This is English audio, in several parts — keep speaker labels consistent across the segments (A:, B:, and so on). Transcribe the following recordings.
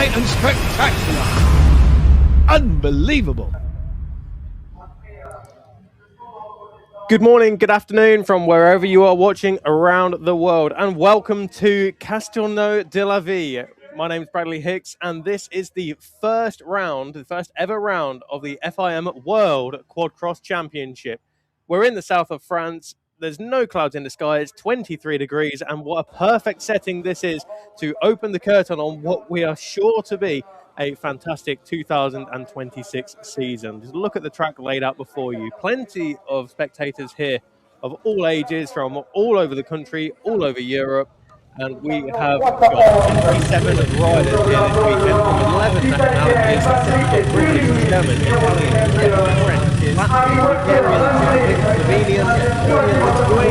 A: bright and spectacular. Unbelievable.
B: Good morning, good afternoon from wherever you are watching around the world, and welcome to Castelnau de la Vie. My name is Bradley Hicks, and this is the first ever round of the FIM World Quad Cross Championship. We're in the south of France. There's no clouds in the sky. It's 23 degrees, and what a perfect setting this is to open the curtain on what we are sure to be a fantastic 2026 season. Just look at the track laid out before you. Plenty of spectators here of all ages from all over the country, all over Europe. And we have got 27 riders here this weekend from 11 nationalities. We've got British, German, Italian, French, Latvian, Hungarian, Czech, Slovenian, Estonian, Lithuanian,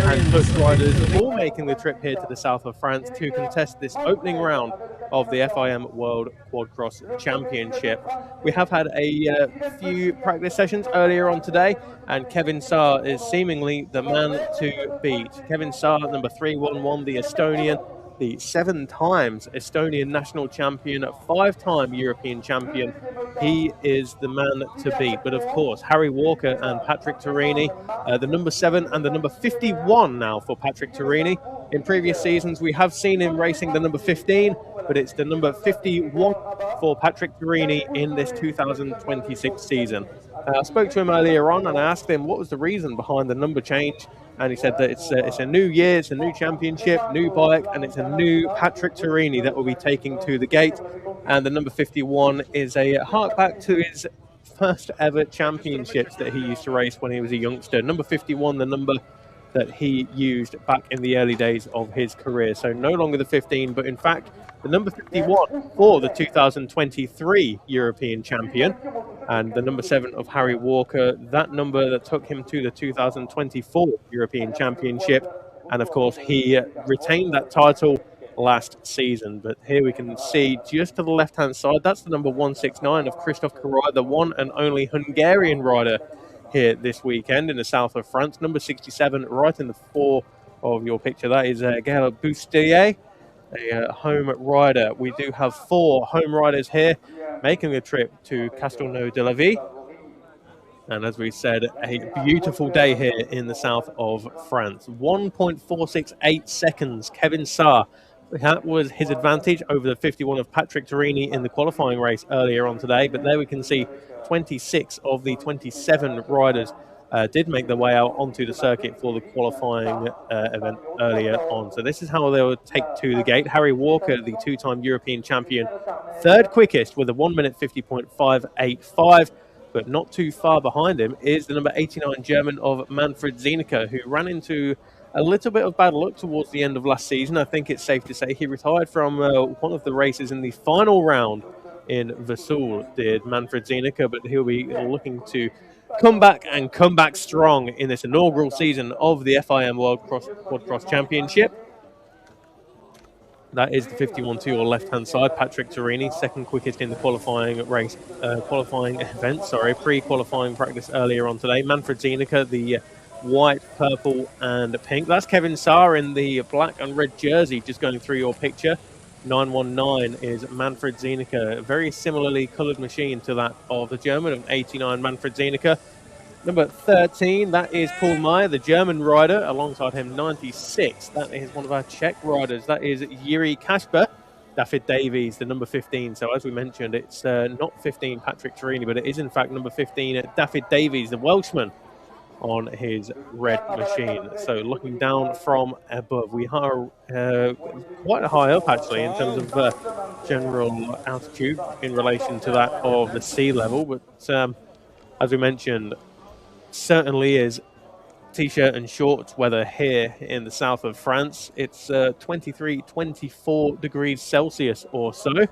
B: and Dutch riders all making the trip here to the south of France to contest this opening round of the FIM World Quad Cross Championship. We have had a few practice sessions earlier on today, and Kevin Saar is seemingly the man to beat. Kevin Saar, number 311, the Estonian, the 7 times Estonian national champion, 5-time European champion. He is the man to beat. But of course, Harry Walker and Patrick Turini, the number 7 and the number 51 now for Patrick Turini. In previous seasons, we have seen him racing the number 15, but it's the number 51 for Patrick Turini in this 2026 season. I spoke to him earlier on and I asked him what was the reason behind the number change, and he said that it's a new year, it's a new championship, new bike, and it's a new Patrick Turini that will be taking to the gate. And the number 51 is a hark back to his first ever championships that he used to race when he was a youngster. Number 51, the number that he used back in the early days of his career. So no longer the 15, but in fact, the number 51 for the 2023 European champion, and the number 7 of Harry Walker, that number that took him to the 2024 European Championship. And of course, he retained that title last season. But here we can see just to the left-hand side, that's the number 169 of Christophe Caray, the one and only Hungarian rider here this weekend in the south of France. Number 67, right in the fore of your picture, that is Gaël Bustier, a home rider. We do have 4 home riders here making the trip to Castelnau de la Vie. And as we said, a beautiful day here in the south of France. 1.468 seconds, Kevin Saar. That was his advantage over the 51 of Patrick Turini in the qualifying race earlier on today. But there we can see 26 of the 27 riders did make their way out onto the circuit for the qualifying event earlier on. So this is how they will take to the gate. Harry Walker, the 2-time European champion, 3rd quickest with a 1 minute 50.585. But not too far behind him is the number 89 German of Manfred Zieneker, who ran into a little bit of bad luck towards the end of last season. I think it's safe to say he retired from one of the races in the final round in Vesoul, did Manfred Zieneker, but he'll be looking to come back strong in this inaugural season of the FIM World Quad Cross Championship. That is the 51 to your left-hand side, Patrick Turini, 2nd quickest in the qualifying event, pre-qualifying practice earlier on today. Manfred Zieneker, the white, purple, and pink. That's Kevin Saar in the black and red jersey, just going through your picture. 919 is Manfred Zieneker, a very similarly coloured machine to that of the German of 89 Manfred Zieneker. Number 13, that is Paul Meyer, the German rider. Alongside him, 96, that is one of our Czech riders. That is Jiří Kasper. David Davies, the number 15. So as we mentioned, it's not 15 Patrick Turini, but it is in fact number 15 David Davies, the Welshman, on his red machine. So looking down from above, we are quite high up actually in terms of general altitude in relation to that of the sea level. But as we mentioned, certainly is t-shirt and shorts weather here in the south of France. It's 24 degrees Celsius or so.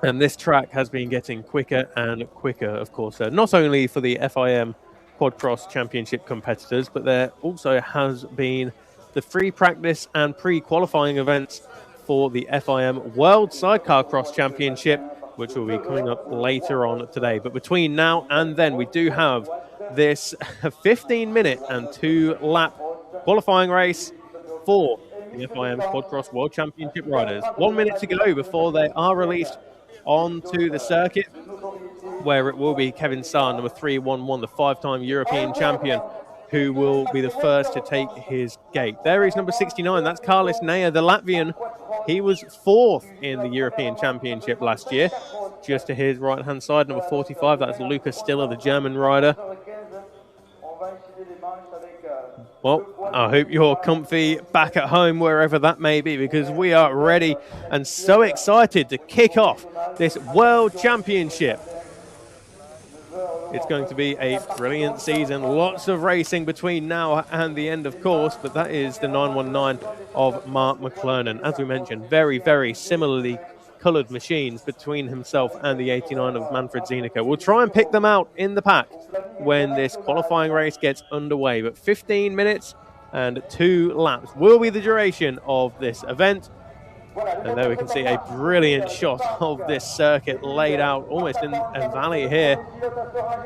B: And this track has been getting quicker and quicker, of course, not only for the FIM Quad Cross Championship competitors, but there also has been the free practice and pre-qualifying events for the FIM World Sidecar Cross Championship, which will be coming up later on today. But between now and then, we do have this 15-minute and 2-lap qualifying race for the FIM Quadcross World Championship riders. 1 minute to go before they are released onto the circuit, where it will be Kevin Saar, number 311, the 5-time European champion, who will be the first to take his gate. There is number 69. That's Carlis Neyer, the Latvian. He was 4th in the European Championship last year. Just to his right-hand side, number 45, that's Lukas Stiller, the German rider. Well, I hope you're comfy back at home, wherever that may be, because we are ready and so excited to kick off this World Championship. It's going to be a brilliant season. Lots of racing between now and the end, of course, but that is the 919 of Mark McClernand. As we mentioned, very, very similarly coloured machines between himself and the 89 of Manfred Zienicke. We'll try and pick them out in the pack when this qualifying race gets underway, but 15 minutes and 2 laps will be the duration of this event. And there we can see a brilliant shot of this circuit laid out almost in a valley here.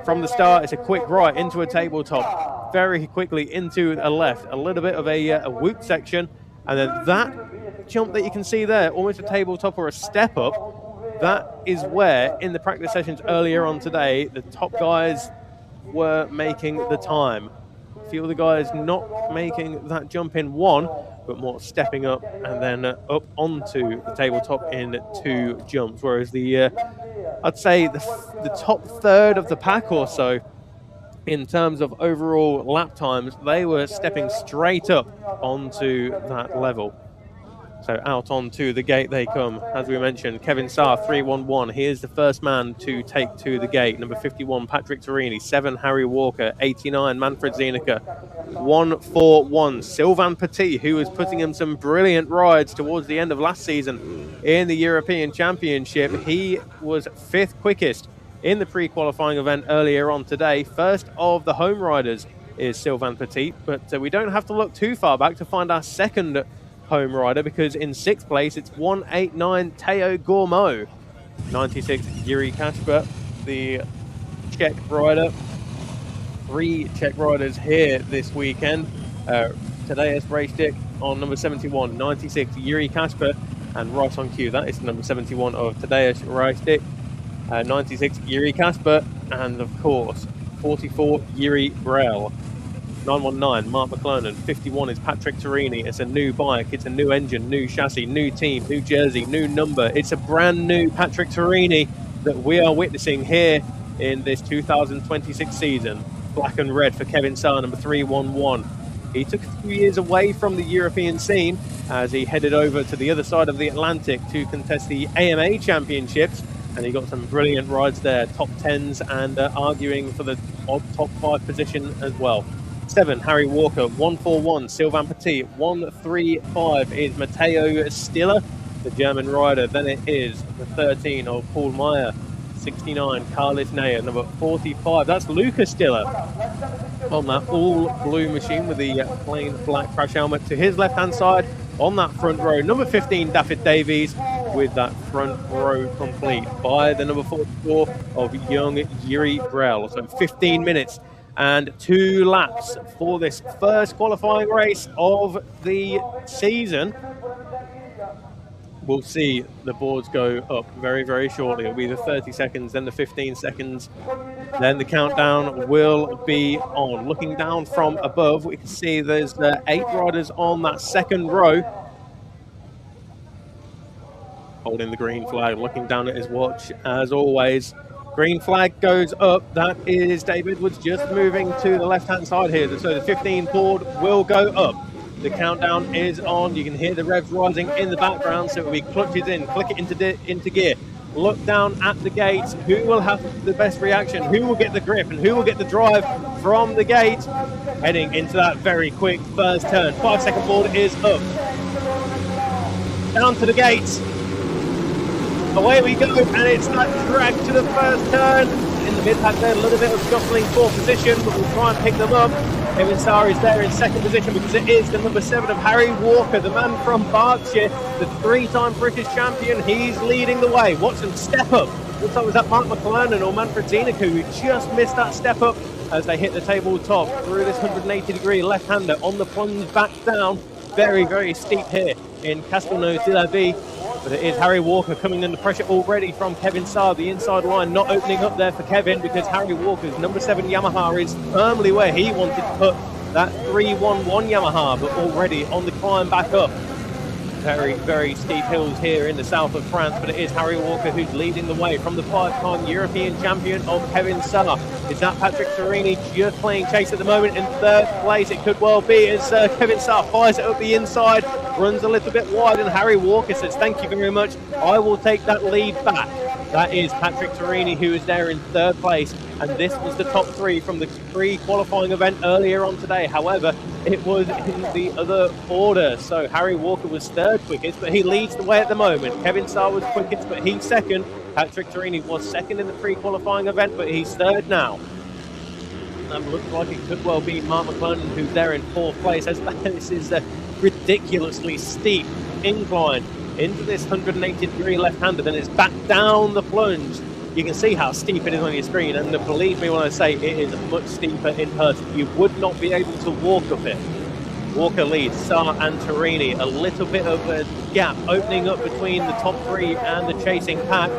B: From the start, it's a quick right into a tabletop, very quickly into a left, a little bit of a whoop section, and then that jump that you can see there, almost a tabletop or a step up, that is where, in the practice sessions earlier on today, the top guys were making the time. A few of the guys not making that jump in one, but more stepping up and then up onto the tabletop in 2 jumps. Whereas the, I'd say the top third of the pack or so, in terms of overall lap times, they were stepping straight up onto that level. So out onto the gate they come. As we mentioned, Kevin Saar, 311. He is the first man to take to the gate. Number 51, Patrick Torini. 7, Harry Walker. 89, Manfred Zienicke. 141, Sylvain Petit, who was putting him some brilliant rides towards the end of last season in the European Championship. He was 5th quickest in the pre-qualifying event earlier on today. First of the home riders is Sylvain Petit, but we don't have to look too far back to find our second home rider, because in 6th place it's 189 Teo Gourmaud. 96 Yuri Kasper, the Czech rider. 3 Czech riders here this weekend. Tadeusz Rajstik on number 71, 96 Yuri Kasper, and right on cue, that is number 71 of Tadeusz Rajstik, 96 Yuri Kasper, and of course 44 Yuri Brel. 919, Mark McClernand. 51 is Patrick Torini. It's a new bike, it's a new engine, new chassis, new team, new jersey, new number. It's a brand new Patrick Torini that we are witnessing here in this 2026 season. Black and red for Kevin Saar, number 311. He took a few years away from the European scene as he headed over to the other side of the Atlantic to contest the AMA Championships, and he got some brilliant rides there, top 10s, and arguing for the odd top 5 position as well. 7, Harry Walker. 141, Sylvain Petit. 135 is Matteo Stiller, the German rider. Then it is the 13 of Paul Meyer. 69, Carlis Neyer. Number 45, that's Lukas Stiller on that all-blue machine with the plain black crash helmet. To his left-hand side, on that front row, number 15, David Davies, with that front row complete by the number 44 of young Yuri Brel. So 15 minutes and 2 laps for this first qualifying race of the season. We'll see the boards go up very, very shortly. It'll be the 30 seconds, then the 15 seconds, then the countdown will be on. Looking down from above, we can see there's 8 riders on that second row, holding the green flag, looking down at his watch as always. Green flag goes up. That is Dave Edwards just moving to the left-hand side here. So the 15 board will go up. The countdown is on. You can hear the revs rising in the background. So it will be clutches in, click it into gear. Look down at the gates. Who will have the best reaction? Who will get the grip? And who will get the drive from the gate? Heading into that very quick first turn. 5-second board is up. Down to the gates. Away we go, and it's that drag to the first turn. In the mid-pack there, a little bit of jostling for position, but we'll try and pick them up. Kevin Saar is there in second position because it is the number 7 of Harry Walker, the man from Berkshire, the 3-time British champion. He's leading the way. Watch them step up. Looks like was that Mark McClernand or Manfred Zienicke who just missed that step up as they hit the tabletop through this 180-degree left-hander on the plunge back down. very, very steep here in Castelnau-de-la-Vie. But it is Harry Walker coming under pressure already from Kevin Saar. The inside line not opening up there for Kevin, because Harry Walker's number 7 Yamaha is firmly where he wanted to put that 311 Yamaha, but already on the climb back up. Very, very steep hills here in the south of France, but it is Harry Walker who's leading the way from the 5-time European champion of Kevin Saar. Is that Patrick Turini just playing chase at the moment in third place? It could well be, as Kevin Saar fires it up the inside, runs a little bit wide, and Harry Walker says, thank you very much, I will take that lead back. That is Patrick Turini, who is there in third place, and this was the top 3 from the pre-qualifying event earlier on today. However, it was in the other order, so Harry Walker was third quickest, but he leads the way at the moment. Kevin Saar was quickest, but he's second. Patrick Turini was second in the pre-qualifying event, but he's third now. And looks like it could well be Mark McClellan who's there in fourth place, as this is a ridiculously steep incline into this 180-degree left-hander, then it's back down the plunge. You can see how steep it is on your screen, and believe me when I say it is much steeper in person. You would not be able to walk up it. Walker leads Saar and Turini. A little bit of a gap opening up between the top 3 and the chasing pack.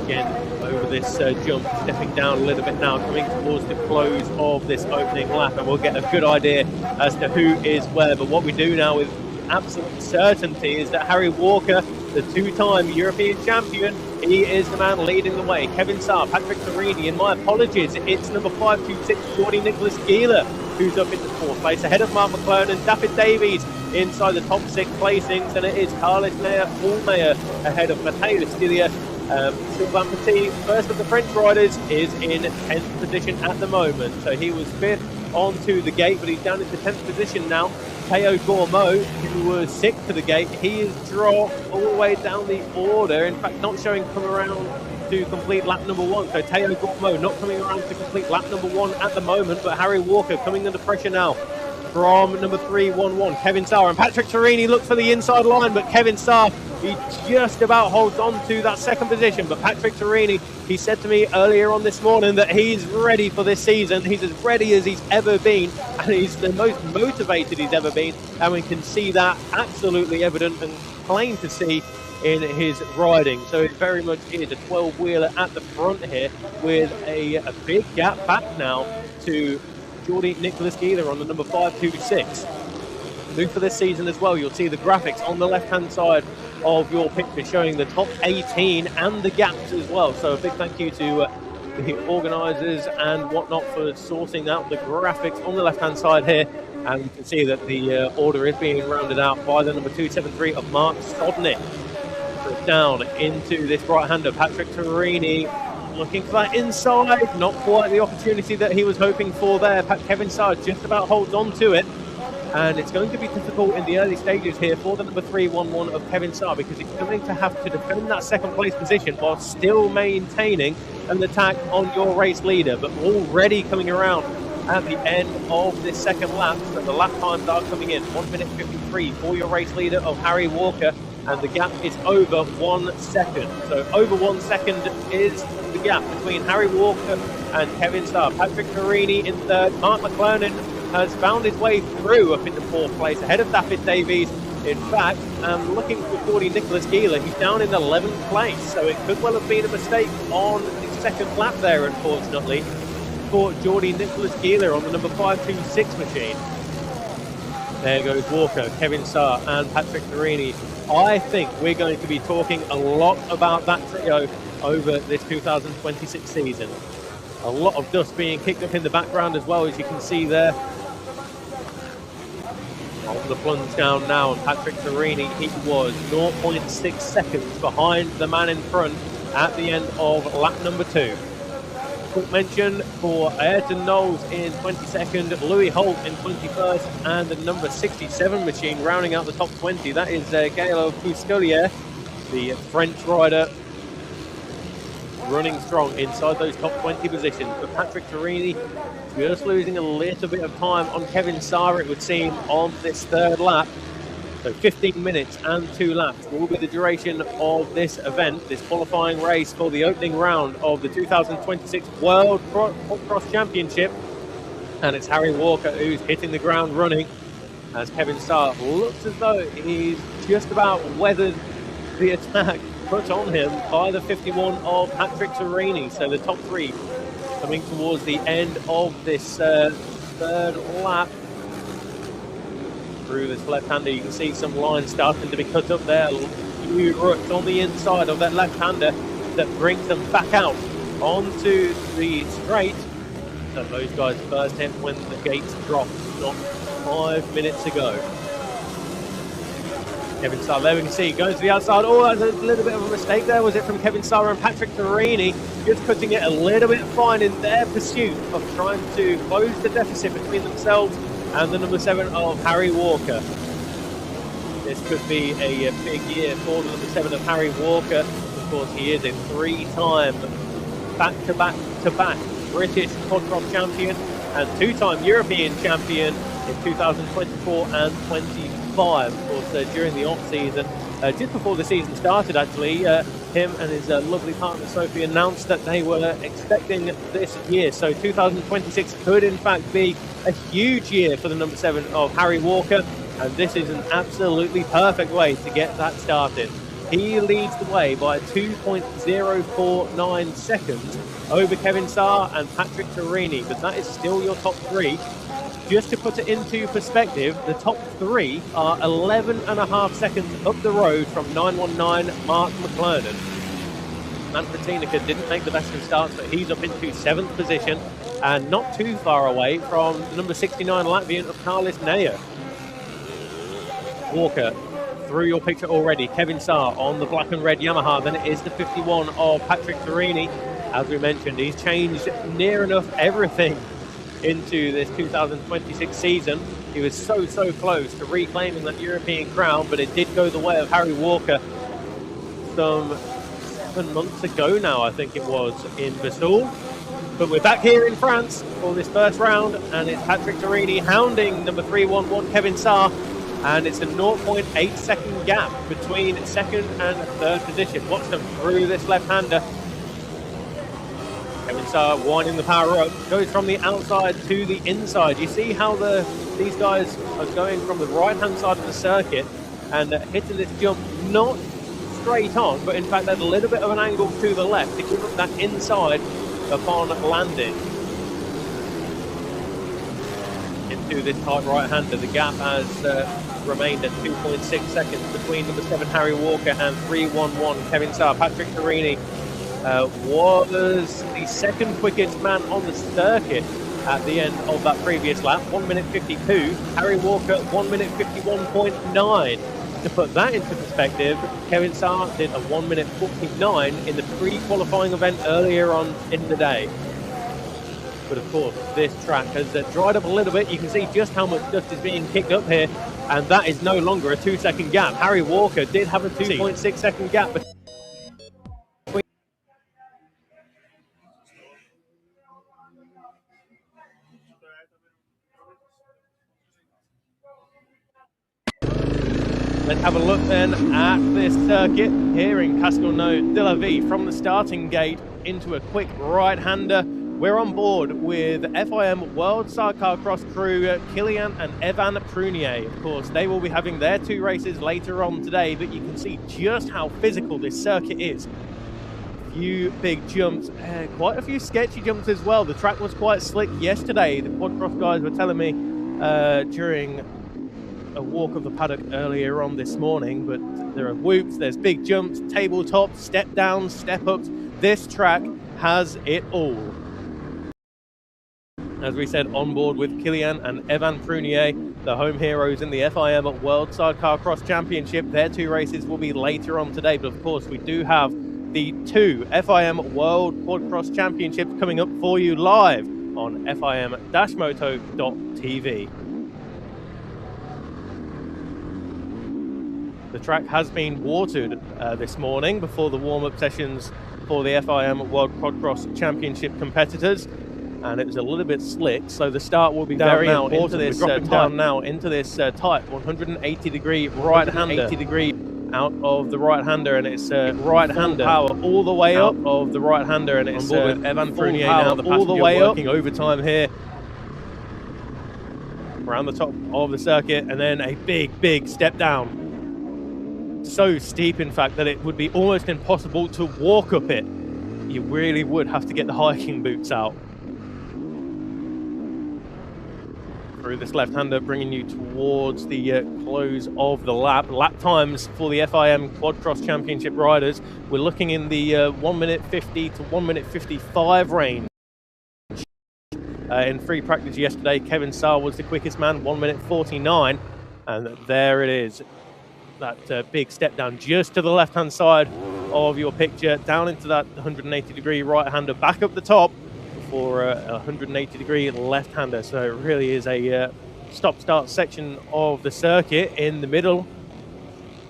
B: Again, over this jump, stepping down a little bit now, coming towards the close of this opening lap, and we'll get a good idea as to who is where. But what we do now with absolute certainty is that Harry Walker, the 2-time European champion, he is the man leading the way. Kevin Saar, Patrick Turini, and my apologies, it's number 526 Jordy Nicholas Gieler who's up into fourth place, ahead of Mark McClellan and David Davies inside the top 6 placings, and it is Carlos Meyer ahead of Matteo Stilia. Sylvain Petit, first of the French riders, is in 10th position at the moment, so he was 5th onto the gate, but he's down into 10th position now. Théo Gourmaud, who was 6th to the gate, he is dropped all the way down the order, in fact not showing come around to complete lap number 1. So Théo Gourmaud not coming around to complete lap number 1 at the moment, but Harry Walker coming under pressure now from number 311, Kevin Saar. And Patrick Turini looks for the inside line, but Kevin Saar, he just about holds on to that second position. But Patrick Turini, he said to me earlier on this morning that he's ready for this season. He's as ready as he's ever been, and he's the most motivated he's ever been. And we can see that absolutely evident and plain to see in his riding. So it very much is a 12-wheeler at the front here, with a big gap back now to Jordy Nicholas Gieler on the number 526. New for this season as well, you'll see the graphics on the left-hand side of your picture showing the top 18 and the gaps as well. So a big thank you to the organisers and whatnot for sorting out the graphics on the left-hand side here. And you can see that the order is being rounded out by the number 273 of Mark Sodnick. Down into this right-hander, Patrick Turini looking for that inside, not quite the opportunity that he was hoping for there. Kevin Saar just about holds on to it, and it's going to be difficult in the early stages here for the number 311 of Kevin Saar, because he's going to have to defend that second place position while still maintaining an attack on your race leader. But already coming around at the end of this second lap, so the lap times are coming in 1 minute 53 for your race leader of Harry Walker, and the gap is over 1 second. So over 1 second is the gap between Harry Walker and Kevin Saar. Patrick Turini in third. Mark McClellan has found his way through up into fourth place, ahead of David Davies. In fact, looking for Jordy Nicholas Gieler, he's down in 11th place, so it could well have been a mistake on the second lap there, unfortunately, for Jordy Nicholas Gieler on the number 526 machine. There goes Walker, Kevin Saar and Patrick Turini. I think we're going to be talking a lot about that trio over this 2026 season. A lot of dust being kicked up in the background as well, as you can see there. On the plunge down now, and Patrick Turini, he was 0.6 seconds behind the man in front at the end of lap number 2. Quick mention for Ayrton Knowles in 22nd, Louis Holt in 21st, and the number 67 machine rounding out the top 20. That is Gaël Couscolier, the French rider, running strong inside those top 20 positions. But Patrick Turini just losing a little bit of time on Kevin Saar, it would seem, on this third lap. So 15 minutes and 2 laps will be the duration of this event, this qualifying race for the opening round of the 2026 World Cross Championship. And it's Harry Walker who's hitting the ground running. as Kevin Starr looks as though he's just about weathered the attack put on him by the 51 of Patrick Torini. So the top three coming towards the end of this third lap. Through this left-hander, you can see some lines starting to be cut up there. Few ruts on the inside of that left-hander that brings them back out onto the straight. And those guys first hit when the gates dropped not 5 minutes ago. Kevin Starr, there we can see, going to the outside. Oh, that's a little bit of a mistake there. Was it from Kevin Starr and Patrick Torini? Just cutting it a little bit fine in their pursuit of trying to close the deficit between themselves and the number 7 of Harry Walker. This could be a big year for the number 7 of Harry Walker. Of course, he is a 3-time back-to-back British quad-cross champion and 2-time European champion in 2024 and 25. Of course, during the off-season, just before the season started, actually, him and his lovely partner Sophie announced that they were expecting this year. So 2026 could, in fact, be a huge year for the number 7 of Harry Walker, and this is an absolutely perfect way to get that started. He leads the way by 2.049 seconds over Kevin Starr and Patrick Torini, but that is still your top three. Just to put it into perspective, the top three are 11.5 seconds up the road from 919 Mark McClernand. Manfred Tienicke didn't make the best of starts, but he's up into 7th position and not too far away from the number 69 Latvian of Carlis Nejo. Walker, through your picture already, Kevin Starr on the black and red Yamaha, then it is the 51 of Patrick Torini. As we mentioned, he's changed near enough everything into this 2026 season. He was so close to reclaiming that European crown, but it did go the way of Harry Walker some 7 months ago now, I think it was, in Vesoul. But we're back here in France for this first round, and it's Patrick Torini hounding number 311 Kevin Starr, and it's a 0.8 second gap between second and third position. Watch them through this left-hander. Kevin Starr winding the power up, goes from the outside to the inside. You see how these guys are going from the right-hand side of the circuit and hitting this jump not straight on, but in fact there's a little bit of an angle to the left to give up that inside upon landing. Into this tight right-hander, the gap has remained at 2.6 seconds between number 7 Harry Walker and 311 Kevin Starr. Patrick Torini was the second quickest man on the circuit at the end of that previous lap, 1 minute 52. Harry Walker, 1 minute 51.9. To put that into perspective, Kevin Starr did a 1 minute 49 in the pre-qualifying event earlier on in the day. But of course, this track has dried up a little bit. You can see just how much dust is being kicked up here, and that is no longer a 2 second gap. Harry Walker did have a 2.6 second gap between. Let's have a look then at this circuit here in Castelnau-de-la-Vie. From the starting gate into a quick right-hander, we're on board with FIM World Sidecar Cross crew Kilian and Evan Prunier. Of course, they will be having their 2 races later on today, but you can see just how physical this circuit is. A few big jumps, quite a few sketchy jumps as well. The track was quite slick yesterday. The quad-cross guys were telling me during a walk of the paddock earlier on this morning, but there are whoops, there's big jumps, tabletops, step downs, step ups. This track has it all. As we said, on board with Kilian and Evan Prunier, the home heroes in the FIM World Sidecar Cross Championship. Their 2 races will be later on today, but of course we do have the 2 FIM World Quad Cross Championships coming up for you live on fim-moto.tv. The track has been watered this morning before the warm-up sessions for the FIM World Quad Cross Championship competitors, and it was a little bit slick, so the start will be very important. Into this down now into this tight 180-degree right-hander, 80-degree out of the right-hander, and it's right-hander power all the way up of the right-hander, and it's with Evan Prunier now, the all the way up, working overtime here around the top of the circuit, and then a big step down. So steep, in fact, that it would be almost impossible to walk up it. You really would have to get the hiking boots out. Through this left-hander, bringing you towards the close of the lap. Lap times for the FIM Quad Cross Championship riders, we're looking in the 1 minute 50 to 1 minute 55 range. In free practice yesterday, Kevin Saar was the quickest man, 1 minute 49. And there it is, that big step down just to the left-hand side of your picture, down into that 180-degree right-hander, back up the top for a 180-degree left-hander. So it really is a stop-start section of the circuit in the middle.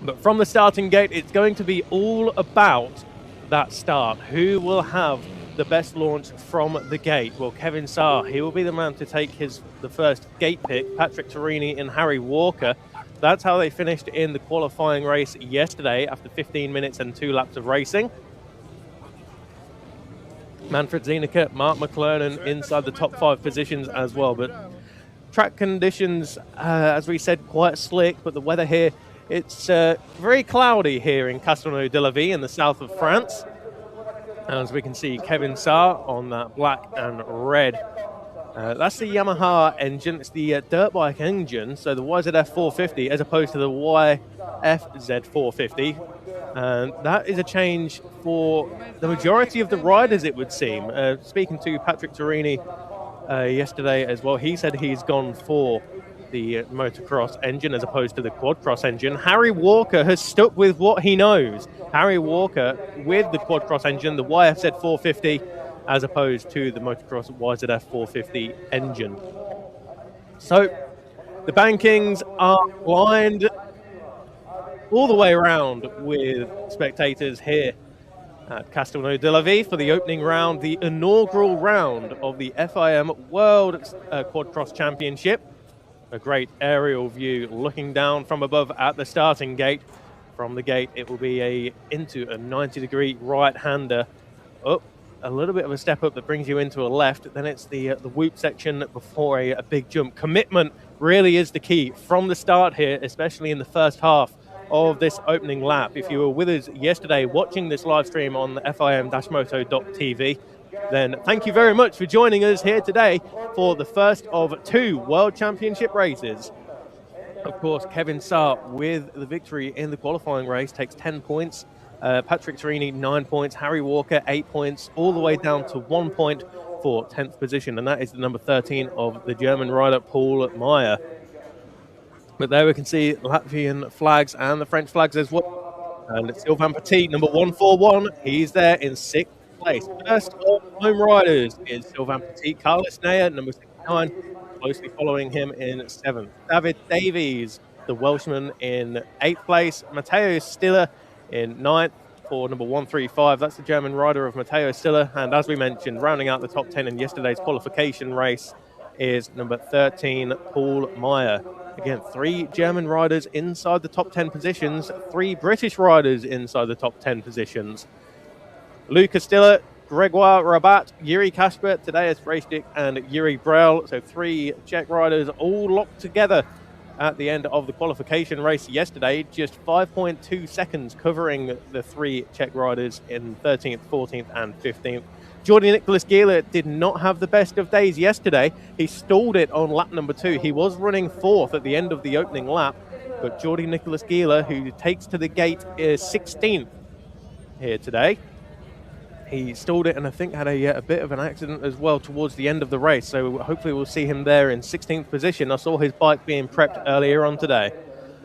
B: But from the starting gate, it's going to be all about that start. Who will have the best launch from the gate? Well, Kevin Saar, he will be the man to take the first gate pick. Patrick Torini and Harry Walker. That's how they finished in the qualifying race yesterday after 15 minutes and 2 laps of racing. Manfred Zienicke, Mark McClernand inside the top 5 positions as well. But track conditions, as we said, quite slick, but the weather here, it's very cloudy here in Castelnau-de-la-Vie in the south of France. As we can see, Kevin Saar on that black and red. That's the Yamaha engine. It's the dirt bike engine, so the YZF 450 as opposed to the YFZ 450. And that is a change for the majority of the riders, it would seem. Speaking to Patrick Torini yesterday as well, he said he's gone for the motocross engine as opposed to the quad cross engine. Harry Walker has stuck with what he knows. Harry Walker with the quad cross engine, the YFZ 450, as opposed to the motocross YZF 450 engine. So the bankings are lined all the way around with spectators here at Castelnau-de-la-Vie for the opening round, the inaugural round of the FIM World Quad Cross Championship. A great aerial view looking down from above at the starting gate. From the gate, it will be into a 90-degree right-hander, up a little bit of a step up that brings you into a left. Then it's the whoop section before a big jump. Commitment really is the key from the start here, especially in the first half of this opening lap. If you were with us yesterday watching this live stream on fim-moto.tv, then thank you very much for joining us here today for the first of 2 World Championship races. Of course, Kevin Saar with the victory in the qualifying race takes 10 points. Patrick Torini, 9 points. Harry Walker, 8 points, all the way down to 1 point for 10th position. And that is the number 13 of the German rider, Paul Meyer. But there we can see Latvian flags and the French flags as well. And Sylvain Petit, number 141, he's there in 6th place. First of home riders is Sylvain Petit. Carlos Neyer, number 69, closely following him in 7th. David Davies, the Welshman, in 8th place. Matteo Stiller in 9th for number 135. That's the German rider of Matteo Stiller. And as we mentioned, rounding out the top 10 in yesterday's qualification race is number 13, Paul Meyer. Again, 3 German riders inside the top 10 positions, 3 British riders inside the top 10 positions. Lucas Stiller, Gregoire Rabat, Yuri Kasper, Tadeusz Brejcik, and Yuri Brel. So 3 Czech riders all locked together at the end of the qualification race yesterday. Just 5.2 seconds covering the 3 Czech riders in 13th, 14th, and 15th. Jordi Nicolas Gila did not have the best of days yesterday. He stalled it on lap number 2. He was running 4th at the end of the opening lap, but Jordi Nicolas Gila, who takes to the gate, is 16th here today. He stalled it and I think had a bit of an accident as well towards the end of the race. So hopefully we'll see him there in 16th position. I saw his bike being prepped earlier on today.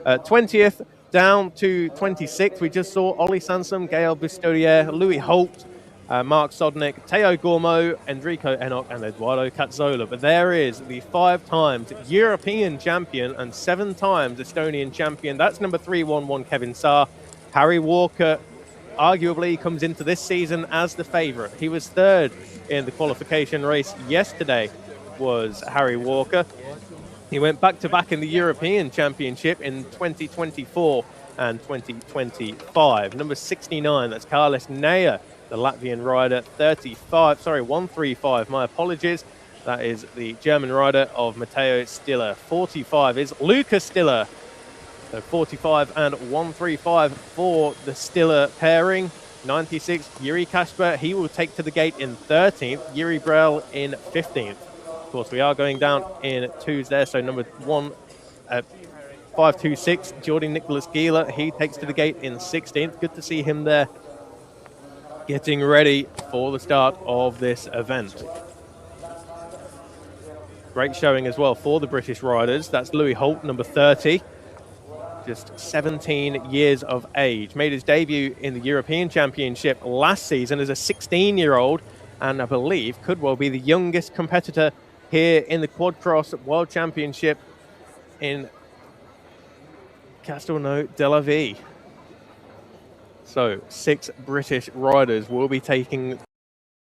B: 20th down to 26th. We just saw Ollie Sansom, Gael Bustodier, Louis Holt, Mark Sodnik, Teo Gormo, Enrico Enoch, and Eduardo Cazzola. But there is the 5 times European champion and 7 times Estonian champion. That's number 311 Kevin Saar. Harry Walker arguably comes into this season as the favourite. He was 3rd in the qualification race yesterday, was Harry Walker. He went back-to-back in the European Championship in 2024 and 2025. Number 69, that's Carlos Neyer, the Latvian rider, 135, my apologies. That is the German rider of Matteo Stiller. 45 is Luca Stiller. So 45 and 135 for the Stiller pairing. 96, Yuri Kasper. He will take to the gate in 13th. Yuri Brell in 15th. Of course, we are going down in twos there. So number 526, Jordi Nicholas Gieler. He takes to the gate in 16th. Good to see him there getting ready for the start of this event. Great showing as well for the British riders. That's Louis Holt, number 30. Just 17 years of age. Made his debut in the European Championship last season as a 16-year-old, and I believe could well be the youngest competitor here in the Quad Cross World Championship in Castelnau-de-la-Vie. So 6 British riders will be taking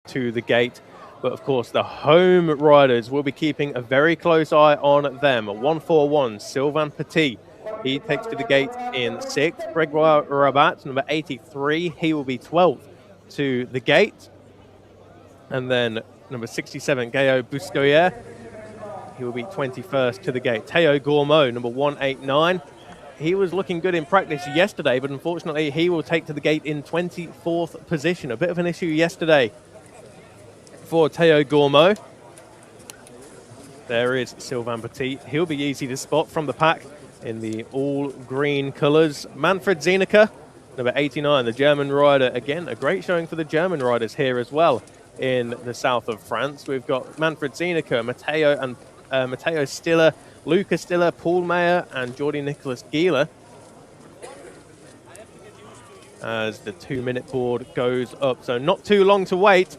B: to the gate. But of course, the home riders will be keeping a very close eye on them. 141, Sylvain Petit. He takes to the gate in 6th. Gregoire Rabat, number 83. He will be 12th to the gate. And then number 67, Gayo Buscoyer. He will be 21st to the gate. Théo Gourmaud, number 189. He was looking good in practice yesterday, but unfortunately he will take to the gate in 24th position. A bit of an issue yesterday for Théo Gourmaud. There is Sylvain Petit. He'll be easy to spot from the pack in the all-green colours. Manfred Zieneker, number 89, the German rider. Again, a great showing for the German riders here as well in the south of France. We've got Manfred Zieneker, Matteo Stiller, Luca Stiller, Paul Mayer, and Jordi Nicholas Gieler. As the 2-minute board goes up. So not too long to wait.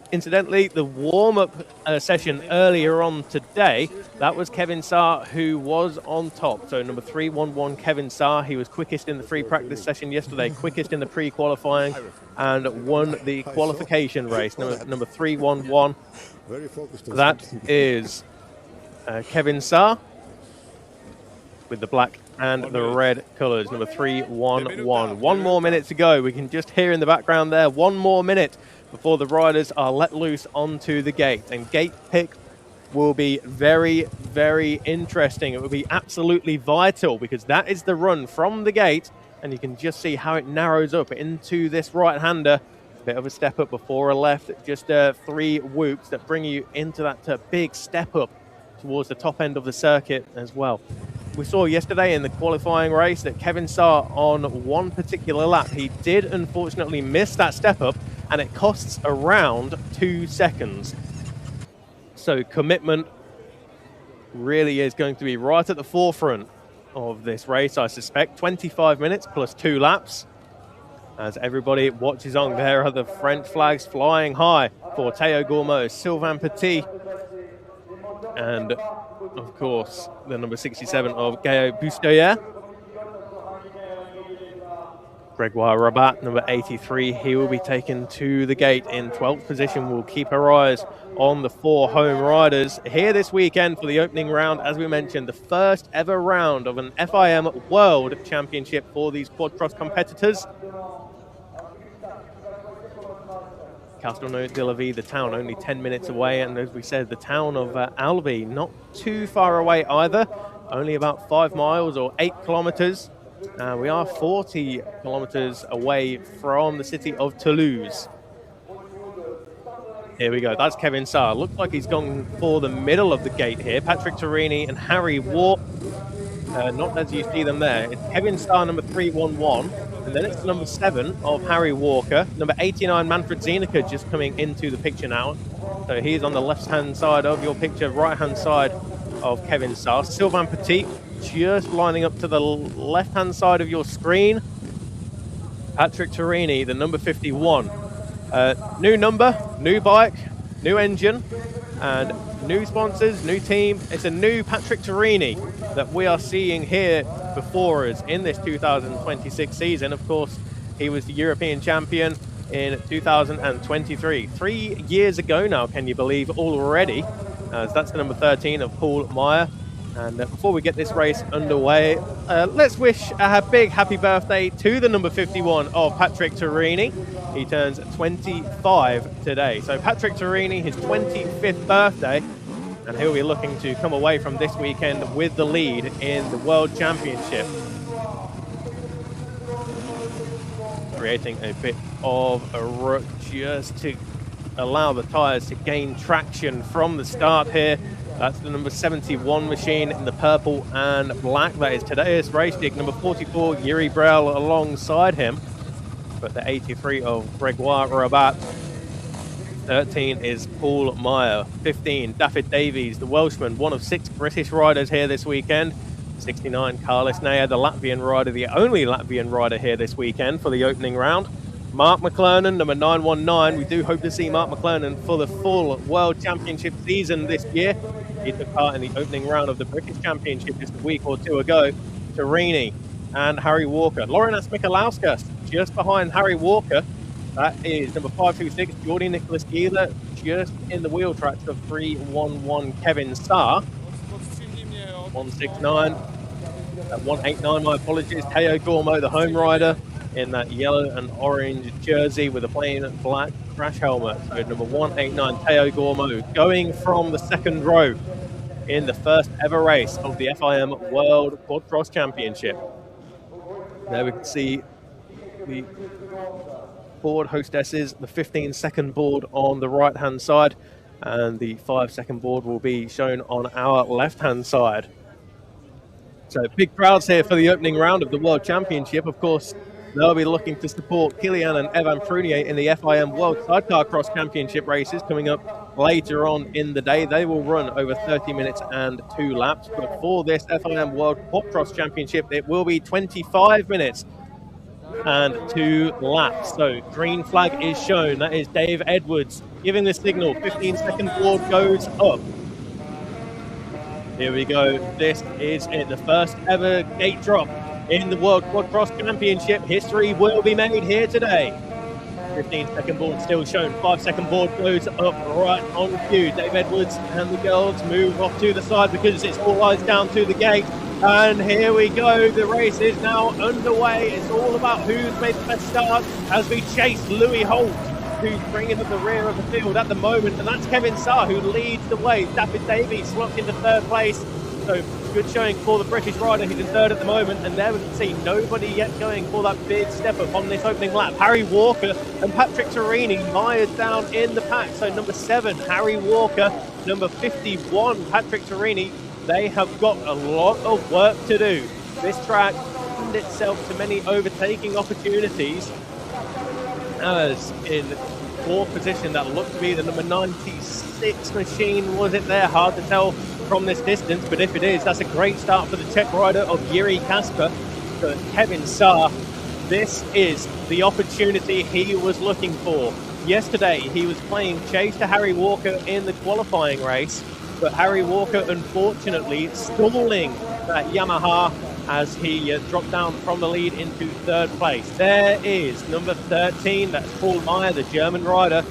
B: Incidentally, the warm-up session earlier on today, that was Kevin Saar who was on top. So number 311, Kevin Saar, he was quickest in the free practice session yesterday, quickest in the pre-qualifying, and won the qualification race. Number 311, that is Kevin Saar with the black and the red colours, number 311. 1 more minute to go. We can just hear in the background there, 1 more minute before the riders are let loose onto the gate. And gate pick will be very, very interesting. It will be absolutely vital because that is the run from the gate, and you can just see how it narrows up into this right-hander. Bit of a step up before a left, just 3 whoops that bring you into that big step up towards the top end of the circuit as well. We saw yesterday in the qualifying race that Kevin Saar on one particular lap, he did unfortunately miss that step up, and it costs around 2 seconds. So commitment really is going to be right at the forefront of this race, I suspect. 25 minutes plus 2 laps. As everybody watches on, there are the French flags flying high for Théo Gourmaud, Sylvain Petit, and of course the number 67 of Gayo Buscoyer. Gregoire Rabat, number 83, he will be taken to the gate in 12th position. We'll keep our eyes on the 4 home riders here this weekend for the opening round. As we mentioned, the first ever round of an FIM World Championship for these quad cross competitors. Castelnau-de-la-Vie, the town, only 10 minutes away, and as we said, the town of Albi, not too far away either, only about 5 miles or 8 kilometers. We are 40 kilometers away from the city of Toulouse. Here we go, that's Kevin Saar. Looks like he's gone for the middle of the gate here. Patrick Torini and Harry Walker, not as you see them there. It's Kevin Saar, number 311, and then it's number 7 of Harry Walker. Number 89, Manfred Zieneker, just coming into the picture now. So he's on the left-hand side of your picture, right-hand side of Kevin Saar. Sylvain Petit, just lining up to the left-hand side of your screen. Patrick Torini, the number 51. New number, new bike, new engine, and new sponsors, new team. It's a new Patrick Torini that we are seeing here before us in this 2026 season. Of course, he was the European champion in 2023. 3 years ago now, can you believe, already? As that's the number 13 of Paul Meyer. And before we get this race underway, let's wish a big happy birthday to the number 51 of Patrick Turini. He turns 25 today. So Patrick Turini, his 25th birthday, and he'll be looking to come away from this weekend with the lead in the World Championship. Creating a bit of a rut just to allow the tyres to gain traction from the start here. That's the number 71 machine in the purple and black. That is today's race dig. Number 44, Yuri Brel alongside him. But the 83 of Gregoire Rabat. 13 is Paul Meyer. 15, David Davies, the Welshman, one of 6 British riders here this weekend. 69, Carlos Nea, the Latvian rider, the only Latvian rider here this weekend for the opening round. Mark McClernand, number 919. We do hope to see Mark McClernand for the full World Championship season this year. He took part in the opening round of the British Championship just a week or two ago. Turini and Harry Walker. Laurenas Mikalauskas just behind Harry Walker. That is number 526, Jordi Nicholas Gila, just in the wheel tracks of 311 Kevin Starr. 169. 189, my apologies. Teo Gormo, the home rider, in that yellow and orange jersey with a plain black crash helmet. So number 189, Teo Gormo, going from the second row in the first ever race of the FIM World Quad Cross Championship. There we can see the board hostesses, the 15-second board on the right-hand side, and the 5-second board will be shown on our left-hand side. So big crowds here for the opening round of the World Championship. Of course, they'll be looking to support Kilian and Evan Prunier in the FIM World Sidecar Cross Championship races coming up later on in the day. They will run over 30 minutes and 2 laps. But for this FIM World Quad Cross Championship, it will be 25 minutes and 2 laps. So green flag is shown. That is Dave Edwards giving the signal. 15-second board goes up. Here we go. This is it. The first ever gate drop in the World Quad Cross Championship. History will be made here today. 15-second board still shown. 5-second board goes up right on cue. Dave Edwards and the girls move off to the side because it's all eyes down to the gate. And here we go. The race is now underway. It's all about who's made the best start as we chase Louis Holt, who's bringing up the rear of the field at the moment. And that's Kevin Starr, who leads the way. David Davies slots into 3rd place. So good showing for the British rider, who's in 3rd at the moment. And there we can see nobody yet going for that big step up on this opening lap. Harry Walker and Patrick Turini mired down in the pack. So number 7, Harry Walker. Number 51, Patrick Turini. They have got a lot of work to do. This track lends itself to many overtaking opportunities, as in 4th position that looked to be the number 96 machine. Was it there? Hard to tell from this distance, but if it is, that's a great start for the Czech rider of Yuri Kasper. But Kevin Starr, this is the opportunity he was looking for. Yesterday, he was playing chase to Harry Walker in the qualifying race, but Harry Walker, unfortunately, stalling that Yamaha as he dropped down from the lead into 3rd place. There is number 13, that's Paul Meyer, the German rider.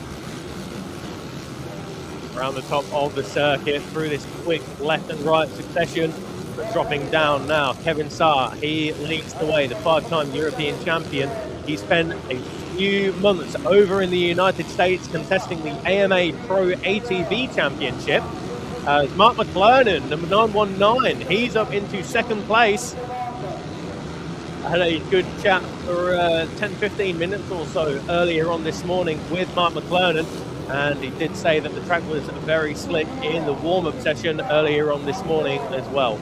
B: Around the top of the circuit through this quick left and right succession, but dropping down now. Kevin Starr, he leads the way, the 5-time European champion. He spent a few months over in the United States contesting the AMA Pro ATV Championship. As Mark McClernand, number 919, he's up into 2nd place. I had a good chat for 10-15 minutes or so earlier on this morning with Mark McClernand, and he did say that the track was very slick in the warm-up session earlier on this morning as well.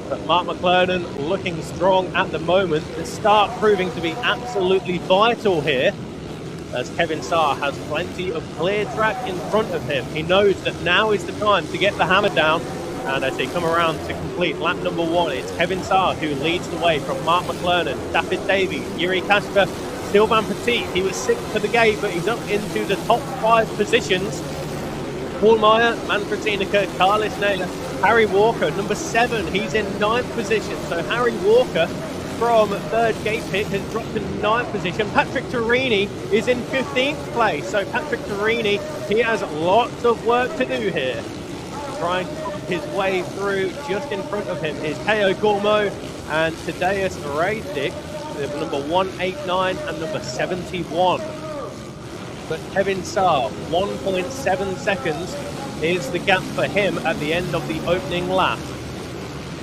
B: But Mark McClernand looking strong at the moment. The start proving to be absolutely vital here, as Kevin Starr has plenty of clear track in front of him. He knows that now is the time to get the hammer down. And as they come around to complete lap number 1, it's Kevin Starr who leads the way from Mark McClernand, David Davies, Yuri Kasper, Sylvain Petit. He was 6th to the gate, but he's up into the top 5 positions. Paul Meyer, Manfred Zienicke, Carlos Nea, Harry Walker, number 7. He's in 9th position. So Harry Walker from 3rd gate pit has dropped to 9th position. Patrick Turini is in 15th place. So Patrick Turini, he has lots of work to do here. trying to pump his way through. Just in front of him is Teo Gormo and Tadeusz Rajdik, number 189 and number 71. But Kevin Saar, 1.7 seconds is the gap for him at the end of the opening lap.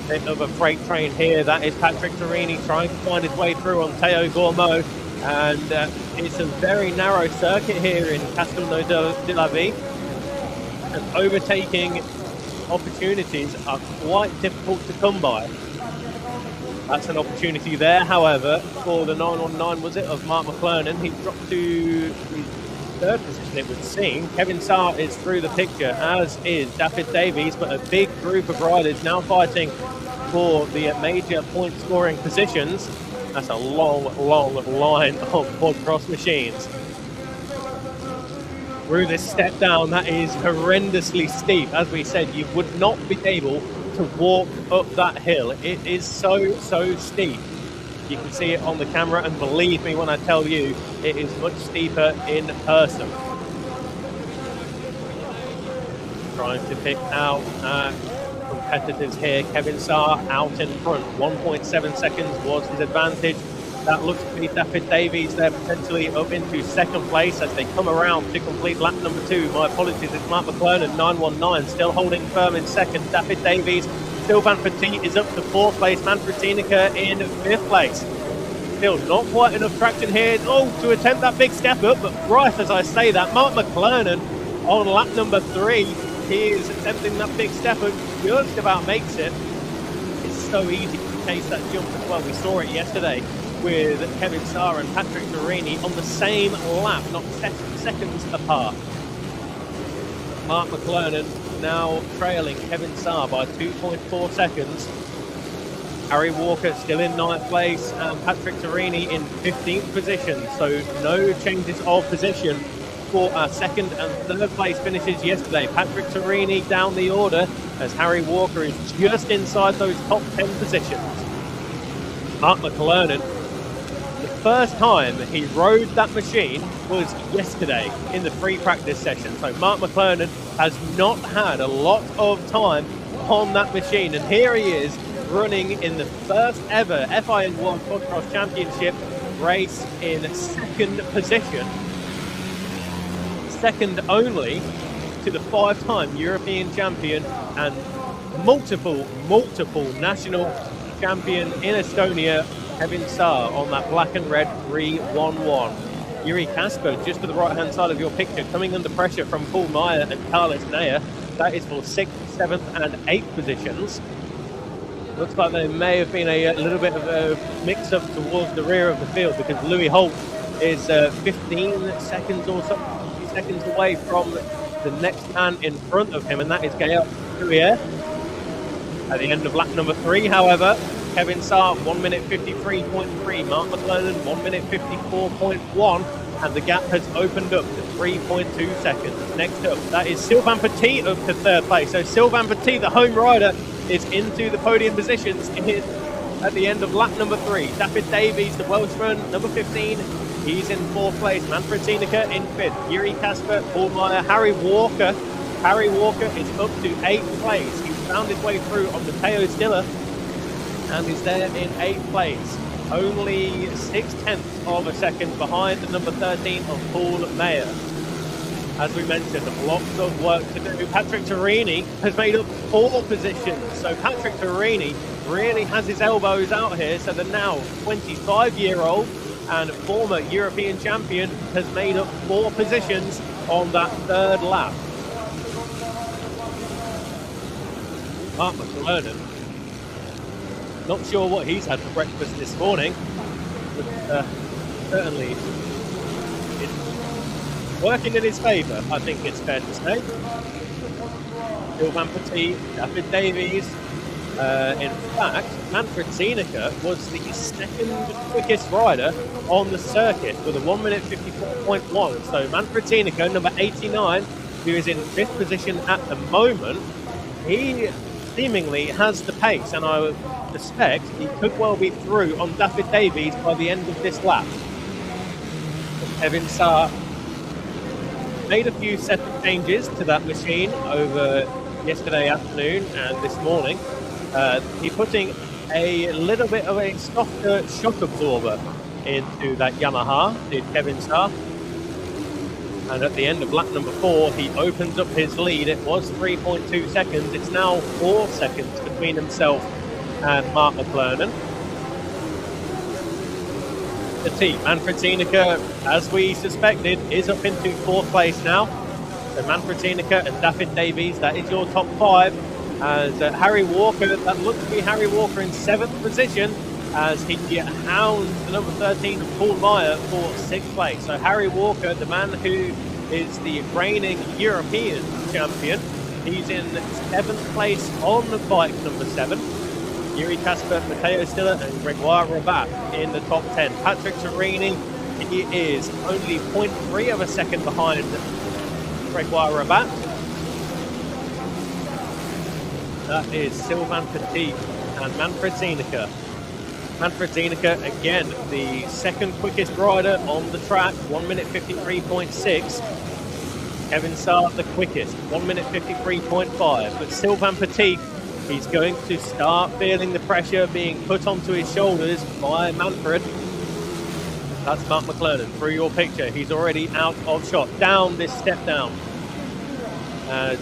B: A bit of a freight train here. That is Patrick Torini trying to find his way through on Teo Gormo. And it's a very narrow circuit here in Castelnau de la Vie. And overtaking opportunities are quite difficult to come by. That's an opportunity there, however, for the 919, was it, of Mark McClernand. He dropped to the third position, it would seem. Kevin Saar is through the picture, as is David Davies, but a big group of riders now fighting for the major point-scoring positions. That's a long, long line of quad cross machines. Through this step down, that is horrendously steep. As we said, you would not be able to walk up that hill. It is so steep. You can see it on the camera, and believe me when I tell you, it is much steeper in person. Trying to pick out competitors here. Kevin Saar out in front. 1.7 seconds was his advantage. That looks to be David Davies there, potentially up into second place as they come around to complete lap number 2. My apologies, it's Mark McClernand, 919, still holding firm in second. David Davies, Sylvain Petit is up to 4th place. Manfred Tineke in 5th place. Still not quite enough traction here. Oh, to attempt that big step up, but right as I say that, Mark McClernand on lap number 3, he is attempting that big step up, just about makes it. It's so easy to chase that jump as well. We saw it yesterday with Kevin Saar and Patrick Torini on the same lap, not seconds apart. Mark McClernand now trailing Kevin Saar by 2.4 seconds. Harry Walker still in 9th place and Patrick Torini in 15th position. So no changes of position for our 2nd and 3rd place finishes yesterday. Patrick Torini down the order as Harry Walker is just inside those top 10 positions. Mark McClernand, the first time he rode that machine was yesterday in the free practice session. So Mark McClernand has not had a lot of time on that machine. And here he is running in the first ever FIM World Quadcross Championship race in 2nd position. Second only to the 5-time European champion and multiple national champion in Estonia, Kevin Saar, on that black and red 311. Yuri Kasper, just to the right-hand side of your picture, coming under pressure from Paul Meyer and Carlos Neyer. That is for 6th, 7th and 8th positions. Looks like there may have been a little bit of a mix-up towards the rear of the field, because Louis Holt is 15 seconds or so, seconds away from the next man in front of him, and that is Gael Cuier. At the end of lap number 3, however, Kevin Saar 1 minute 53.3, Mark McClernand 1 minute 54.1, and the gap has opened up to 3.2 seconds. Next up, that is Sylvain Petit up to 3rd place. So Sylvain Petit, the home rider, is into the podium positions at the end of lap number 3. David Davies, the Welshman, number 15, he's in 4th place. Manfred Tineke in 5th. Yuri Kasper, Paul Meyer, Harry Walker. Harry Walker is up to 8th place. He's found his way through on the Teo Stiller and is there in 8th place. Only 0.6 of a second behind the number 13 of Paul Meyer. As we mentioned, lots of work to do. Patrick Torini has made up 4 positions. So Patrick Torini really has his elbows out here. So the now 25-year-old and former European champion has made up 4 positions on that 3rd lap. Mark McClernand, not sure what he's had for breakfast this morning, but certainly it's working in his favour, I think it's fair to say. Sylvain Petit, David Davies. In fact, Manfred Tineke was the 2nd quickest rider on the circuit with a 1 minute 54.1. So Manfred Tineke, number 89, who is in 5th position at the moment, he seemingly has the pace, and I would suspect he could well be through on David Davies by the end of this lap. Kevin Saar made a few setup changes to that machine over yesterday afternoon and this morning. He's putting a little bit of a softer shock absorber into that Yamaha, did Kevin Starr. And at the end of lap number 4, he opens up his lead. It was 3.2 seconds. It's now 4 seconds between himself and Mark McClernand. The team, Manfred Zienicke, as we suspected, is up into 4th place now. So Manfred Zienicke and David Davies, that is your top 5. As Harry Walker, that looks to be Harry Walker in 7th position, as he hounds the number 13, Paul Meyer, for 6th place. So Harry Walker, the man who is the reigning European champion, he's in 7th place on the bike number 7. Yuri Kasper, Matteo Stiller and Gregoire Rabat in the top 10. Patrick Torini, he is only 0.3 of a second behind Gregoire Rabat. That is Sylvain Petit and Manfred Zienicke. Manfred Zienicke, again, the second quickest rider on the track, 1 minute 53.6. Kevin Starr, the quickest, 1 minute 53.5. But Sylvain Petit, he's going to start feeling the pressure being put onto his shoulders by Manfred. That's Mark McClernand through your picture. He's already out of shot. Down this step down. As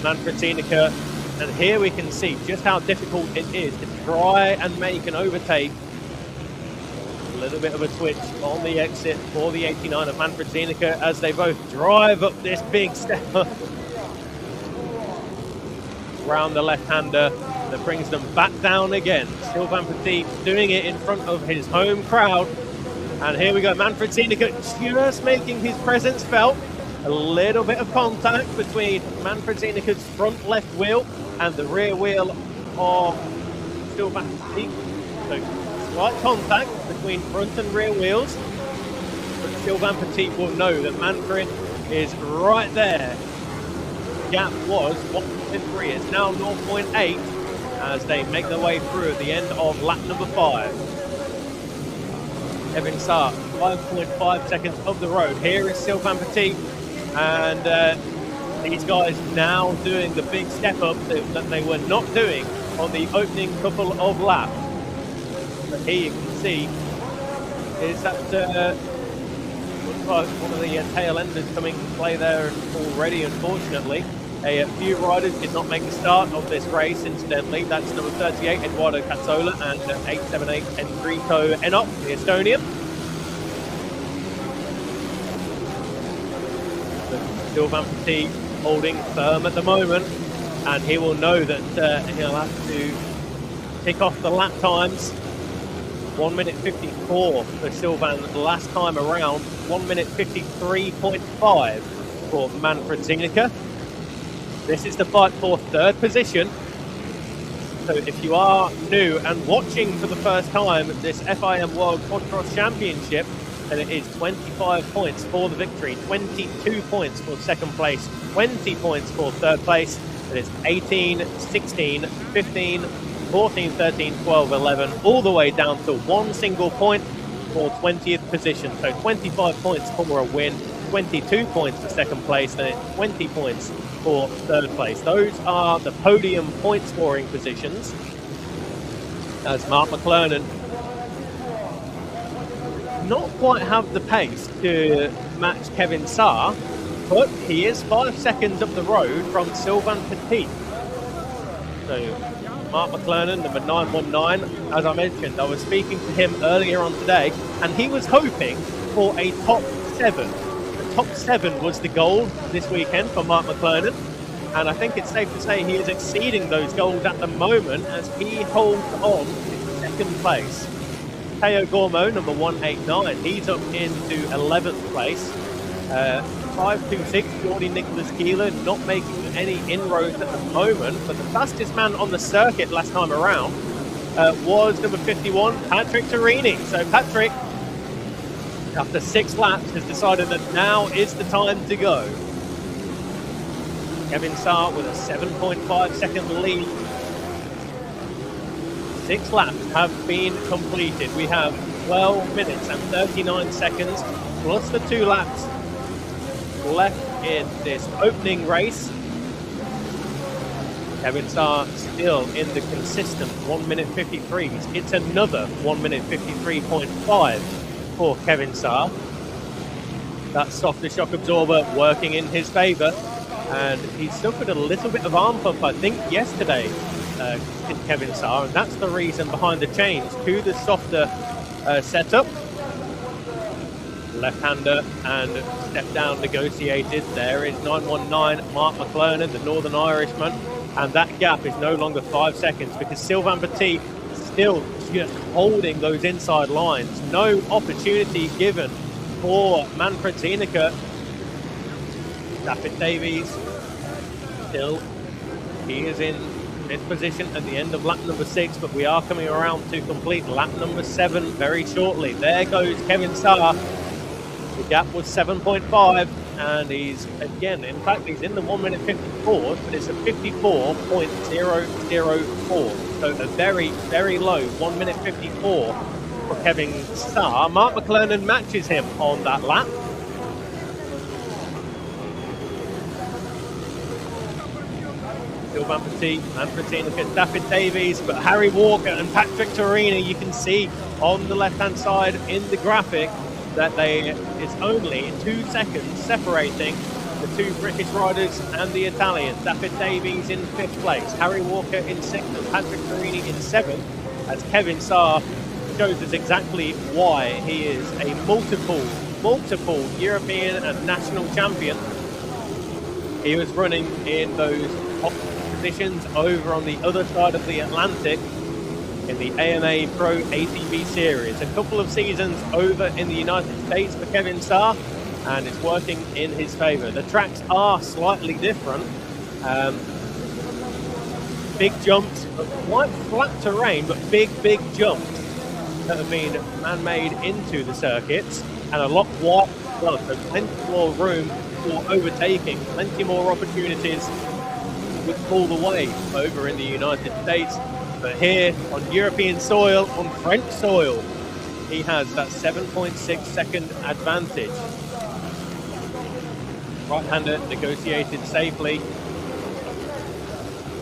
B: Manfred Zienicke, and here we can see just how difficult it is to try and make an overtake. A little bit of a twitch on the exit for the 89 of Manfred Zienicke as they both drive up this big step around the left-hander that brings them back down again. Sylvain Petit doing it in front of his home crowd. And here we go, Manfred Zienicke just making his presence felt. A little bit of contact between Manfred Zienicke's front left wheel and the rear wheel of Sylvain Petit. So slight contact between front and rear wheels. But Sylvain Petit will know that Manfred is right there. The gap was 1.3. It's now 0.8 as they make their way through at the end of lap number 5. Kevin Starr, 5.5 seconds of the road. Here is Sylvain Petit. And these guys now doing the big step up that they were not doing on the opening couple of laps. But here you can see is that looks like one of the tail enders coming to play there already, unfortunately. A few riders did not make the start of this race, incidentally. That's number 38, Eduardo Cazzola, and 878, Enrico Enop, the Estonian. Sylvain Petit holding firm at the moment, and he will know that he'll have to tick off the lap times. 1 minute 54 for Sylvain last time around, 1 minute 53.5 for Manfred Zienicke. This is the fight for 3rd position. So if you are new and watching for the first time this FIM World Quadcross Championship, and it is 25 points for the victory, 22 points for 2nd place, 20 points for 3rd place. It is 18, 16, 15, 14, 13, 12, 11, all the way down to 1 single point for 20th position. So 25 points for a win, 22 points for 2nd place, and it's 20 points for 3rd place. Those are the podium point scoring positions. As Mark McClernand not quite have the pace to match Kevin Starr, but he is 5 seconds up the road from Sylvain Petit. So Mark McClernand, number 919, as I mentioned, I was speaking to him earlier on today, and he was hoping for a top 7. The top 7 was the goal this weekend for Mark McClernand, and I think it's safe to say he is exceeding those goals at the moment as he holds on to 2nd place. Teo Gormo, number 189, he's up into 11th place. 526, Jordi Nicholas Keeler, not making any inroads at the moment, but the fastest man on the circuit last time around was number 51, Patrick Torini. So Patrick, after 6 laps, has decided that now is the time to go. Kevin Starr with a 7.5 second lead. 6 laps have been completed. We have 12 minutes and 39 seconds, plus the 2 laps left in this opening race. Kevin Starr still in the consistent 1 minute 53s. It's another 1 minute 53.5 for Kevin Starr. That softer shock absorber working in his favour, and he suffered a little bit of arm pump, I think, yesterday, Kevin Starr, and that's the reason behind the change to the softer setup. Left-hander and step down negotiated. There is 919 Mark McClernand, the Northern Irishman, and that gap is no longer 5 seconds because Sylvain Petit still just holding those inside lines. No opportunity given for Manfred Zienicke. David Davies still, he is in fifth position at the end of lap number 6, but we are coming around to complete lap number 7 very shortly. There goes Kevin Starr. The gap was 7.5, and he's again, in fact, he's in the 1 minute 54, but it's a 54.004. So a very, very low 1 minute 54 for Kevin Starr. Mark McClernand matches him on that lap. Sylvain Petit, Manfred Zienicke, David Davies, but Harry Walker and Patrick Torini, you can see on the left-hand side in the graphic that it's only 2 seconds separating the two British riders and the Italians. David Davies in 5th place, Harry Walker in 6th, and Patrick Torini in 7th, as Kevin Starr shows us exactly why he is a multiple European and national champion. He was running in those positions over on the other side of the Atlantic in the AMA Pro ATV Series. A couple of seasons over in the United States for Kevin Starr, and it's working in his favour. The tracks are slightly different. Big jumps, quite flat terrain, but big jumps that have been man-made into the circuits, and a lot wider. Well, there's plenty more room for overtaking, plenty more opportunities with pull the way over in the United States. But here on European soil, on French soil, he has that 7.6 second advantage. Right-hander negotiated safely.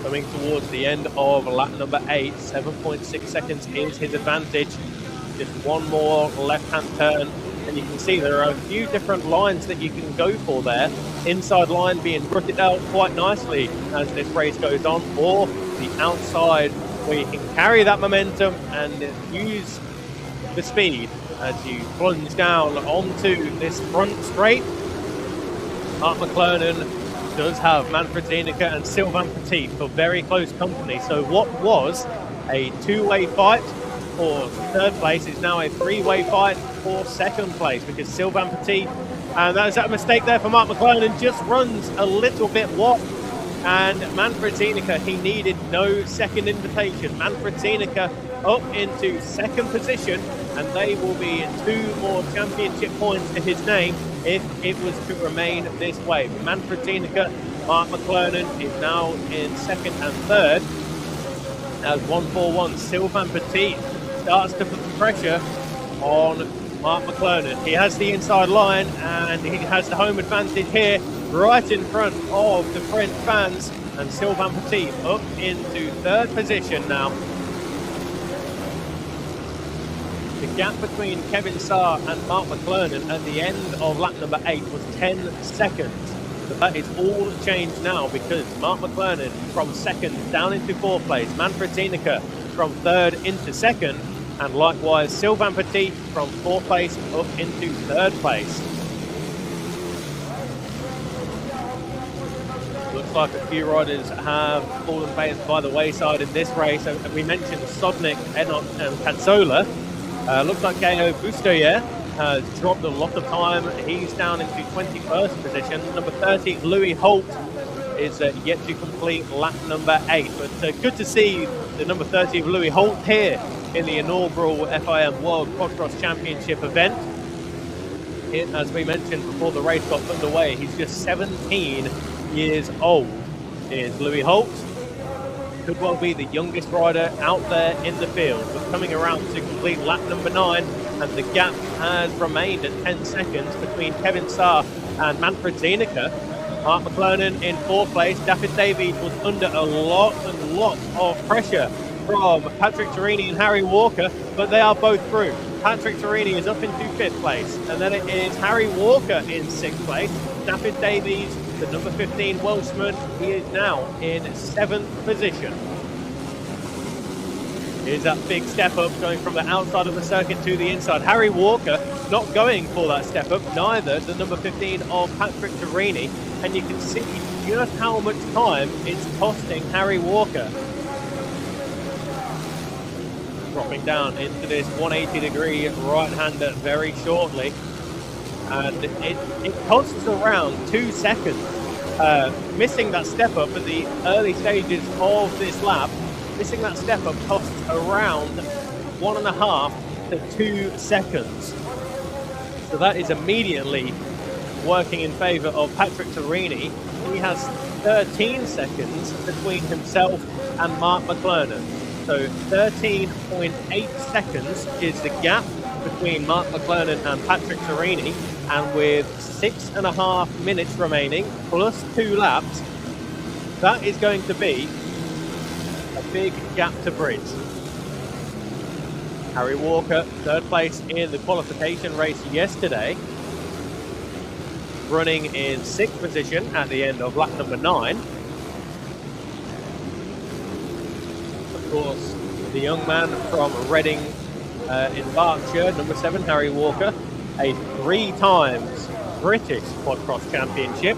B: Coming towards the end of lap number 8, 7.6 seconds is his advantage. Just one more left-hand turn, and you can see there are a few different lines that you can go for there. Inside line being rutted out quite nicely as this race goes on, or the outside where you can carry that momentum and use the speed as you plunge down onto this front straight. Mark McClernand does have Manfred Zienicke and Sylvain Petit for very close company. So what was a two-way fight for third place is now a three-way fight for second place, because Sylvain Petit, and that is a mistake there for Mark McClernand, just runs a little bit wide. And Manfred Zienicke, he needed no second invitation. Manfred Zienicke up into second position, and they will be 2 more championship points to his name if it was to remain this way. Manfred Zienicke, Mark McClernand is now in second and third as 141. Sylvain Petit starts to put the pressure on Mark McClernand. He has the inside line, and he has the home advantage here, right in front of the French fans, and Sylvain Petit up into third position now. The gap between Kevin Starr and Mark McClernand at the end of lap number 8 was 10 seconds. But that is all changed now, because Mark McClernand from second down into fourth place, Manfred Zienicke from third into second, and likewise Sylvain Petit from fourth place up into third place. Looks like a few riders have fallen by the wayside in this race. We mentioned Sodnik, Enot and Cazzola. Looks like Gaio Bustoyer has dropped a lot of time. He's down into 21st position. Number 30, Louis Holt, is yet to complete lap number 8. But good to see the number 30 of Louis Holt here in the inaugural FIM World Quadcross Championship event. As we mentioned before the race got underway, he's just 17 years old. Is Louis Holt. Could well be the youngest rider out there in the field. But coming around to complete lap number 9, and the gap has remained at 10 seconds between Kevin Starr and Manfred Zienicke. Mark McClellan in 4th place. David Davies was under a lot and lot of pressure from Patrick Turini and Harry Walker, but they are both through. Patrick Turini is up into 5th place, and then it is Harry Walker in 6th place. David Davies, the number 15 Welshman, he is now in 7th position. Here's that big step up going from the outside of the circuit to the inside. Harry Walker not going for that step up, neither the number 15 of Patrick Turini, and you can see just how much time it's costing Harry Walker. Dropping down into this 180-degree right-hander very shortly, and it costs around 2 seconds. Missing that step up at the early stages of this lap, missing that step up costs around 1.5 to 2 seconds. So that is immediately working in favour of Patrick Turini. He has 13 seconds between himself and Mark McClellan. So 13.8 seconds is the gap between Mark McClellan and Patrick Turini, and with 6.5 minutes remaining, plus 2 laps, that is going to be a big gap to bridge. Harry Walker, 3rd place in the qualification race yesterday, running in 6th position at the end of lap number 9. Of course, the young man from Reading in Berkshire, number 7, Harry Walker, a 3 times British quadcross championship.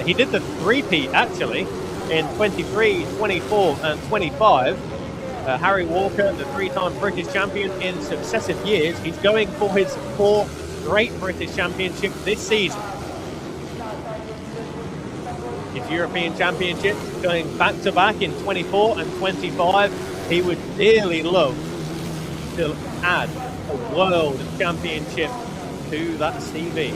B: He did the three-peat actually in 23, 24 and 25. Harry Walker, the 3-time British champion in successive years. He's going for his 4th straight British championship this season. His European Championship going back-to-back in 24 and 25. He would dearly love to add a World Championship to that CV.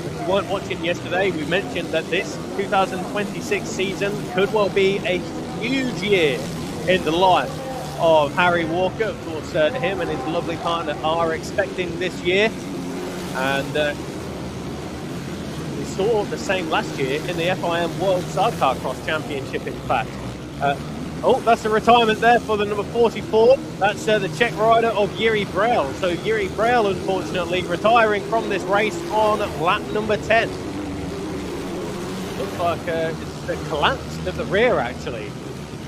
B: If you weren't watching yesterday, we mentioned that this 2026 season could well be a huge year in the life of Harry Walker. Of course, him and his lovely partner are expecting this year, and we saw the same last year in the FIM World Sidecar Cross Championship, in fact. Oh, that's a retirement there for the number 44. That's the Czech rider of Jiří Brel. So Jiří Brel, unfortunately, retiring from this race on lap number 10. Looks like it's a collapse at the rear, actually.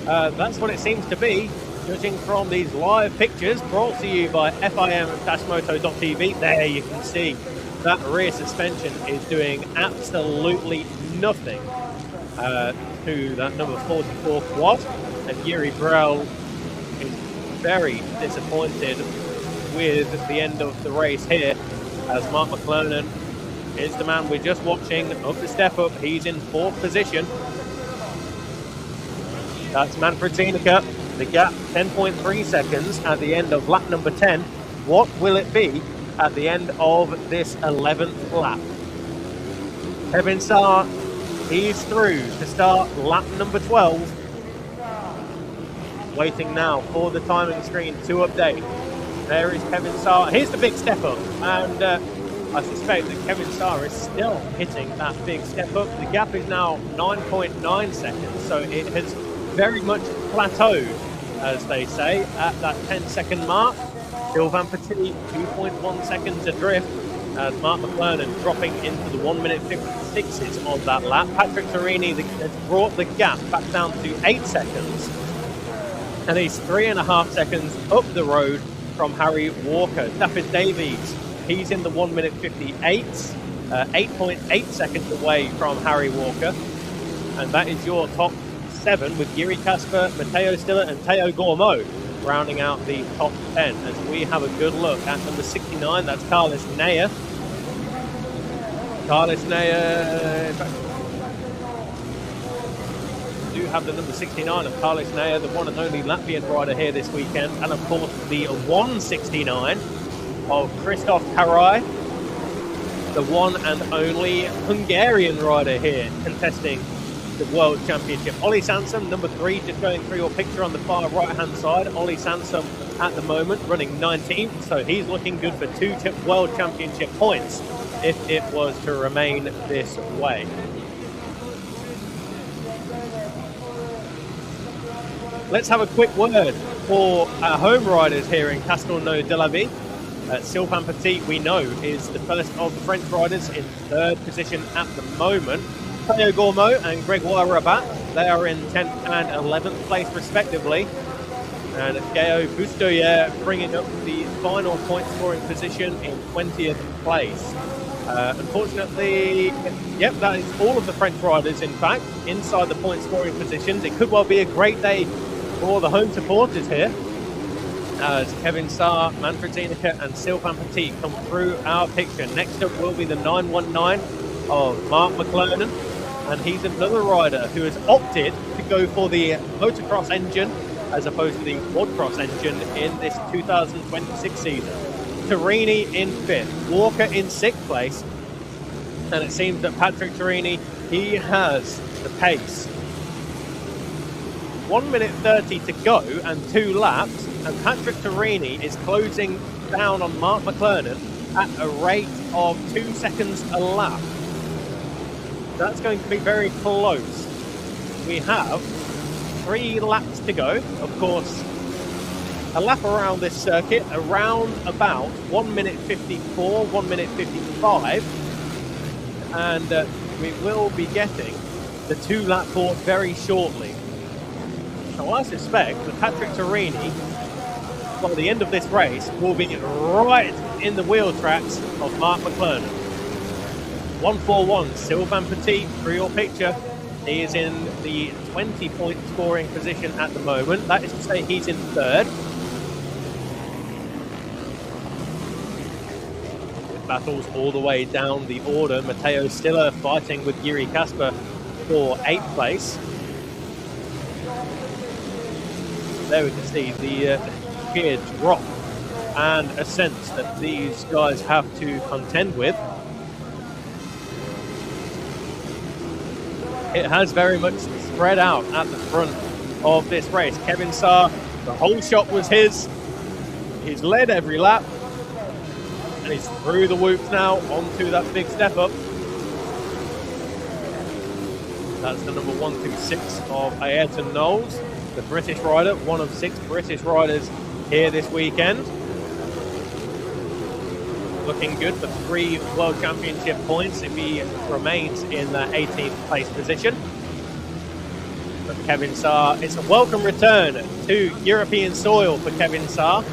B: That's what it seems to be, judging from these live pictures brought to you by FIM-moto.tv. There you can see that rear suspension is doing absolutely nothing to that number 44 quad. And Jiří Brel is very disappointed with the end of the race here, as Mark McClellan is the man we're just watching up the step up. He's in 4th position. That's Manfred Zienicke. The gap 10.3 seconds at the end of lap number 10. What will it be at the end of this 11th lap? Kevin Saar, he's through to start lap number 12. Waiting now for the timing screen to update. There is Kevin Saar. Here's the big step up, and I suspect that Kevin Saar is still hitting that big step up. The gap is now 9.9 seconds, so it has very much plateaued, as they say, at that 10-second mark. Sylvain Petit, 2.1 seconds adrift, as Mark McClellan dropping into the 1 minute 56s on that lap. Patrick Turini has brought the gap back down to 8 seconds. And he's 3.5 seconds up the road from Harry Walker. David Davies, he's in the 1 minute 58, 8.8 seconds away from Harry Walker. And that is your top 7, with Yuri Kasper, Matteo Stiller and Teo Gormo rounding out the top 10. As we have a good look at number 69, that's Carlos Neyer. Carlos Neyer, do have the number 69 of Carlos Neyer, the one and only Latvian rider here this weekend, and of course the 169 of Christoph Karai, the one and only Hungarian rider here contesting the World Championship. Ollie Sansom, number 3, just going through your picture on the far right hand side. Ollie Sansom at the moment running 19th, so he's looking good for 2 World Championship points. if it was to remain this way. Let's have a quick word for our home riders here in Castelnau-de-la-Vie. Sylvain Petit, we know, is the first of the French riders in third position at the moment. Théo Gourmaud and Grégoire Rabat, they are in 10th and 11th place respectively. And Gaël Bustoyer bringing up the final point scoring position in 20th place. Unfortunately, yep, that is all of the French riders, in fact, inside the point scoring positions. It could well be a great day for the home supporters here, as Kevin Sarr, Manfred Zienicke and Sylvain Petit come through our picture. Next up will be the 919 of Mark McLernon, and he's another rider who has opted to go for the motocross engine as opposed to the quadcross engine in this 2026 season. Torini in 5th, Walker in 6th place, and it seems that Patrick Torini, he has the pace. 1 minute 30 to go and 2 laps, and Patrick Torini is closing down on Mark McLernon at a rate of 2 seconds a lap. That's going to be very close. We have 3 laps to go. Of course, a lap around this circuit around about 1 minute 54, 1 minute 55, and we will be getting the 2 lap board very shortly. So I suspect that Patrick Torini, by the end of this race, will be right in the wheel tracks of Mark McLernon. 141, Sylvain Petit, through your picture. He is in the 20-point scoring position at the moment. That is to say, he's in 3rd. With battles all the way down the order, Matteo Stiller fighting with Yuri Kasper for 8th place. There we can see the sheer drop and ascent that these guys have to contend with. It has very much spread out at the front of this race. Kevin Sarr, the whole shot was his. He's led every lap, and he's through the whoops now onto that big step up. That's the number 126 of Ayrton Knowles, the British rider, one of 6 British riders here this weekend. Looking good for 3 World Championship points if he remains in that 18th place position. But Kevin Sarr, it's a welcome return to European soil for Kevin Sarr.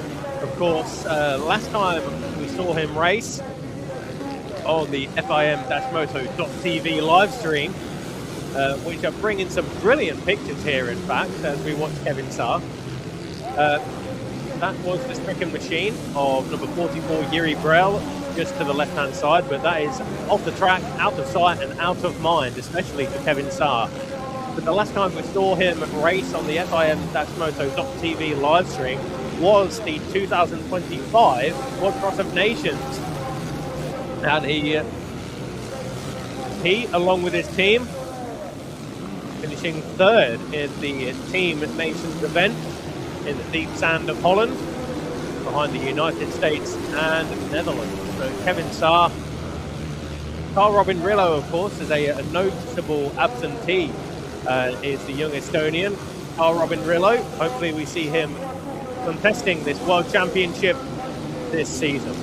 B: Of course, last time we saw him race on the FIM-moto.tv live stream, which are bringing some brilliant pictures here, in fact, as we watch Kevin Sarr. That was the stricken machine of number 44, Yuri Brel, just to the left-hand side, but that is off the track, out of sight and out of mind, especially for Kevin Sarr. But the last time we saw him race on the FIM-moto.tv live stream was the 2025 Quadcross of Nations. And he, along with his team, finishing 3rd in the Team Nations event in the deep sand of Holland, behind the United States and Netherlands. So Kevin Sarr. Carl Robin Rillo, of course, is a noticeable absentee, is the young Estonian. Carl Robin Rillo, hopefully we see him contesting this World Championship this season.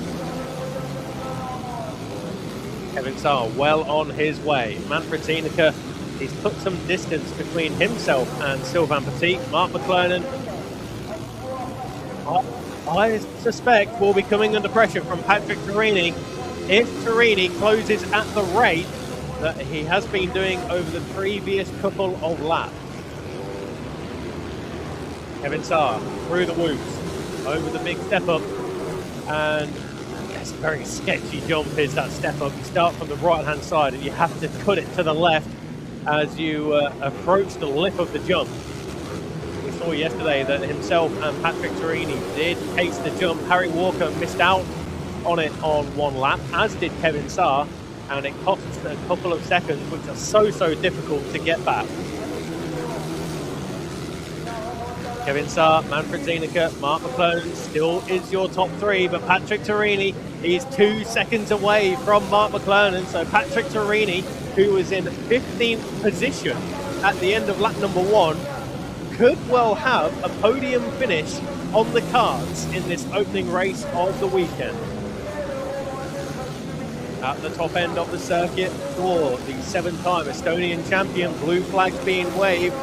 B: Kevin Sarr well on his way. Manfred Zienicke, he's put some distance between himself and Sylvain Petit. Mark McLernon, I suspect, will be coming under pressure from Patrick Torini if Torini closes at the rate that he has been doing over the previous couple of laps. Kevin Sarr through the whoops, over the big step up, and it's a very sketchy jump is that step up. You start from the right hand side and you have to cut it to the left as you approach the lip of the jump. We saw yesterday that himself and Patrick Torini did pace the jump. Harry Walker missed out on it on 1 lap, as did Kevin Sarr, and it costs a couple of seconds, which are so difficult to get back. Kevin Sarr, Manfred Zienicke, Mark McLernon still is your top 3, but Patrick Torini He's 2 seconds away from Mark McClellan. So Patrick Torini, who was in 15th position at the end of lap number 1, could well have a podium finish on the cards in this opening race of the weekend. At the top end of the circuit for the 7-time Estonian champion, blue flags being waved.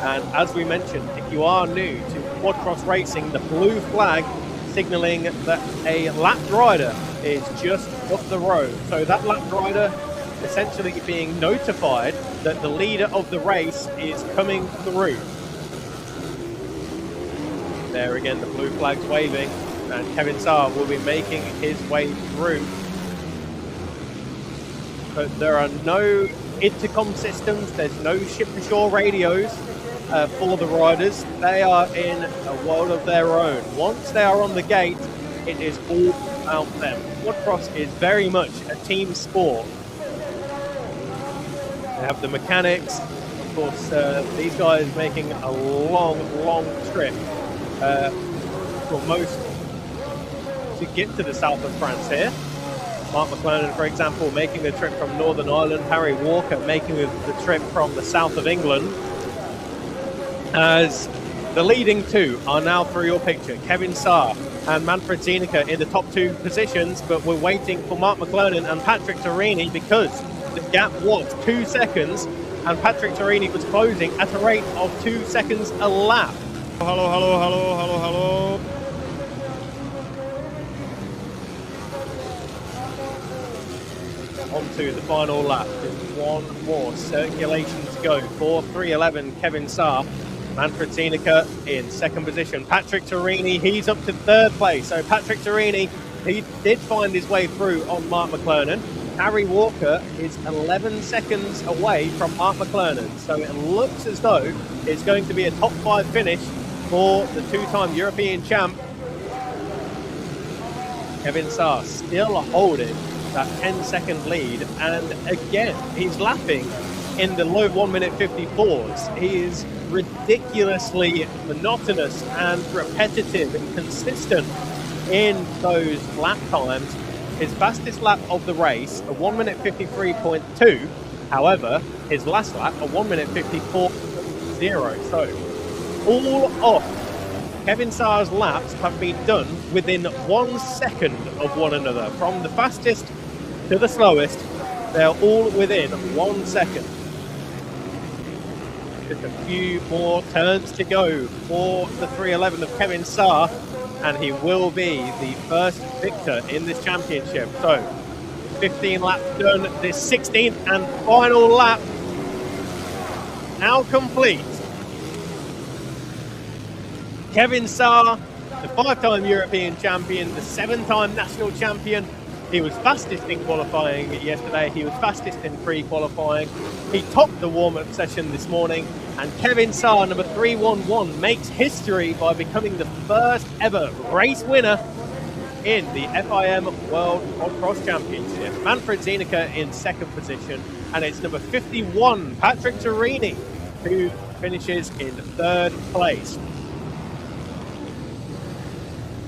B: And as we mentioned, if you are new to quad-cross racing, the blue flag signalling that a lapped rider is just up the road. So that lapped rider essentially being notified that the leader of the race is coming through. There again, the blue flag's waving, and Kevin Saar will be making his way through. But there are no intercom systems, there's no ship-to-shore radios for the riders. They are in a world of their own. Once they are on the gate, it is all about them. Quadcross is very much a team sport. They have the mechanics, of course, these guys making a long trip for most to get to the south of France here. Mark McClellan, for example, making the trip from Northern Ireland. Harry Walker making the trip from the south of England. As the leading two are now through your picture, Kevin Saar and Manfred Zienicke in the top 2 positions, but we're waiting for Mark McClellan and Patrick Torini because the gap was 2 seconds, and Patrick Torini was closing at a rate of 2 seconds a lap. Hello. Onto the final lap. There's one more circulation to go for 3:11 Kevin Saar. Manfred Zienicke in 2nd position. Patrick Torini, he's up to 3rd place. So Patrick Torini, he did find his way through on Mark McClellan. Harry Walker is 11 seconds away from Mark McClellan. So it looks as though it's going to be a top 5 finish for the 2-time European champ. Kevin Saar still holding that 10-second lead, and again he's lapping in the low 1 minute 54s. He is ridiculously monotonous and repetitive and consistent in those lap times. His fastest lap of the race, a 1 minute 53.2. However, his last lap, a 1 minute 54.0. So all of Kevin Saar's laps have been done within 1 second of one another. From the fastest to the slowest, they're all within 1 second. Just a few more turns to go for the 3:11 of Kevin Saar, and he will be the first victor in this championship. So 15 laps done, this 16th and final lap now complete. Kevin Saar, the 5-time European champion, the 7-time national champion. He was fastest in qualifying yesterday. He was fastest in pre-qualifying. He topped the warm-up session this morning. And Kevin Saar, number 311, makes history by becoming the first ever race winner in the FIM World Quad-Cross Championship. Manfred Zienicke in 2nd position. And it's number 51, Patrick Torini, who finishes in 3rd place.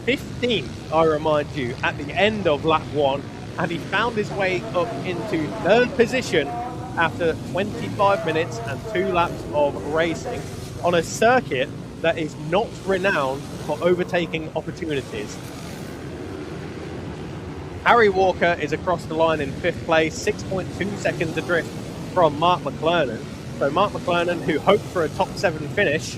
B: 15th, I remind you, at the end of lap 1, and he found his way up into 3rd position after 25 minutes and 2 laps of racing on a circuit that is not renowned for overtaking opportunities. Harry Walker is across the line in 5th place, 6.2 seconds adrift from Mark McClellan. So Mark McClellan, who hoped for a top 7 finish,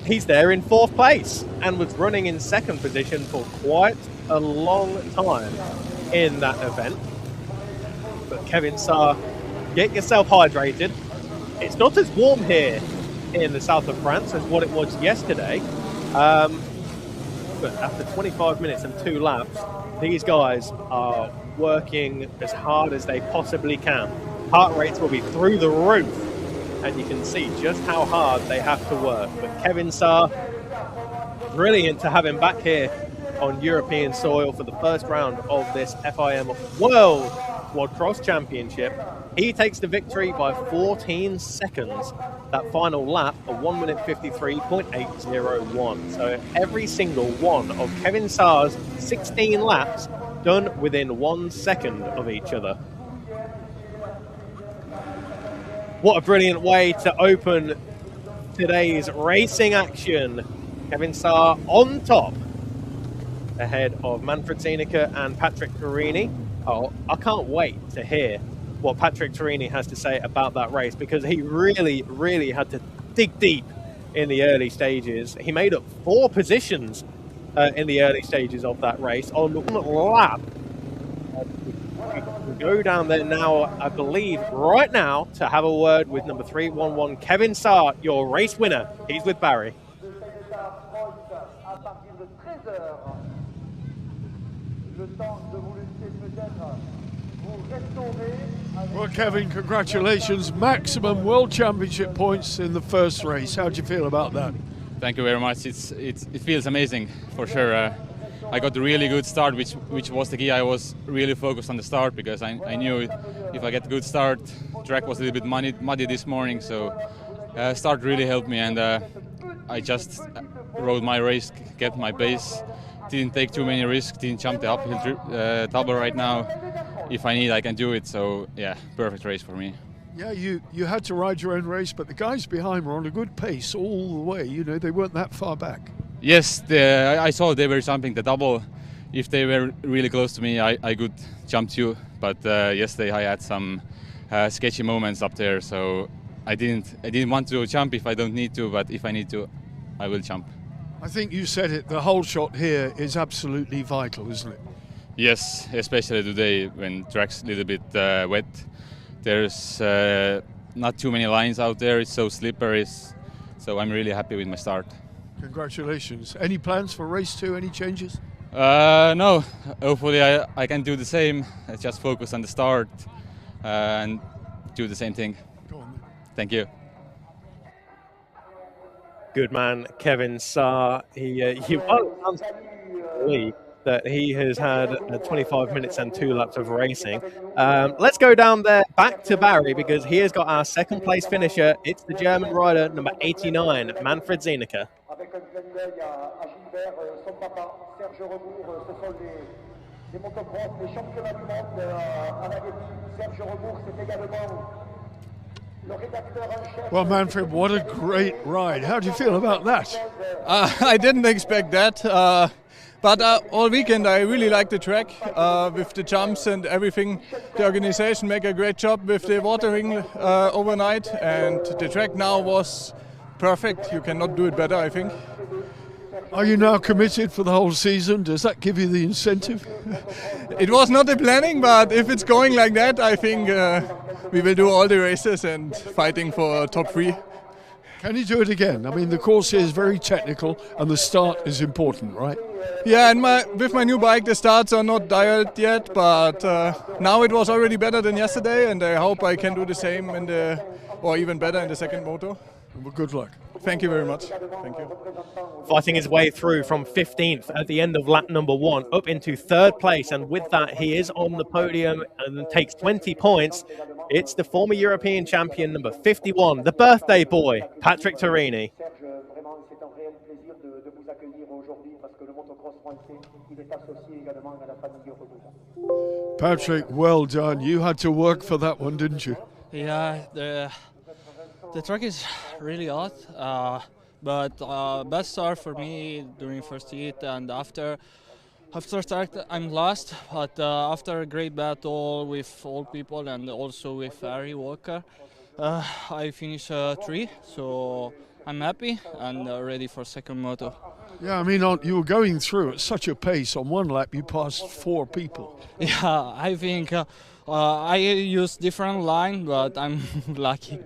B: he's there in 4th place and was running in 2nd position for quite a long time in that event. But Kevin Saar, get yourself hydrated. It's not as warm here in the south of France as what it was yesterday. But after 25 minutes and 2 laps, these guys are working as hard as they possibly can. Heart rates will be through the roof, and you can see just how hard they have to work. But Kevin Saar, brilliant to have him back here on European soil for the first round of this FIM World Quad-Cross Championship. He takes the victory by 14 seconds. That final lap, a 1 minute 53.801. So every single one of Kevin Saar's 16 laps done within 1 second of each other. What a brilliant way to open today's racing action. Kevin Saar on top, ahead of Manfred Zienicke and Patrick Torini. Oh, I can't wait to hear what Patrick Torini has to say about that race, because he really had to dig deep in the early stages. He made up 4 positions in the early stages of that race on 1 lap. We can go down there now, I believe, right now, to have a word with number 311, Kevin Saar, your race winner. He's with Barry.
A: Well, Kevin, congratulations. Maximum World Championship points in the first race. How do you feel about that?
C: Thank you very much. It feels amazing, for sure. I got a really good start, which was the key. I was really focused on the start because I knew if I get a good start, track was a little bit muddy this morning, so start really helped me, and I just rode my race, kept my pace, didn't take too many risks, didn't jump the uphill double right now. If I need, I can do it, so yeah, perfect race for me.
A: Yeah, you had to ride your own race, but the guys behind were on a good pace all the way. You know, they weren't that far back.
C: Yes, I saw they were jumping the double. If they were really close to me, I could jump too. But yesterday I had some sketchy moments up there, so I didn't want to jump if I don't need to. But if I need to, I will jump.
A: I think you said it. The whole shot here is absolutely vital, isn't it?
C: Yes, especially today when track's a little bit wet. There's not too many lines out there. It's so slippery. So I'm really happy with my start.
A: Congratulations. Any plans for race 2? Any changes?
C: No. Hopefully I can do the same. I just focus on the start and do the same thing.
A: Go on then.
C: Thank you.
B: Good man, Kevin Saar. He that he has had 25 minutes and 2 laps of racing. Let's go down there back to Barry, because he has got our second place finisher. It's the German rider, number 89, Manfred Zienicke.
A: Well, Manfred, what a great ride. How do you feel about that?
D: I didn't expect that. But all weekend I really like the track with the jumps and everything. The organization make a great job with the watering overnight, and the track now was perfect. You cannot do it better, I think.
A: Are you now committed for the whole season? Does that give you the incentive?
D: It was not the planning, but if it's going like that, I think we will do all the races and fighting for top 3.
A: Can you do it again? I mean, the course here is very technical and the start is important, right?
D: Yeah, and with my new bike, the starts are not dialed yet, but now it was already better than yesterday, and I hope I can do the same or even better in the second moto.
A: Well, good luck.
D: Thank you very much. Thank you.
B: Fighting his way through from 15th at the end of lap number 1 up into 3rd place, and with that he is on the podium and takes 20 points. It's the former European champion, number 51, the birthday boy, Patrick Torini.
A: Patrick, well done. You had to work for that one, didn't you?
E: Yeah, the track is really hot, but best start for me during first heat, and after start I'm last, but after a great battle with all people and also with Harry Walker, I finished 3, so I'm happy and ready for second moto.
A: Yeah, I mean, you were going through at such a pace. On 1 lap, you passed 4 people.
E: Yeah, I think I used different line, but I'm lucky.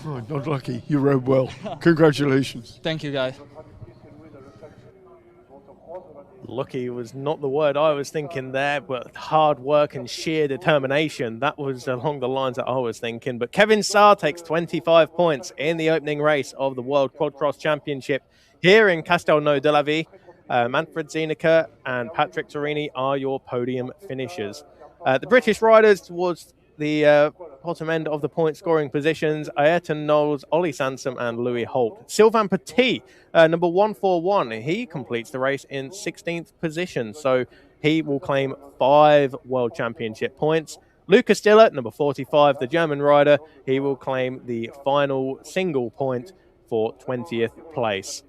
A: Oh, not lucky. You rode well. Congratulations.
E: Thank you, guys.
B: Lucky was not the word I was thinking there, but hard work and sheer determination. That was along the lines that I was thinking. But Kevin Saar takes 25 points in the opening race of the World Quadcross Championship here in Castelnau de la Vie. Manfred Zienicke and Patrick Torini are your podium finishers. The British riders towards the bottom end of the point scoring positions: Ayrton Knowles, Ollie Sansom and Louis Holt. Sylvain Petit, number 141, he completes the race in 16th position. So he will claim 5 World Championship points. Lucas Diller, number 45, the German rider, he will claim the final single point for 20th place.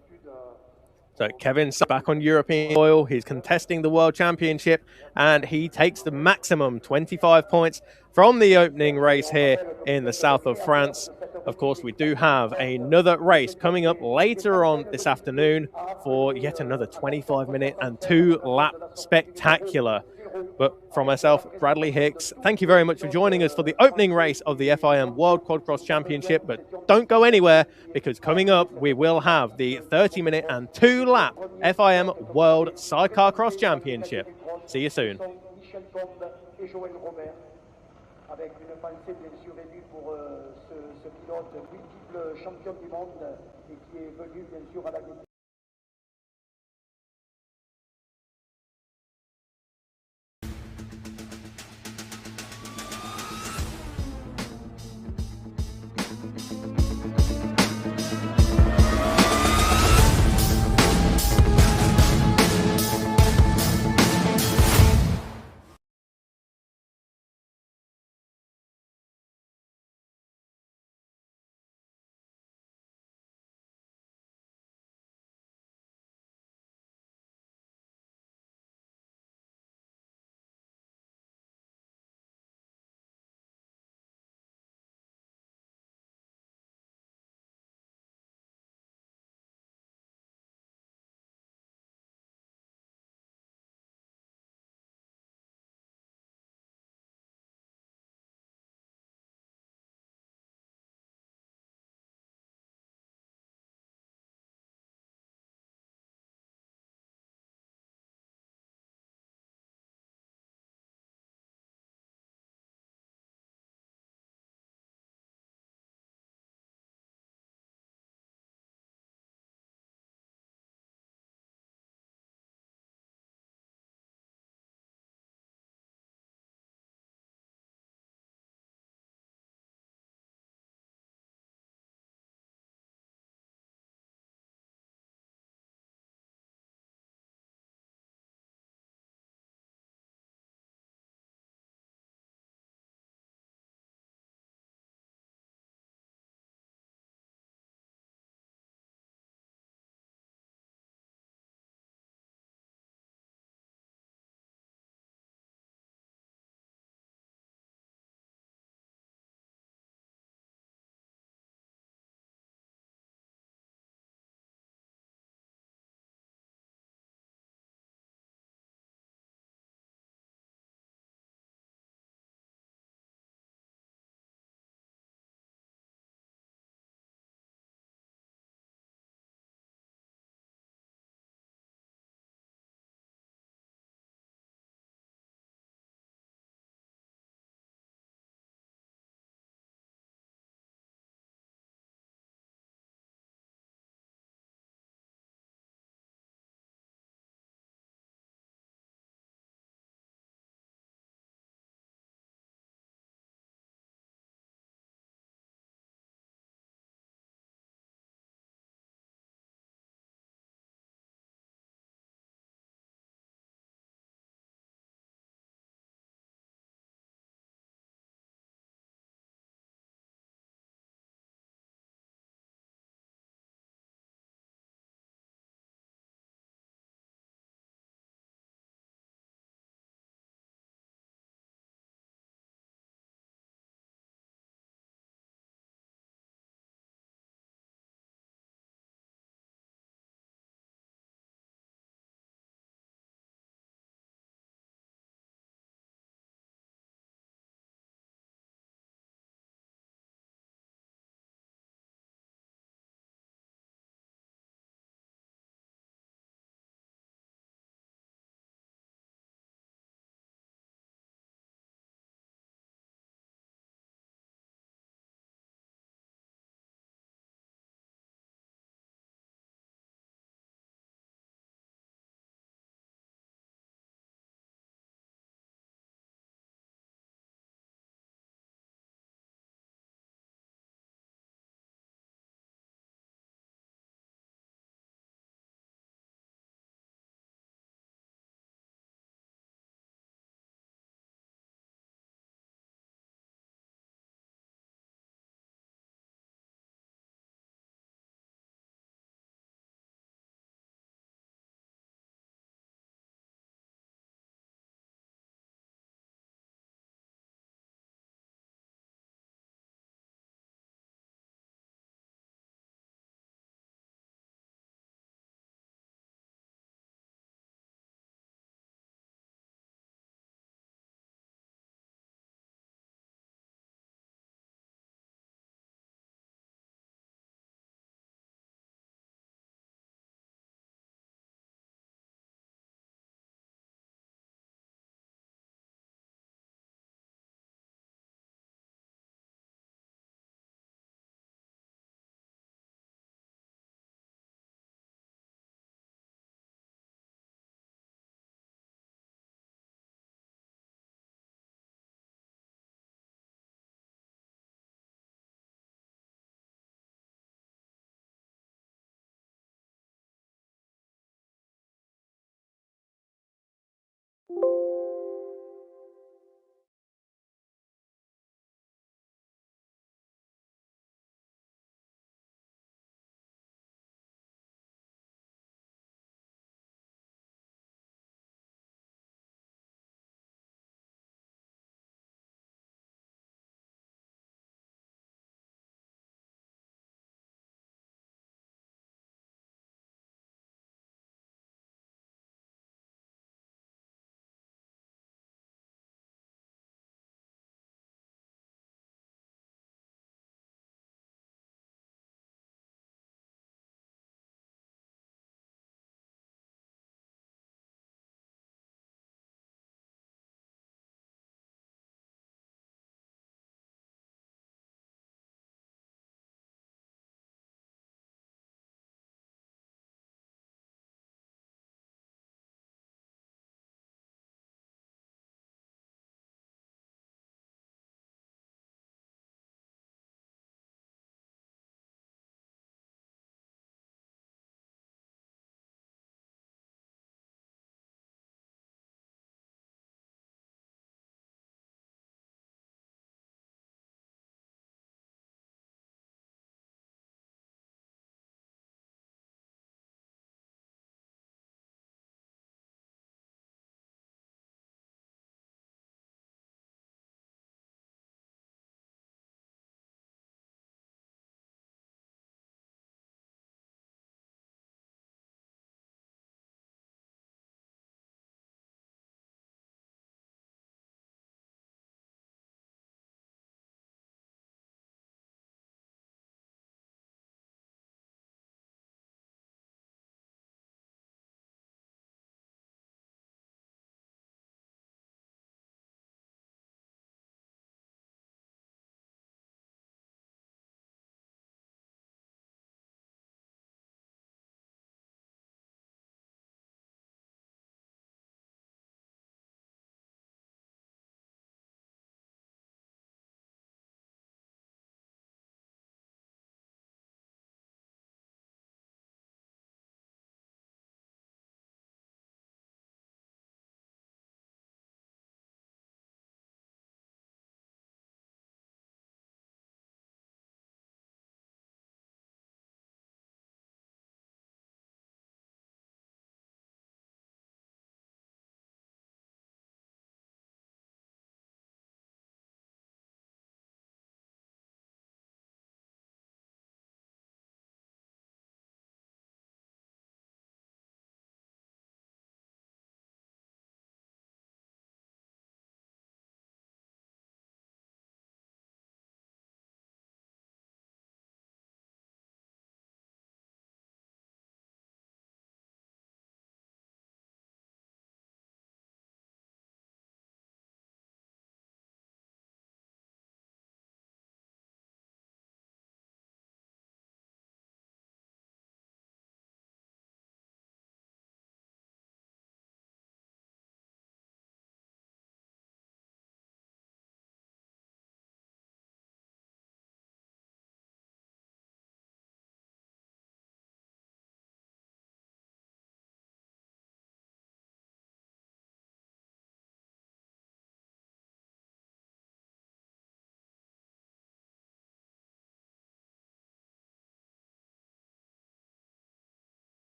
B: So Kevin's back on European soil. He's contesting the World Championship, and he takes the maximum 25 points from the opening race here in the south of France. Of course, we do have another race coming up later on this afternoon for yet another 25-minute and 2-lap spectacular. But from myself, Bradley Hicks, thank you very much for joining us for the opening race of the FIM World Quadcross Championship. But don't go anywhere, because coming up, we will have the 30-minute and 2-lap FIM World Sidecar Cross Championship. See you soon. Avec une pensée bien sûr émue pour ce pilote multiple champion du monde et qui est venu bien sûr à la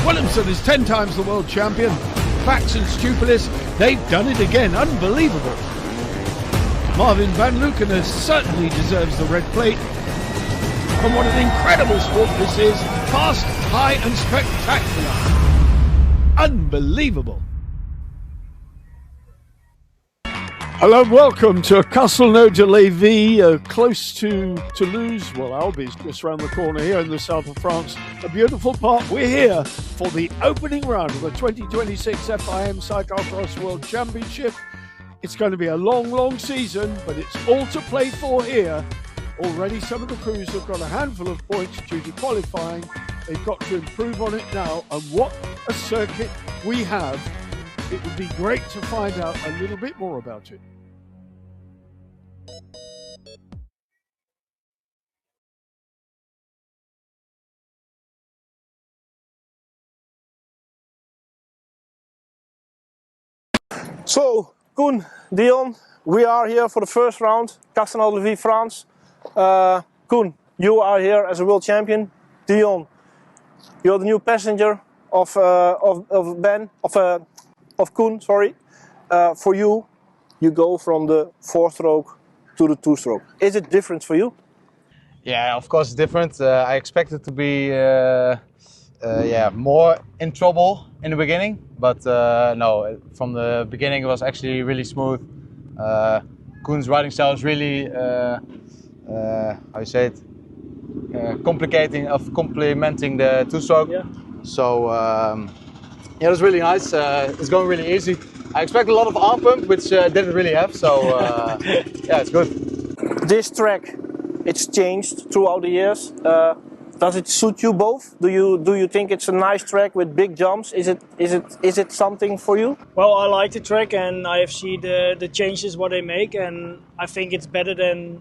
A: Williamson is 10 times the world champion. Fax and Stupilis, they've done it again. Unbelievable. Marvin van Lukenes certainly deserves the red plate. And what an incredible sport this is. Fast, high and spectacular. Unbelievable. Hello and welcome to Castelnau-de-Lévis, close to Toulouse. Well, Albi's just around the corner here in the south of France. A beautiful park. We're here for the opening round of the 2026 FIM Cyclocross World Championship. It's going to be a long, long season, but it's all to play for here. Already some of the crews have got a handful of points due to qualifying. They've got to improve on it now, and what a circuit we have. It would be great to find out a little bit more about it.
F: So, Koen, Dion, we are here for the first round, Castelnau-de-Lévis, France. Koen, you are here as a world champion. Dion, you're the new passenger of Koen, sorry. For you, you go from the 4-stroke to the 2-stroke. Is it different for you?
G: Yeah, of course it's different. I expected to be more in trouble in the beginning, but no, from the beginning it was actually really smooth. Koen's riding style is really, how you say it, complementing the 2-stroke. Yeah. So yeah, it was really nice. It's going really easy. I expect a lot of arm pump, which didn't really have. So yeah, it's good.
F: This track, it's changed throughout the years. Does it suit you both? Do you think it's a nice track with big jumps? Is it something for you?
H: Well, I like the track and I have seen the changes what they make, and I think it's better than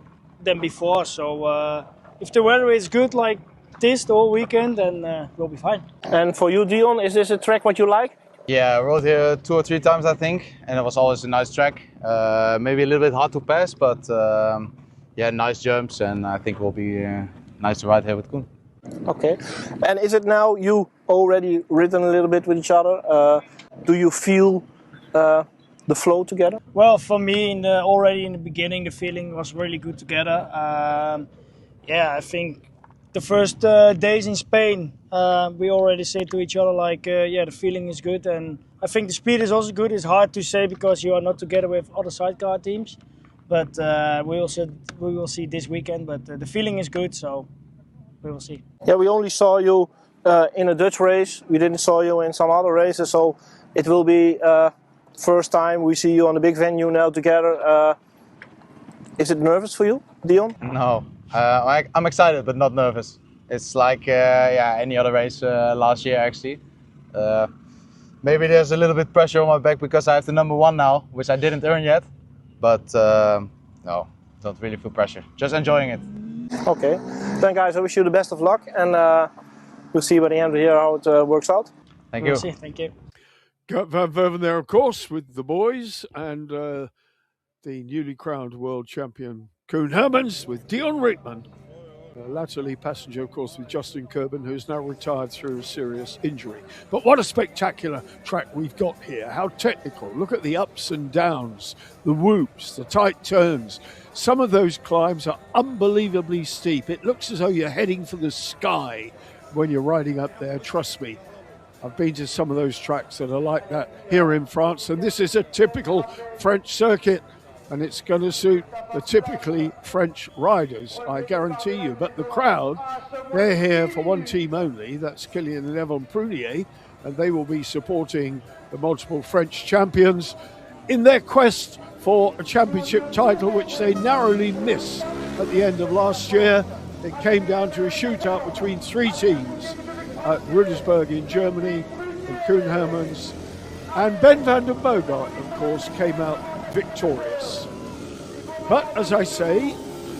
H: before. So if the weather is good like this the whole weekend, then we'll be fine.
F: And for you, Dion, is this a track what you like?
G: Yeah, I rode here 2 or 3 times I think, and it was always a nice track. Maybe a little bit hard to pass, but yeah, nice jumps, and I think it will be nice to ride here with Koen.
F: Okay, and is it now you already ridden a little bit with each other? Do you feel the flow together?
H: Well, for me, already in the beginning, the feeling was really good together. Yeah, I think the first days in Spain, we already said to each other like, yeah, the feeling is good, and I think the speed is also good. It's hard to say because you are not together with other sidecar teams, but we will see this weekend. But the feeling is good, so we will see.
F: Yeah, we only saw you in a Dutch race. We didn't saw you in some other races, so it will be first time we see you on a big venue now together. Is it nervous for you, Dion?
G: No, I'm excited but not nervous. It's like yeah, any other race last year actually. Maybe there's a little bit pressure on my back because I have the number 1 now, which I didn't earn yet. But no, don't really feel pressure. Just enjoying it.
F: Okay, then guys, I wish you the best of luck, and we'll see by the end of the year how it works out.
G: Thank you.
H: We'll see. Thank you.
A: Gert van Verven there, of course, with the boys, and the newly crowned world champion Koen Hermans with Dion Rietman. Latterly passenger, of course, with Justin Kerben, who's now retired through a serious injury. But what a spectacular track we've got here. How technical. Look at the ups and downs, the whoops, the tight turns. Some of those climbs are unbelievably steep. It looks as though you're heading for the sky when you're riding up there, trust me. I've been to some of those tracks that are like that here in France, and this is a typical French circuit. And it's going to suit the typically French riders, I guarantee you. But the crowd, they're here for one team only. That's Kilian and Evan Prunier, and they will be supporting the multiple French champions in their quest for a championship title, which they narrowly missed at the end of last year. It came down to a shootout between 3 teams at Rudersberg in Germany, and Koen Hermans and Ben van den Bogart, of course, came out victorious. But as I say,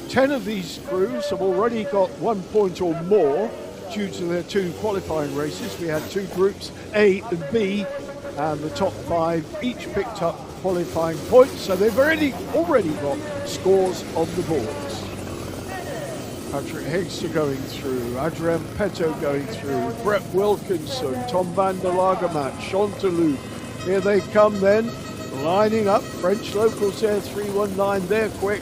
A: 10 of these crews have already got 1 point or more due to their 2 qualifying races. We had 2 groups, A and B, and the top 5 each picked up qualifying points, so they've already got scores on the boards. Patrick Hegster going through, Adrien Petto going through, Brett Wilkinson, Tom van der Lagermaat, Chanteloup. Here they come then, lining up. French locals there, 319, they're quick.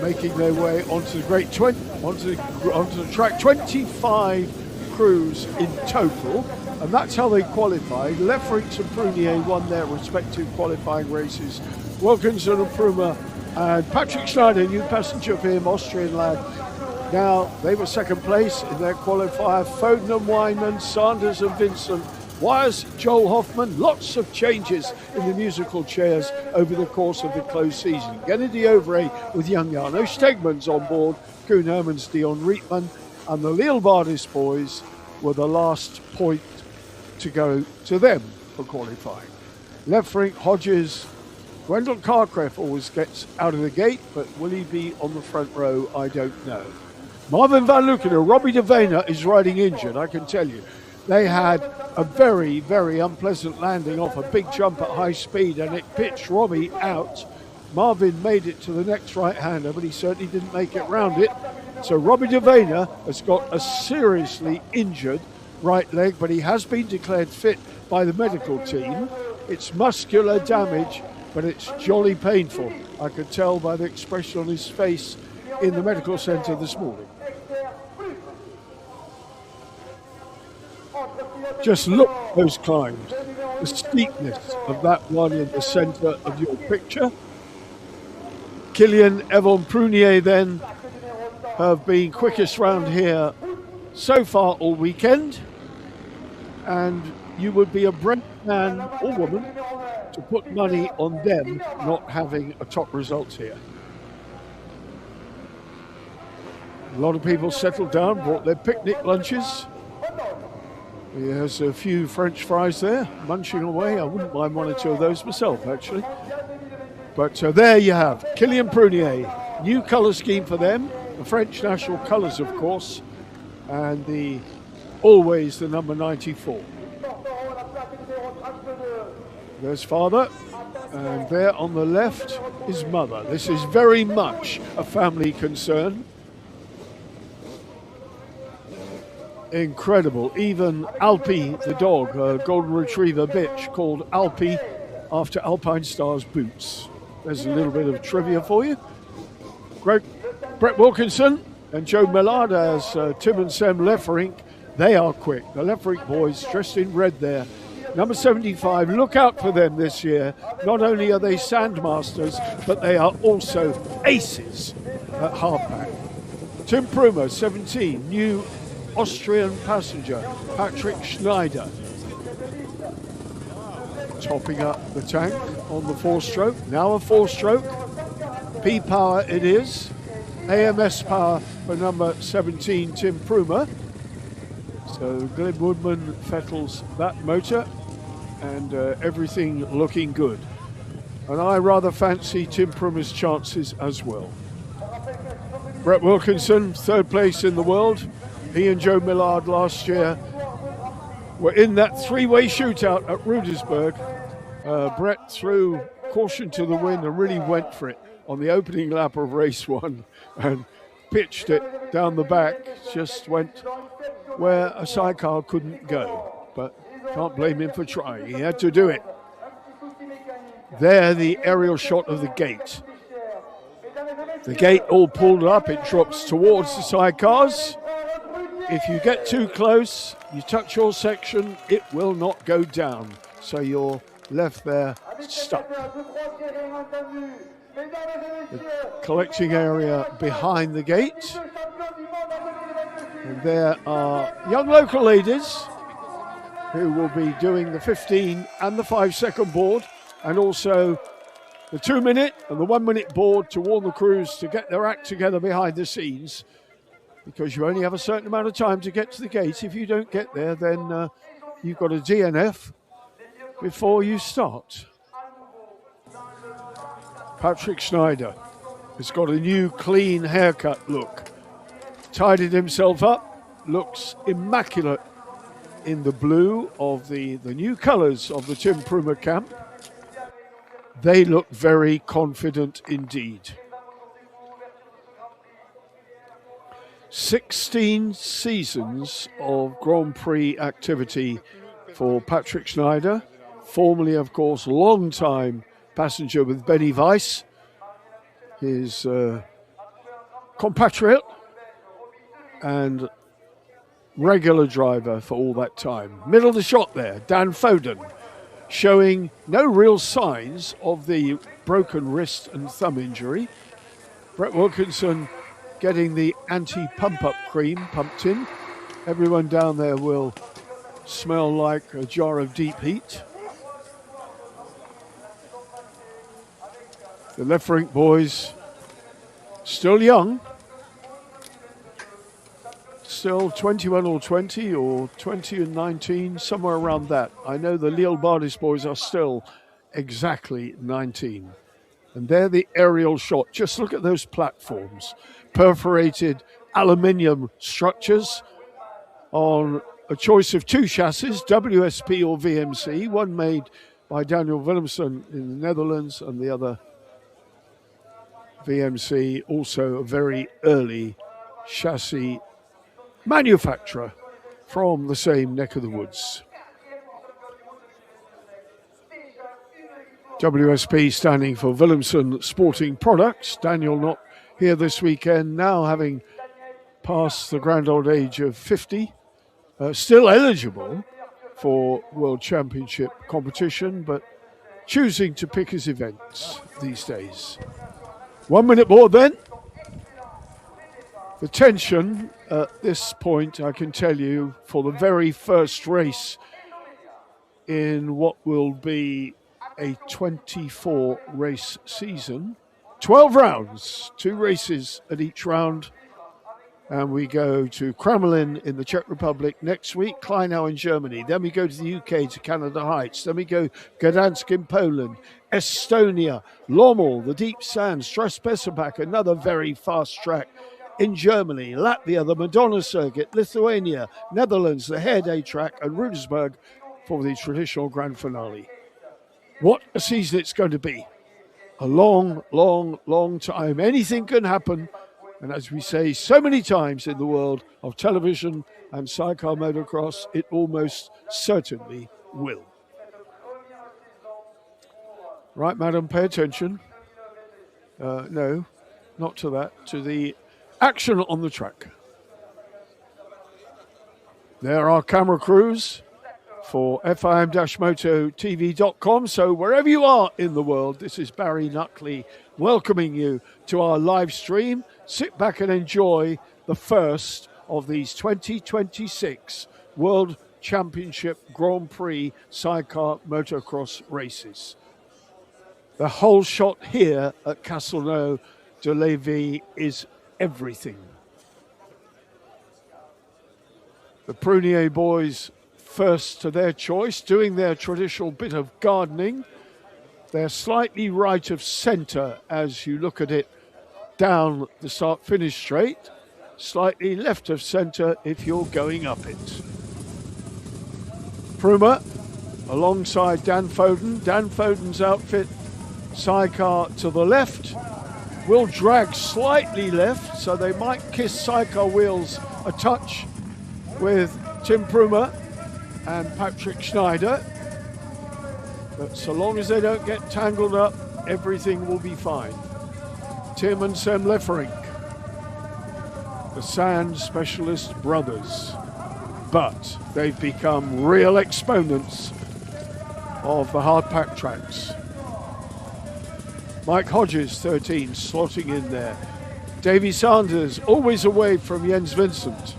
A: making their way onto the track. 25 crews in total, and that's how they qualified. Lefferts and Prunier won their respective qualifying races. Wilkinson and Pruma and Patrick Schneider, new passenger for him, Austrian lad. Now, they were second place in their qualifier. Foden and Weinman, Sanders and Vincent, Wires, Joel Hoffman. Lots of changes in the musical chairs over the course of the closed season. Kennedy Ovray with young Jarno Stegman's on board, Koen Hermans, Dion Rietman, and the Leelbardis boys were the last point to go to them for qualifying. Lefferink, Hodges, Gwendol Carcreff always gets out of the gate, but will he be on the front row? I don't know. Marvin van Luckenen, Robbie de Vena is riding injured, I can tell you. They had a very, very unpleasant landing off a big jump at high speed, and it pitched Robbie out. Marvin made it to the next right-hander, but he certainly didn't make it round it. So Robbie de Vena has got a seriously injured right leg, but he has been declared fit by the medical team. It's muscular damage, but it's jolly painful. I could tell by the expression on his face in the medical centre this morning. Just look at those climbs, the steepness of that one in the centre of your picture. Kilian, Evon, Prunier then have been quickest round here so far all weekend, and you would be a brave man or woman to put money on them not having a top result here. A lot of people settled down, brought their picnic lunches. There's a few French fries there, munching away. I wouldn't mind one or two of those myself, actually. But there you have Kilian Prunier, new colour scheme for them, the French national colours, of course, and always the number 94. There's father, and there on the left is mother. This is very much a family concern. Incredible. Even Alpi, the dog, a golden retriever bitch called Alpi after Alpine Star's boots. There's a little bit of trivia for you. Brett Wilkinson and Joe Millard as Tim and Sam Lefferink. They are quick. The Lefferink boys dressed in red there. Number 75, look out for them this year. Not only are they sandmasters, but they are also aces at hardback. Tim Pruma, 17, new Austrian passenger, Patrick Schneider. Topping up the tank on the four-stroke. Now a four-stroke. P-power it is. AMS power for number 17, Tim Pruma. So Glenn Woodman fettles that motor, and everything looking good. And I rather fancy Tim Pruma's chances as well. Brett Wilkinson, third place in the world. He and Joe Millard last year were in that three-way shootout at Rudersberg. Brett threw caution to the wind and really went for it on the opening lap of race one and pitched it down the back, just went where a sidecar couldn't go. But can't blame him for trying. He had to do it. There, the aerial shot of the gate. The gate all pulled up. It drops towards the sidecars. If you get too close, you touch your section, it will not go down. So you're left there stuck. The collecting area behind the gate. And there are young local ladies who will be doing the 15 and the 5-second board, and also the 2-minute and the 1-minute board to warn the crews to get their act together behind the scenes, because you only have a certain amount of time to get to the gate. If you don't get there, then you've got a DNF before you start. Patrick Schneider has got a new clean haircut look. Tidied himself up, looks immaculate in the blue of the new colours of the Tim Pruma camp. They look very confident indeed. 16 seasons of Grand Prix activity for Patrick Schneider, formerly, of course, long-time passenger with Benny Weiss. His compatriot and regular driver for all that time. Middle of the shot there, Dan Foden, showing no real signs of the broken wrist and thumb injury. Brett Wilkinson getting the anti-pump-up cream pumped in. Everyone down there will smell like a jar of deep heat. The left rink boys, still young, still 21 or 20 or 20 and 19, somewhere around that. I know the Lille Bardis boys are still exactly 19. And there the aerial shot. Just look at those platforms. Perforated aluminium structures on a choice of two chassis, WSP or VMC, one made by Daniel Willemsen in the Netherlands and the other VMC, also a very early chassis manufacturer from the same neck of the woods. WSP standing for Willemsen Sporting Products. Daniel not here this weekend, now having passed the grand old age of 50. Still eligible for World Championship competition, but choosing to pick his events these days. 1 minute more then. The tension at this point, I can tell you, for the very first race in what will be a 24 race season. 12 rounds, 2 races at each round. And we go to Kramelin in the Czech Republic next week, Kleinau in Germany. Then we go to the UK to Canada Heights. Then we go Gdansk in Poland, Estonia, Lommel, the Deep Sand, Strasbesserbach, another very fast track in Germany, Latvia, the Madonna Circuit, Lithuania, Netherlands, the Herde track, and Rudelsburg for the traditional grand finale. What a season it's going to be. A long, long, long time. Anything can happen. And as we say so many times in the world of television and sidecar motocross, it almost certainly will. Right, madam, pay attention. No, not to that, to the action on the track. There are camera crews for FIM-MotoTV.com. So wherever you are in the world, this is Barry Nuckley welcoming you to our live stream. Sit back and enjoy the first of these 2026 World Championship Grand Prix sidecar motocross races. The whole shot here at Castelnau de Levis is everything. The Prunier boys first to their choice, doing their traditional bit of gardening. They're slightly right of centre as you look at it down the start-finish straight, slightly left of centre if you're going up it. Pruma alongside Dan Foden. Dan Foden's outfit, sidecar to the left, will drag slightly left, so they might kiss sidecar wheels a touch with Tim Pruma and Patrick Schneider. But so long as they don't get tangled up, everything will be fine. Tim and Sam Lefferink, the sand specialist brothers, but they've become real exponents of the hard pack tracks. Mike Hodges, 13, slotting in there. Davy Sanders, always away from Jens Vincent.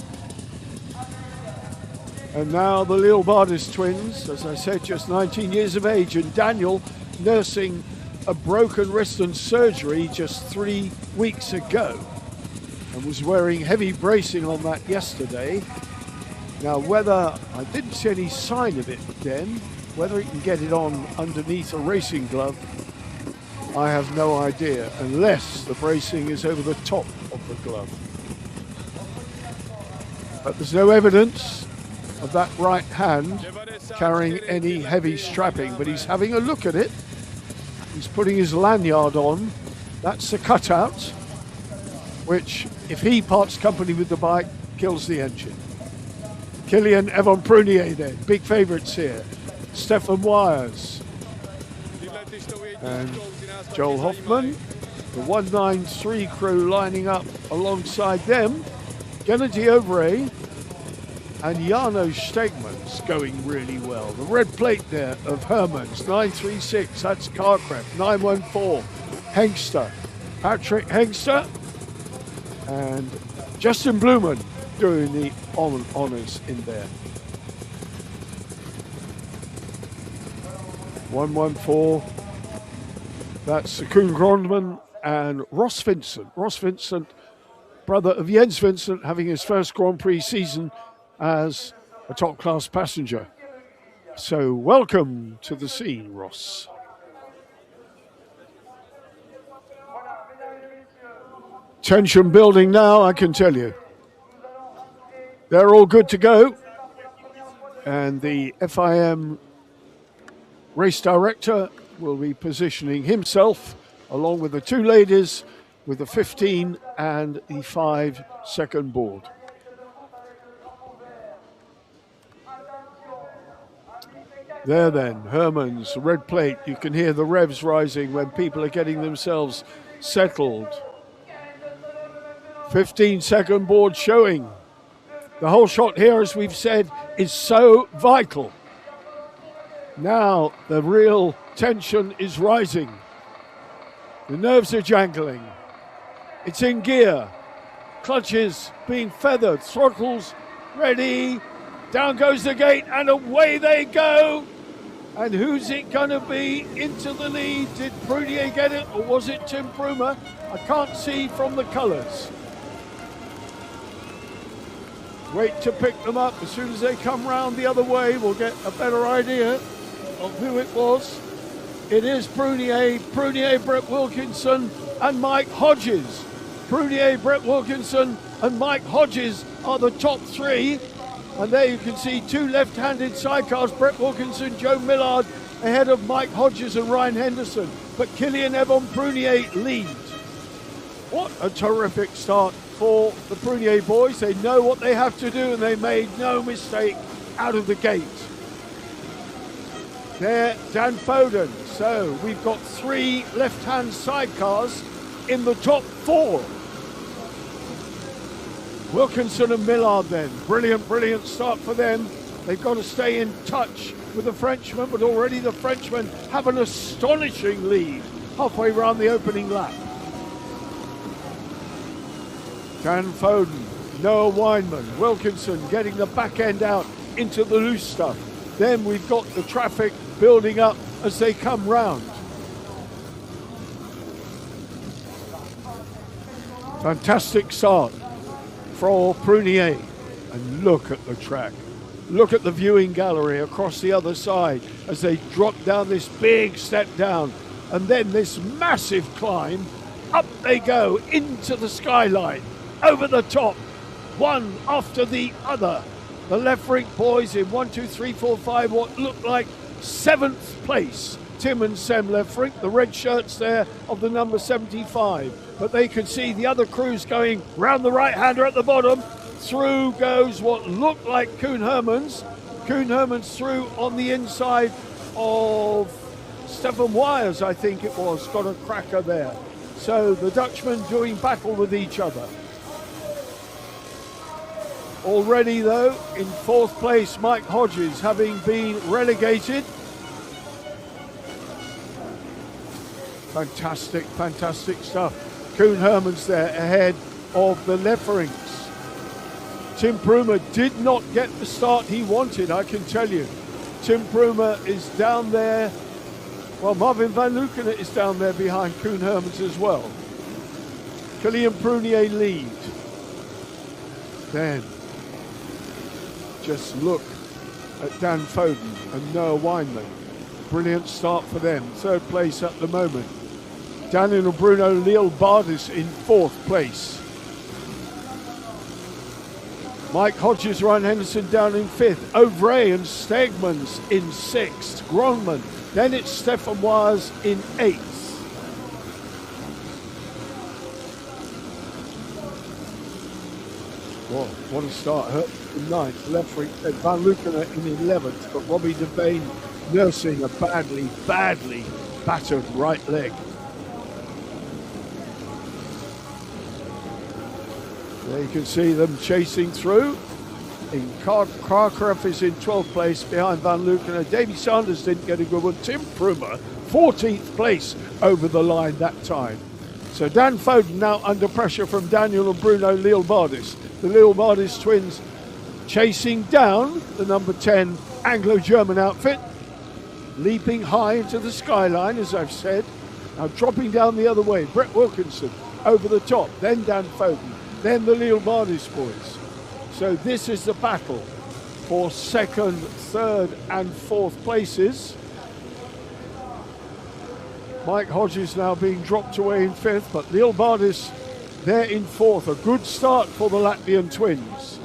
A: And now the Lille Bardis twins, as I said, just 19 years of age, and Daniel nursing a broken wrist and surgery just 3 weeks ago and was wearing heavy bracing on that yesterday. Now whether, I didn't see any sign of it then, whether he can get it on underneath a racing glove, I have no idea, unless the bracing is over the top of the glove. But there's no evidence of that right hand carrying any heavy strapping, but he's having a look at it. He's putting his lanyard on. That's the cutout, which, if he parts company with the bike, kills the engine. Kilian Evan Prunier there, big favourites here. Stefan Wires and Joel Hoffman, The 193 crew lining up alongside them. Gennady Ovray and Jano Stegmans going really well. The red plate there of Hermans, 936, that's Karkreff, 914, Hengster, Patrick Hengster, and Justin Blumen doing the honours in there. 114, that's Koen Grondman and Ross Vincent. Ross Vincent, brother of Jens Vincent, having his first Grand Prix season as a top-class passenger. So welcome to the scene, Ross. Tension building now, I can tell you. They're all good to go. And the FIM race director will be positioning himself along with the two ladies with the 15 and the 5-second board. There then, Hermans, red plate. You can hear the revs rising when people are getting themselves settled. 15-second board showing. The whole shot here, as we've said, is so vital. Now the real tension is rising. The nerves are jangling. It's in gear. Clutches being feathered. Throttles ready. Down goes the gate and away they go. And who's it going to be into the lead? Did Prunier get it or was it Tim Prumer? I can't see from the colours. Wait to pick them up. As soon as they come round the other way, we'll get a better idea of who it was. It is Prunier, Brett Wilkinson and Mike Hodges. Prunier, Brett Wilkinson and Mike Hodges are the top three. And there you can see two left-handed sidecars, Brett Wilkinson, Joe Millard, ahead of Mike Hodges and Ryan Henderson. But Kilian Evon Prunier leads. What a terrific start for the Prunier boys. They know what they have to do and they made no mistake out of the gate. There, Dan Foden. So we've got three left-hand sidecars in the top four. Wilkinson and Millard then. Brilliant start for them. They've got to stay in touch with the Frenchmen, but already the Frenchmen have an astonishing lead halfway around the opening lap. Dan Foden, Noah Weinman, Wilkinson getting the back end out into the loose stuff. Then we've got the traffic building up as they come round. Fantastic start for Prunier. And look at the track. Look at the viewing gallery across the other side as they drop down this big step down. And then this massive climb. Up they go into the skyline. Over the top. One after the other. The left rink boys in 1, 2, 3, 4, 5, what looked like 7th place. Tim and Sem left rink, the red shirts there of the number 75. But they could see the other crews going round the right-hander at the bottom. Through goes what looked like Koen Hermans. Koen Hermans through on the inside of Stefan Wyers, I think it was, got a cracker there. So the Dutchmen doing battle with each other. Already though, in 4th place, Mike Hodges, having been relegated. Fantastic stuff. Koen Hermans there ahead of the Lefferings. Tim Prumer did not get the start he wanted, I can tell you. Tim Prumer is down there. Well, Marvin van Lukenen is down there behind Koen Hermans as well. Kilian Prunier lead. Then, just look at Dan Foden and Noah Weinman. Brilliant start for them. 3rd place at the moment. Daniel and Bruno Leal-Bardis in 4th place. Mike Hodges, Ryan Henderson down in 5th. Ovray and Stegmans in 6th. Gronman. Then it's Stefan Wyers in 8th. Whoa, what a start. Hurt in 9th. Left wing. Van Lukenen in 11th. But Robbie Devane nursing a badly battered right leg. There you can see them chasing through. Kharkiv is in 12th place behind Van Lukenen. Davy Sanders didn't get a good one. Tim Prumer, 14th place over the line that time. So Dan Foden now under pressure from Daniel and Bruno Leelbardis. The Leelbardis twins chasing down the number 10 Anglo-German outfit, leaping high into the skyline, as I've said. Now dropping down the other way. Brett Wilkinson over the top, then Dan Foden, then the Leelbardis boys. So this is the battle for second, third and fourth places. Mike Hodges now being dropped away in fifth, but Leelbardis there in fourth. A good start for the Latvian twins.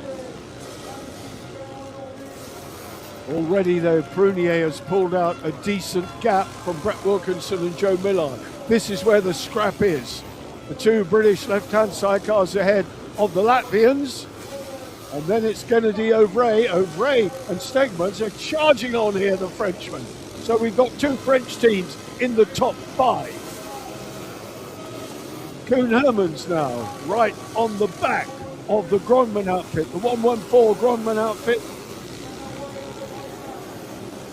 A: Already though, Prunier has pulled out a decent gap from Brett Wilkinson and Joe Millard. This is where the scrap is. The two British left-hand sidecars ahead of the Latvians. And then it's Gennady Ovray. Ovray and Stegmans are charging on here, the Frenchmen. So we've got two French teams in the top five. Koen Hermans now, right on the back of the Gronman outfit, the 114 Gronman outfit.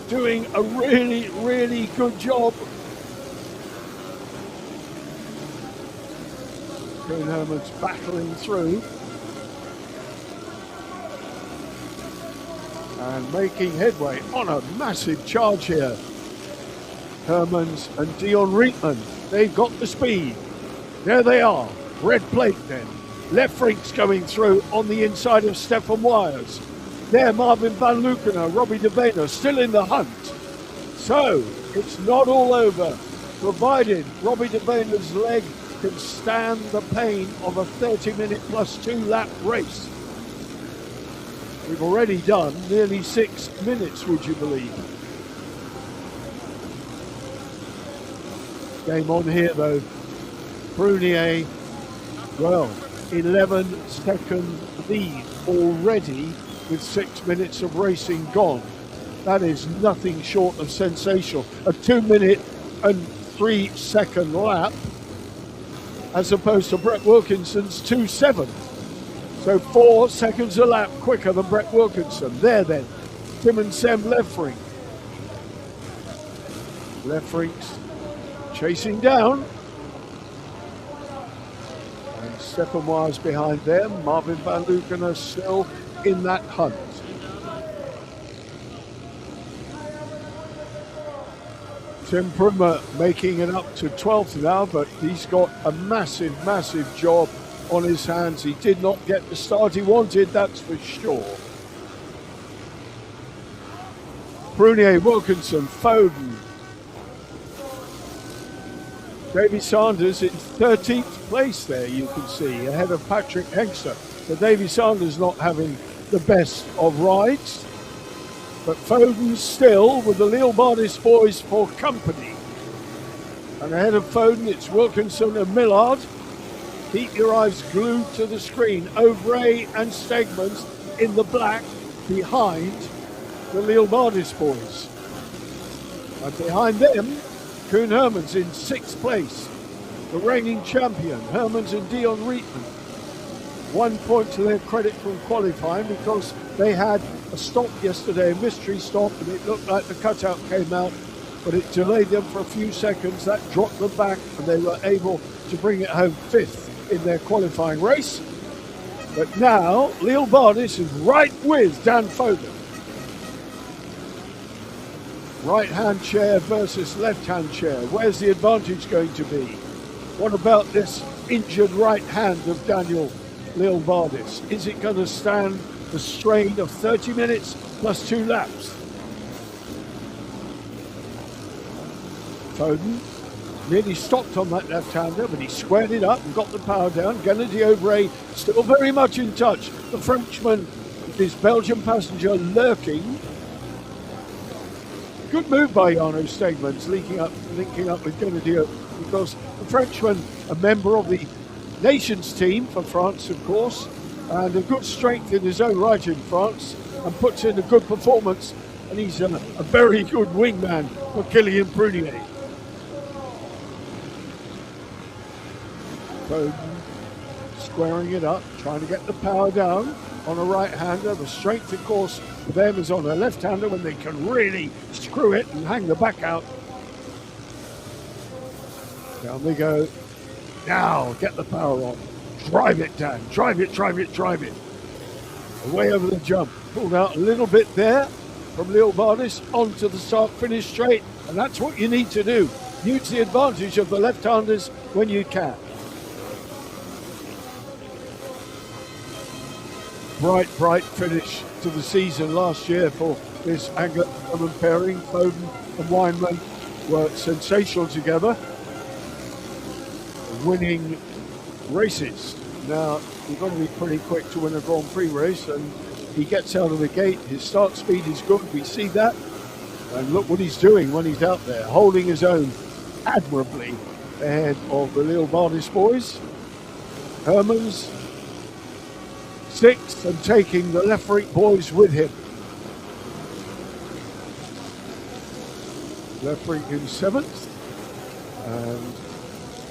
A: Doing a really, really good job. Koen Hermans battling through. And making headway on a massive charge here. Hermans and Dion Rietman, they've got the speed. There they are, red plate then. Lefrink's going through on the inside of Stefan Wires. There Marvin van Lukenen, Robbie de Bena still in the hunt. So it's not all over, provided Robbie de Bena's leg can stand the pain of a 30-minute plus 2-lap race. We've already done nearly 6 minutes, would you believe? Game on here though. Prunier, well, 11-second lead already with 6 minutes of racing gone. That is nothing short of sensational. A 2-minute and 3-second lap as opposed to Brett Wilkinson's 2.7. So 4 seconds a lap quicker than Brett Wilkinson. There then, Tim and Sam Lefrink. Lefrink's chasing down. And Stefan Wires behind them. Marvin van Lukenen still in that hunt. Tim Prumer making it up to 12th now, but he's got a massive, massive job on his hands. He did not get the start he wanted, that's for sure. Prunier, Wilkinson, Foden. Davy Sanders in 13th place there, you can see, ahead of Patrick Hengster. So Davy Sanders not having the best of rides. But Foden still with the Leelbardis boys for company. And ahead of Foden, it's Wilkinson and Millard. Keep your eyes glued to the screen. Ovray and Stegmans in the black behind the Leelbardis boys. And behind them, Koen Hermans in 6th place. The reigning champion, Hermans and Dion Rietman. 1 point to their credit from qualifying because they had a stop yesterday, a mystery stop, and it looked like the cutout came out, but it delayed them for a few seconds. That dropped them back, and they were able to bring it home 5th in their qualifying race. But now, Leelbardis is right with Dan Foden. Right-hand chair versus left-hand chair. Where's the advantage going to be? What about this injured right hand of Daniel Leelbardis? Is it going to stand the strain of 30 minutes plus 2 laps? Foden nearly stopped on that left-hander, but he squared it up and got the power down. Gennady Ovray still very much in touch. The Frenchman, with his Belgian passenger lurking. Good move by Jarno Stegmans, linking up with Gennady, because the Frenchman, a member of the nations team for France, of course, and a good strength in his own right in France, and puts in a good performance, and he's a very good wingman for Kilian Prunier. Foden squaring it up, trying to get the power down on a right-hander. The strength, of course, for them is on a left-hander when they can really screw it and hang the back out. Down we go. Now, get the power on. Drive it, Dan. Drive it, drive it, drive it. Away over the jump. Pulled out a little bit there from Leobardis onto the start-finish straight. And that's what you need to do. Use the advantage of the left-handers when you can. Bright finish to the season last year for this Anglo-German pairing. Foden and Weinman were sensational together, winning races. Now, you've got to be pretty quick to win a Grand Prix race, and he gets out of the gate. His start speed is good, we see that. And look what he's doing when he's out there, holding his own admirably ahead of the Leobardis boys. Hermans sixth and taking the Lefferink boys with him. Lefferink in seventh and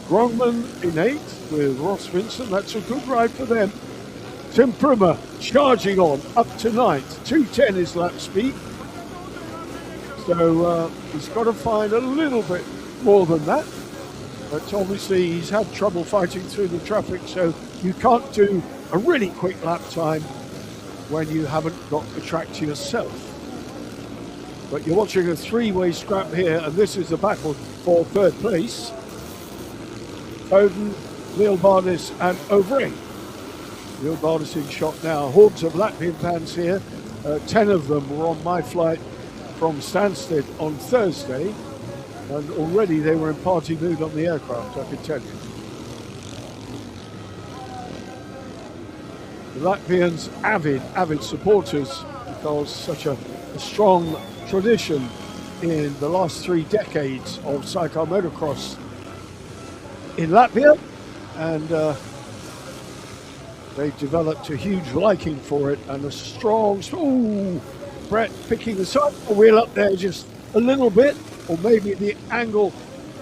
A: Grongman in eighth with Ross Vincent. That's a good ride for them. Tim Prummer charging on up to ninth. 2:10 is lap speed. So he's got to find a little bit more than that. But obviously he's had trouble fighting through the traffic, so you can't do a really quick lap time when you haven't got the track to yourself. But you're watching a three-way scrap here, and this is the battle for third place. Foden, Leobardis and O'Vrey. Leobardis in shot now. Hordes of Latvian fans here. 10 of them were on my flight from Stansted on Thursday, and already they were in party mood on the aircraft, I can tell you. The Latvians, avid supporters, because such a strong tradition in the last 3 decades of cycle motocross in Latvia, and they've developed a huge liking for it and a strong, Brett picking the cycle wheel up there just a little bit, or maybe the angle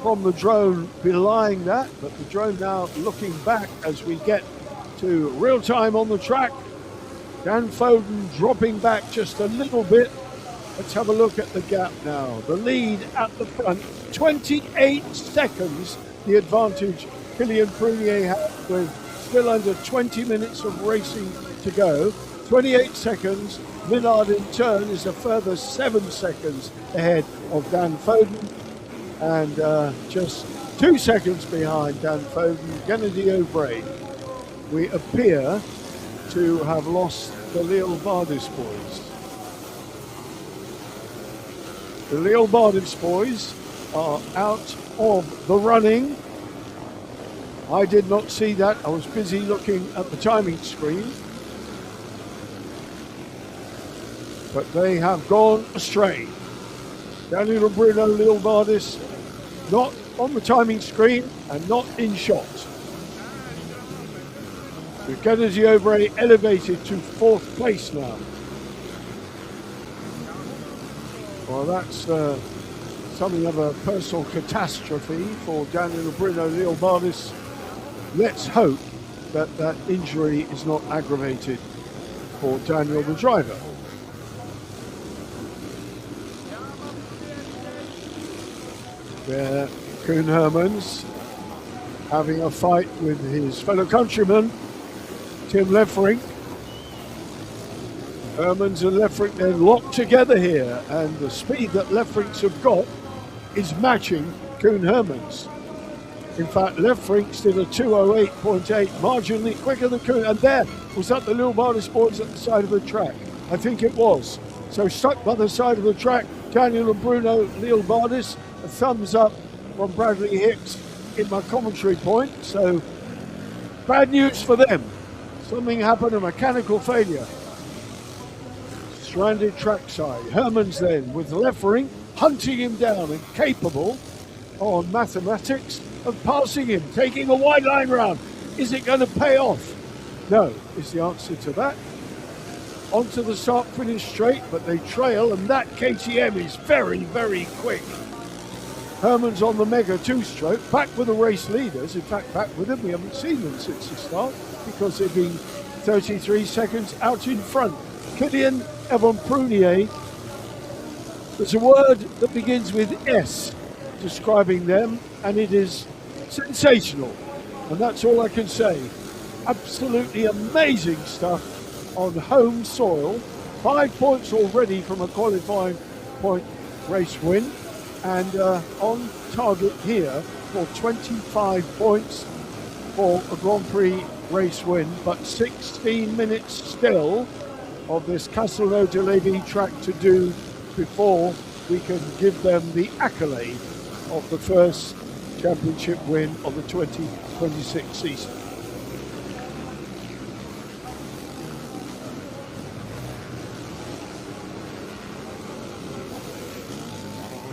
A: from the drone belying that, but the drone now looking back as we get to real time on the track. Dan Foden dropping back just a little bit. Let's have a look at the gap now. The lead at the front, 28 seconds, the advantage Kylian Prunier had with still under 20 minutes of racing to go. 28 seconds. Millard in turn is a further 7 seconds ahead of Dan Foden, and just 2 seconds behind Dan Foden, Kennedy O'Bray. We appear to have lost the Leobardis boys. The Leobardis boys are out of the running. I did not see that. I was busy looking at the timing screen. But they have gone astray. Daniel and Bruno Leobardis not on the timing screen and not in shot. With Kennedy O'Bray elevated to 4th place now. Well, that's something of a personal catastrophe for Daniel and Bruno Leobardis. Let's hope that that injury is not aggravated for Daniel the driver. There, Koen Hermans having a fight with his fellow countryman, Tim Lefferink. Hermans and Lefferink, they're locked together here, and the speed that Lefferinks have got is matching Koen Hermans. In fact, Lefferinks did a 2:08.8, marginally quicker than Koen, and there was that the Leobardis boys at the side of the track. I think it was. So stuck by the side of the track, Daniel and Bruno Leobardis. A thumbs up from Bradley Hicks in my commentary point. So bad news for them. Something happened, a mechanical failure. Stranded trackside. Hermans then with Lefferink hunting him down and capable on mathematics of passing him, taking a wide line round. Is it going to pay off? No, is the answer to that. Onto the start finish straight, but they trail, and that KTM is very, very quick. Herman's on the mega two-stroke, back with the race leaders. In fact, back with them. We haven't seen them since the start because they've been 33 seconds out in front. Kylian Evans-Prunier. There's a word that begins with S describing them, and it is sensational. And that's all I can say. Absolutely amazing stuff on home soil. 5 points already from a qualifying point race win. And on target here for 25 points for a Grand Prix race win, but 16 minutes still of this Castelnau de Levy track to do before we can give them the accolade of the first championship win of the 2026 season.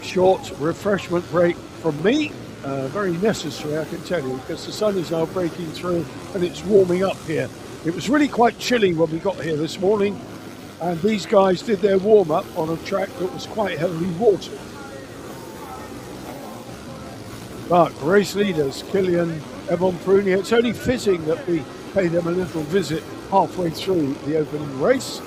A: Short refreshment break from me, very necessary I can tell you, because the sun is now breaking through and it's warming up here. It was really quite chilly when we got here this morning, and these guys did their warm-up on a track that was quite heavily watered. But race leaders, Kylian Evans-Prunier, it's only fitting that we pay them a little visit halfway through the opening race,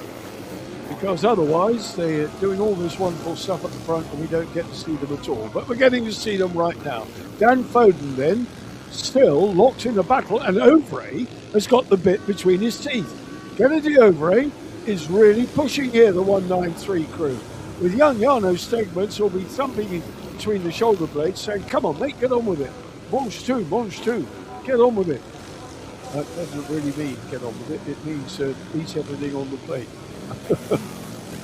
A: because otherwise they're doing all this wonderful stuff at the front and we don't get to see them at all. But we're getting to see them right now. Dan Foden then, still locked in a battle, and Ovray has got the bit between his teeth. Kennedy Ovray is really pushing here, the 193 crew. With young Jarno Stegmans, who'll be thumping in between the shoulder blades, saying, come on, mate, get on with it. Mange two, get on with it. That doesn't really mean get on with it. It means eat everything on the plate.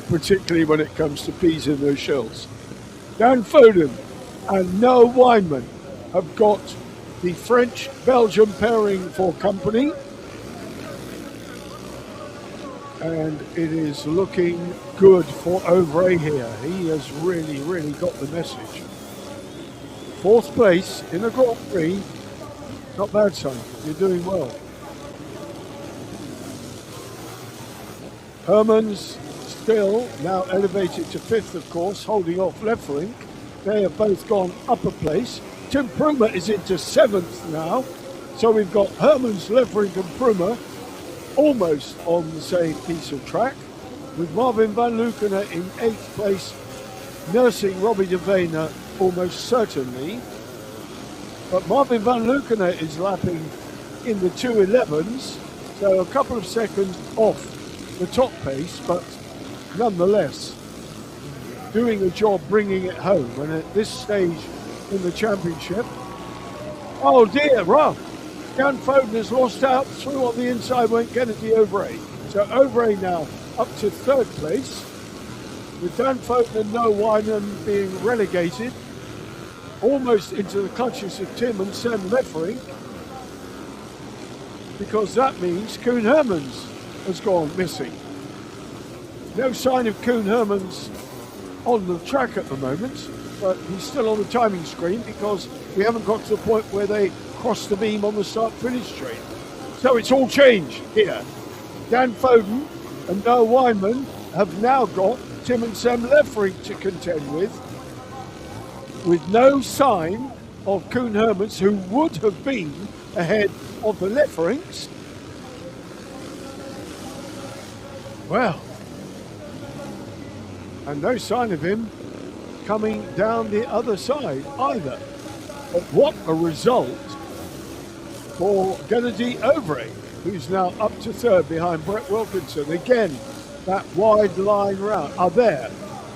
A: Particularly when it comes to peas in those shells. Dan Foden and Noah Weinman have got the French-Belgium pairing for company, and it is looking good for Ovray here. He has really got the message. 4th place in a Grand Prix, not bad, son. You're doing well. Herman's still now elevated to 5th, of course, holding off Lefferink. They have both gone up a place. Tim Pruma is into 7th now. So we've got Herman's, Lefferink and Pruma almost on the same piece of track, with Marvin van Lukenen in 8th place, nursing Robbie de Vena almost certainly. But Marvin van Lukenen is lapping in the 2:11s, so a couple of seconds off the top pace, but nonetheless doing a job bringing it home. And at this stage in the championship, oh dear, rough. Dan Foden has lost out, through on the inside went Kennedy Ovray. So Ovray now up to 3rd place, with Dan Foden and Noah Weinman being relegated almost into the clutches of Tim and Sam Lefferink, because that means Koen Hermans has gone missing. No sign of Koen Hermans on the track at the moment, but he's still on the timing screen because we haven't got to the point where they cross the beam on the start-finish straight. So it's all changed here. Dan Foden and Noah Weinman have now got Tim and Sam Lefferink to contend with no sign of Koen Hermans, who would have been ahead of the Lefferinks. Well, and no sign of him coming down the other side either. But what a result for Kennedy Ovray, who's now up to 3rd behind Brett Wilkinson. Again, that wide line round.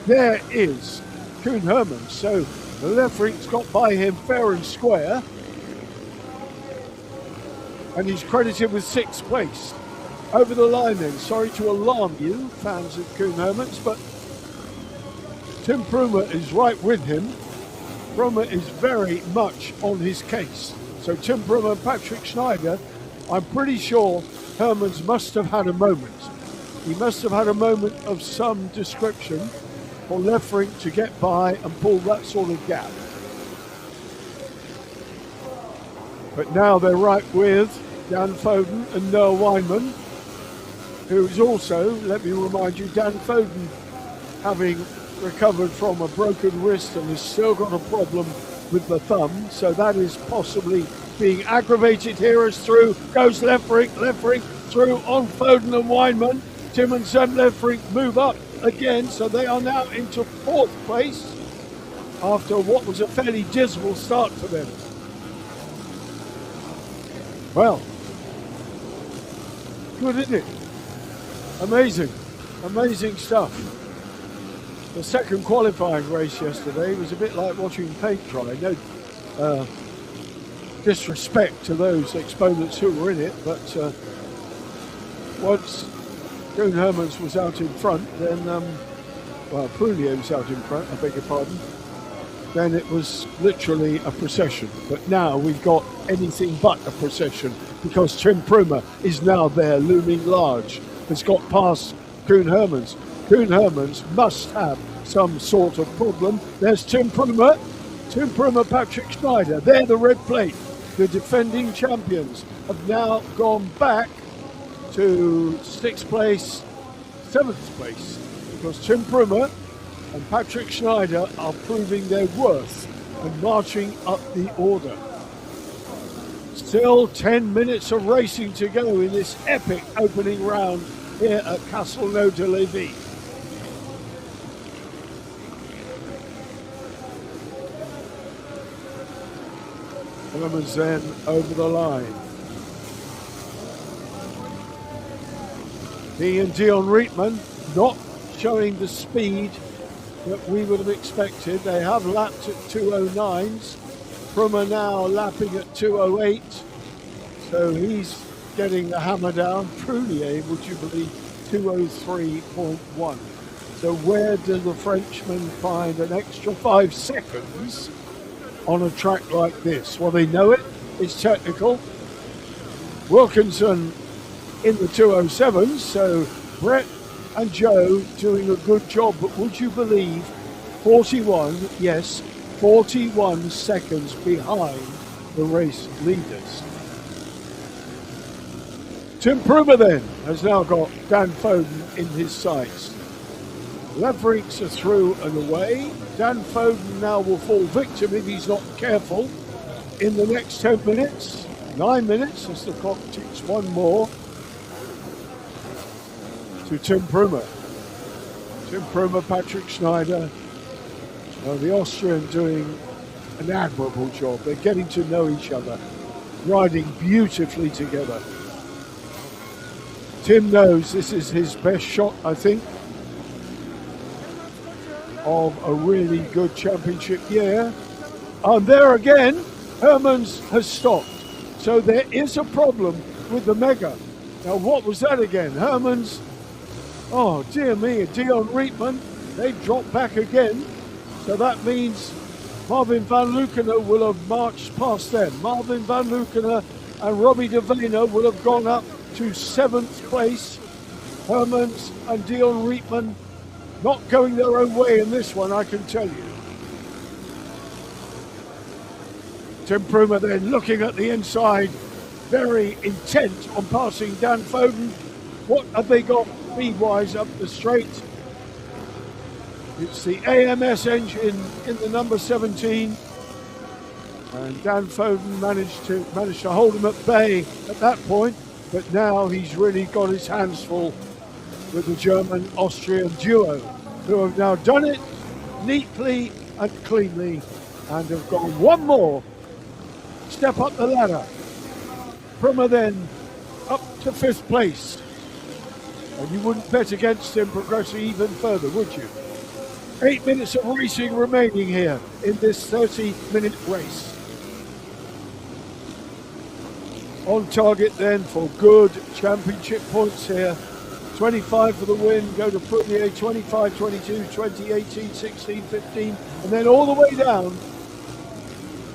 A: There is Koen Hermans. So the Lefferink's got by him fair and square, and he's credited with 6th place. Over the line then, sorry to alarm you, fans of Koen Hermans, but Tim Pruma is right with him. Pruma is very much on his case. So Tim Pruma and Patrick Schneider, I'm pretty sure Hermans must have had a moment. He must have had a moment of some description for Lefferink to get by and pull that sort of gap. But now they're right with Dan Foden and Noah Weinman, who is also, let me remind you, Dan Foden having recovered from a broken wrist and has still got a problem with the thumb, so that is possibly being aggravated here as through goes Lefferink through on Foden and Weinman. Tim and Sam Lefferink move up again, so they are now into 4th place after what was a fairly dismal start for them. Well, good, isn't it? Amazing stuff. The second qualifying race yesterday was a bit like watching paint dry. No disrespect to those exponents who were in it, but once Koen Hermans was out in front, then, Prunier was out in front, I beg your pardon, then it was literally a procession. But now we've got anything but a procession because Tim Prumer is now there looming large. Has got past Koen Hermans. Koen Hermans must have some sort of problem. There's Tim Prumer, Patrick Schneider. They're the red plate. The defending champions have now gone back to 6th place, 7th place, because Tim Prumer and Patrick Schneider are proving their worth and marching up the order. Still 10 minutes of racing to go in this epic opening round here at Castelnau-de-Levis. Hermans then over the line. He and Dion Rietman not showing the speed that we would have expected. They have lapped at 2:09s. Prumer now lapping at 2:08. So he's getting the hammer down. Prunier, would you believe, 2:03.1. So where do the Frenchmen find an extra 5 seconds on a track like this? Well, they know it. It's technical. Wilkinson in the 2:07s, so Brett and Joe doing a good job. But would you believe 41 seconds behind the race leaders. Tim Prumer then has now got Dan Foden in his sights. Lefferink are through and away. Dan Foden now will fall victim if he's not careful in the next 10 minutes. 9 minutes as the clock ticks one more to Tim Prumer. Tim Prumer, Patrick Schneider. The Austrian doing an admirable job. They're getting to know each other, riding beautifully together. Tim knows this is his best shot, I think, of a really good championship year. And there again, Hermans has stopped. So there is a problem with the Mega. Now, what was that again? Hermans, oh dear me, Dion Rietman, they've dropped back again. So that means Marvin van Lukener will have marched past them. Marvin van Lukener and Robbie de Vena will have gone up to 7th place. Hermans and Dion Rietman not going their own way in this one, I can tell you. Tim Prumer then looking at the inside, very intent on passing Dan Foden. What have they got speed-wise up the straight? It's the AMS engine in the number 17. And Dan Foden managed to hold him at bay at that point, but now he's really got his hands full with the German-Austrian duo, who have now done it neatly and cleanly and have gone one more step up the ladder. Prumer then up to 5th place. And you wouldn't bet against him progressing even further, would you? 8 minutes of racing remaining here in this 30-minute race. On target then for good championship points here. 25 for the win, go to Prunier, 25, 22, 20, 18, 16, 15, and then all the way down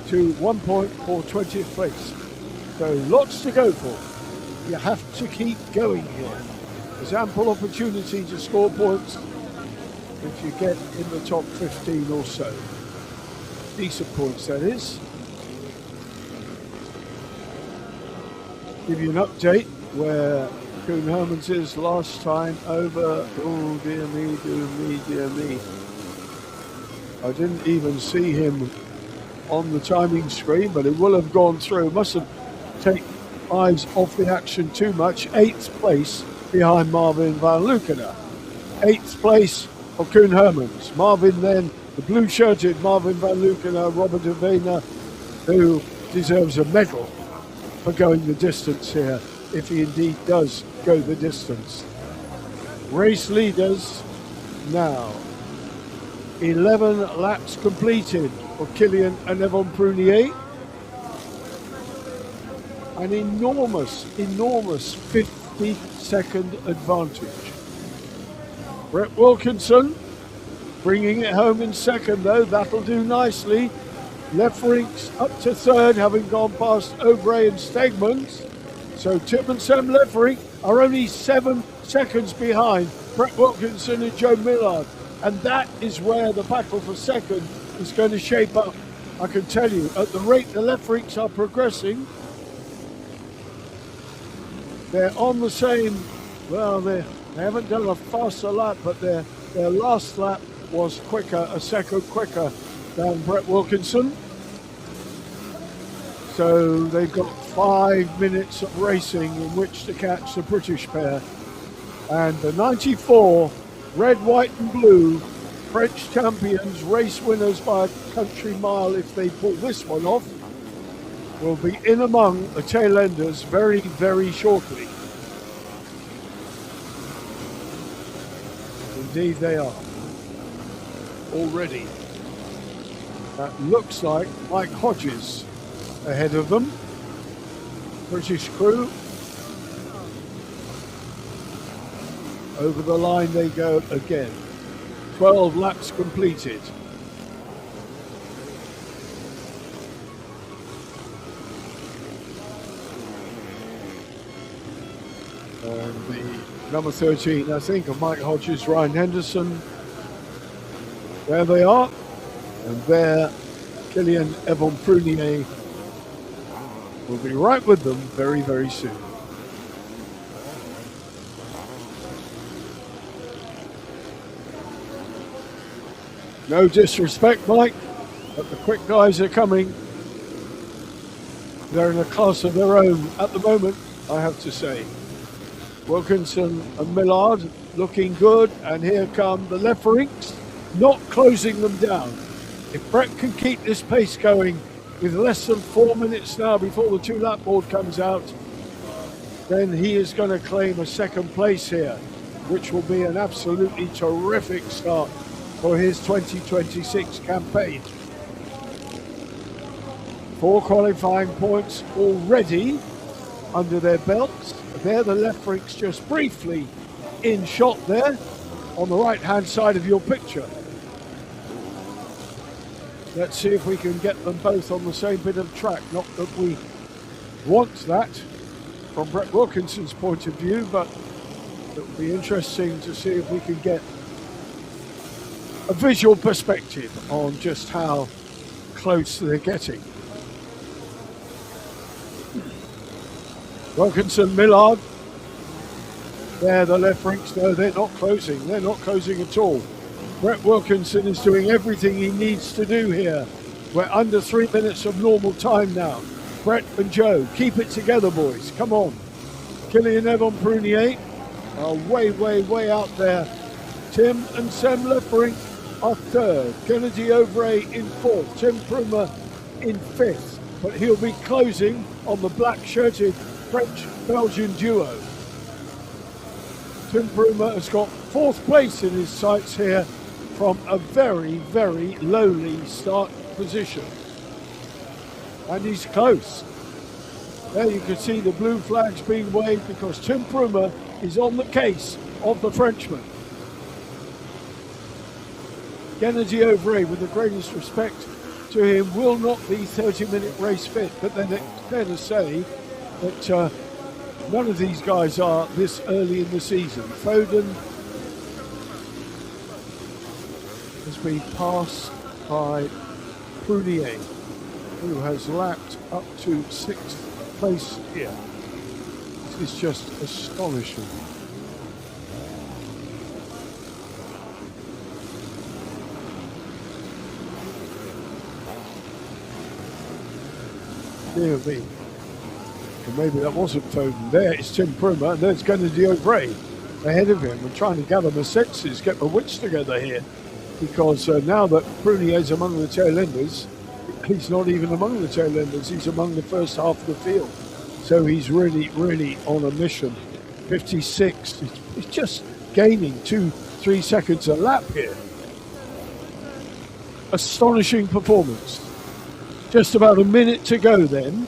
A: to 1 point for 20th place. So lots to go for. You have to keep going here. There's ample opportunity to score points if you get in the top 15 or so. Decent points, that is. Give you an update where Koen Hermans is last time over. Oh, dear me, dear me, dear me. I didn't even see him on the timing screen, but it will have gone through. Mustn't take eyes off the action too much. 8th place behind Marvin van Lukenen. 8th place for Koen Hermans. Marvin then, the blue-shirted Marvin van Lukenen, Robert de Vena, who deserves a medal for going the distance here, if he indeed does go the distance. Race leaders now. 11 laps completed for Kilian and Yvon Prunier. An enormous 50-second advantage. Brett Wilkinson bringing it home in second though, that'll do nicely. Lefrinks up to third, having gone past Aubray and Stegmans. So Tim and Sam Lefrink are only 7 seconds behind Brett Wilkinson and Joe Millard. And that is where the battle for second is going to shape up. I can tell you, at the rate the Lefrinks are progressing, they're on the same, well, they haven't done a faster lap, but their last lap was quicker, a second quicker than Brett Wilkinson. So they've got 5 minutes of racing in which to catch the British pair. And the 94 red, white and blue French champions, race winners by a country mile if they pull this one off, will be in among the tail enders very, very shortly. Indeed they are. Already. That looks like Mike Hodges ahead of them. British crew. Over the line they go again. 12 laps completed. And the number 13, I think, of Mike Hodges, Ryan Henderson. There they are. And there, Kilian Yvon Prunier will be right with them very, very soon. No disrespect, Mike, but the quick guys are coming. They're in a class of their own at the moment, I have to say. Wilkinson and Millard looking good, and here come the Lefrinks, not closing them down. If Brett can keep this pace going with less than 4 minutes now before the 2-lap board comes out, then he is going to claim a second place here, which will be an absolutely terrific start for his 2026 campaign. 4 qualifying points already under their belts. There the Lefrinks just briefly in shot there on the right hand side of your picture. Let's see if we can get them both on the same bit of track. Not that we want that from Brett Wilkinson's point of view, but it will be interesting to see if we can get a visual perspective on just how close they're getting. Wilkinson, Millard. There the Lefrinks, no, they're not closing. They're not closing at all. Brett Wilkinson is doing everything he needs to do here. We're under 3 minutes of normal time now. Brett and Joe, keep it together, boys. Come on. Kilian Yvon Prunier are way, way, way out there. Tim and Sam Lefrink are third. Kennedy Aubray in fourth. Tim Prumer in fifth. But he'll be closing on the black-shirted French-Belgian duo. Tim Prumer has got fourth place in his sights here from a very, very lowly start position. And he's close. There you can see the blue flags being waved because Tim Prumer is on the case of the Frenchman. Kennedy Aubray, with the greatest respect to him, will not be 30-minute race fit, but then it's fair to say that none of these guys are this early in the season. Foden has been passed by Prunier, who has lapped up to 6th place here. This is just astonishing. dear me. And maybe that wasn't Foden. There is Tim Pruma, and there's Kennedy O'Bray ahead of him and trying to gather my senses, get my wits together here. Because now that Prunier's among the tail enders, he's not even among the tail enders, he's among the first half of the field. So he's really, really on a mission. 56, he's just gaining 2-3 seconds a lap here. Astonishing performance. Just about a minute to go then.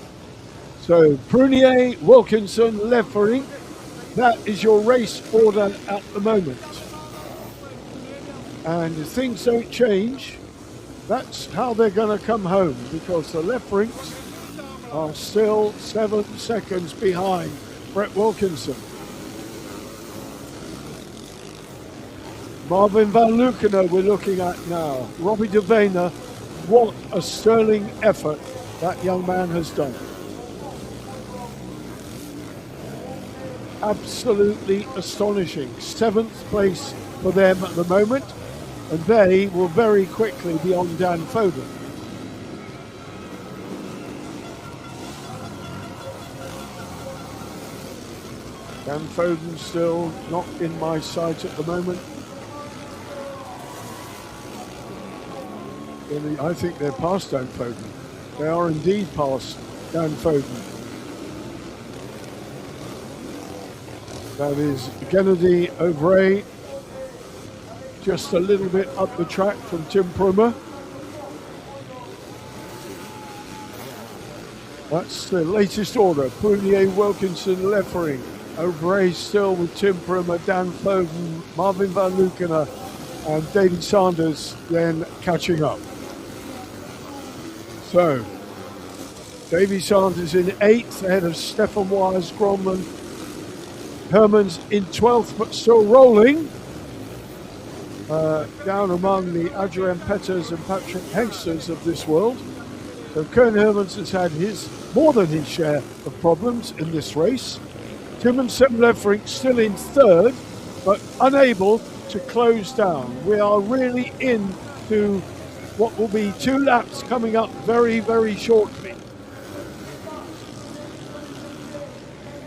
A: So Prunier, Wilkinson, Leffery, that is your race order at the moment. And if things don't change, that's how they're going to come home, because the left ranks are still 7 seconds behind Brett Wilkinson. Marvin van Lukenen we're looking at now. Robbie de Vena, what a sterling effort that young man has done. Absolutely astonishing. 7th place for them at the moment, and they will very quickly be on Dan Foden. Dan Foden still not in my sight at the moment. I think they're past Dan Foden. They are indeed past Dan Foden. That is Kennedy O'Bray, just a little bit up the track from Tim Pruma. That's the latest order. Prunier, Wilkinson, Leffery. O'Bray still with Tim Pruma, Dan Foden, Marvin van Lukenen, and David Sanders then catching up. So, Davy Sanders in 8th ahead of Stefan Wise, Gromman. Hermans in 12th but still rolling. Down among the Adrian Petters and Patrick Hengsters of this world. So Koen Hermans has had more than his share of problems in this race. Tim and Sam Lefferink still in 3rd, but unable to close down. We are really into what will be 2 laps coming up very, very shortly.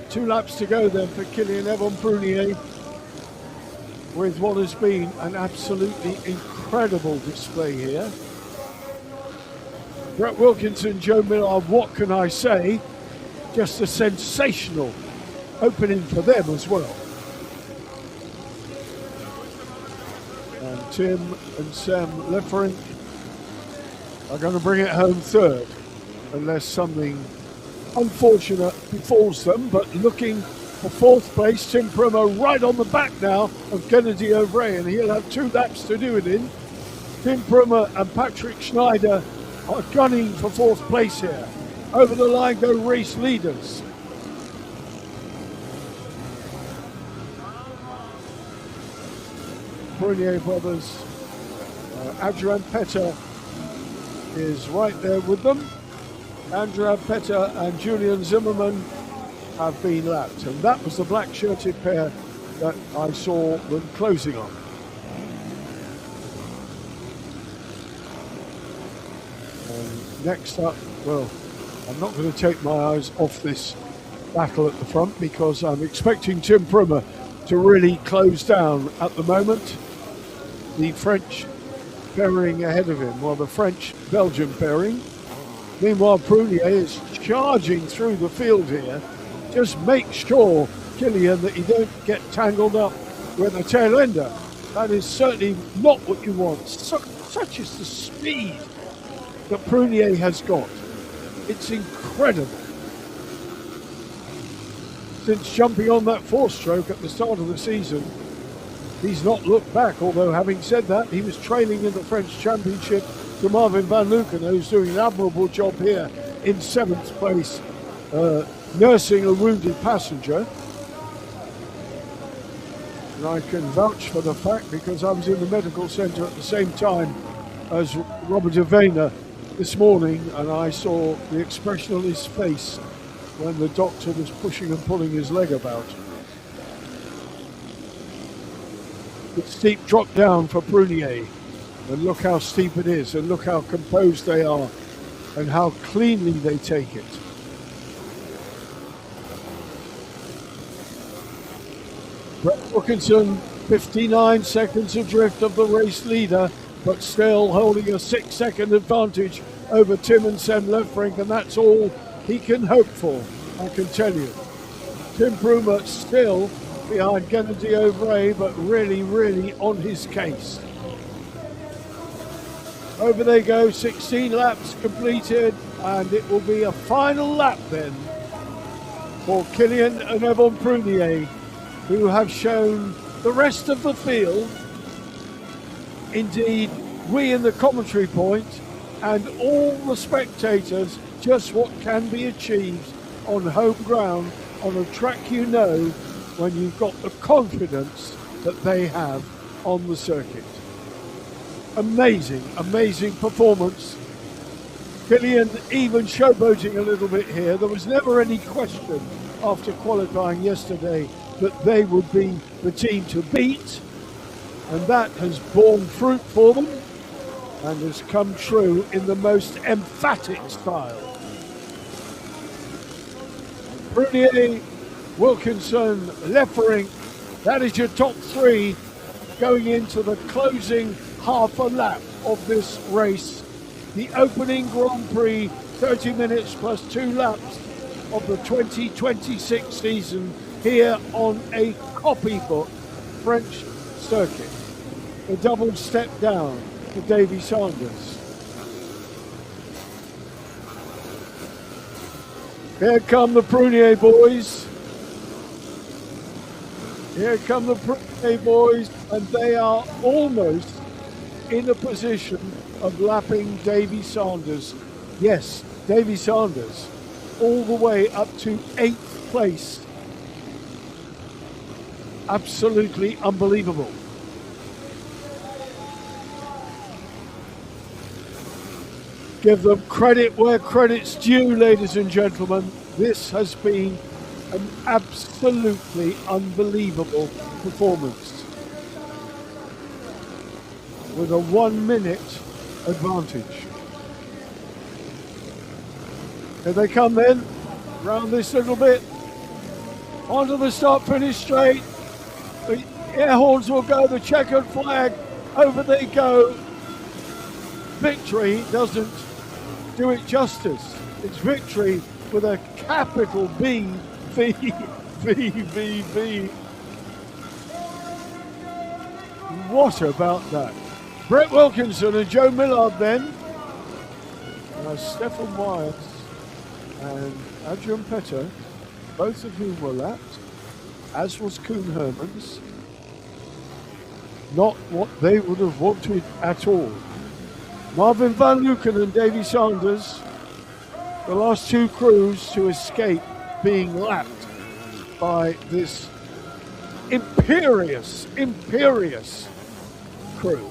A: 2 laps to go then for Kylian Evon Prunier, with what has been an absolutely incredible display here. Brett Wilkinson, Joe Millard, what can I say? Just a sensational opening for them as well. And Tim and Sam Lefferink are going to bring it home 3rd, unless something unfortunate befalls them, but looking for 4th place. Tim Pruma right on the back now of Kennedy O'Bray, and he'll have 2 laps to do it in. Tim Pruma and Patrick Schneider are gunning for 4th place here. Over the line go race leaders. Prunier brothers, Adrian Petter is right there with them. Andrea Petter and Julian Zimmerman have been lapped, and that was the black-shirted pair that I saw them closing on. And next up, well, I'm not going to take my eyes off this battle at the front, because I'm expecting Tim Pruma to really close down at the moment. The French pairing ahead of him, well, the French-Belgian pairing. Meanwhile, Prunier is charging through the field here. Just make sure, Kylian, that you don't get tangled up with a tail ender. That is certainly not what you want. Such is the speed that Prunier has got. It's incredible. Since jumping on that 4-stroke at the start of the season, he's not looked back, although having said that, he was trailing in the French Championship to Marvin van Lukenen, who's doing an admirable job here in 7th place, nursing a wounded passenger. And I can vouch for the fact, because I was in the medical centre at the same time as Robert de Vena this morning, and I saw the expression on his face when the doctor was pushing and pulling his leg about. The steep drop down for Prunier, and look how steep it is, and look how composed they are, and how cleanly they take it. Wilkinson, 59 seconds adrift of the race leader, but still holding a 6-second advantage over Tim and Sam Lefrink, and that's all he can hope for, I can tell you. Tim Bruma still behind Gennady Ovray, but really, really on his case. Over they go, 16 laps completed, and it will be a final lap then for Kilian and Yvon Prunier, who have shown the rest of the field, indeed we in the commentary point, and all the spectators, just what can be achieved on home ground on a track you know when you've got the confidence that they have on the circuit. Amazing, amazing performance. Kilian even showboating a little bit here. There was never any question after qualifying yesterday that they would be the team to beat, and that has borne fruit for them and has come true in the most emphatic style. Prunier, Wilkinson, Lefrink, that is your top three going into the closing half a lap of this race. The opening Grand Prix, 30 minutes plus 2 laps of the 2026 season here on a copybook French circuit. The double step down for Davy Sanders. Here come the Prunier boys. Here come the Prunier boys, and they are almost in a position of lapping Davy Sanders. Yes, Davy Sanders, all the way up to 8th place. Absolutely unbelievable. Give them credit where credit's due, ladies and gentlemen. This has been an absolutely unbelievable performance with a 1 minute advantage. Here they come then, round this little bit, onto the start-finish straight. The air horns will go, the checkered flag, over they go. Victory doesn't do it justice. It's victory with a capital B, V, V, V, V. What about that? Brett Wilkinson and Joe Millard then. Stefan Wyers and Adrian Petter, both of whom were lapped, as was Koen Hermans. Not what they would have wanted at all. Marvin Van Luken and Davy Sanders, the last two crews to escape being lapped by this imperious crew.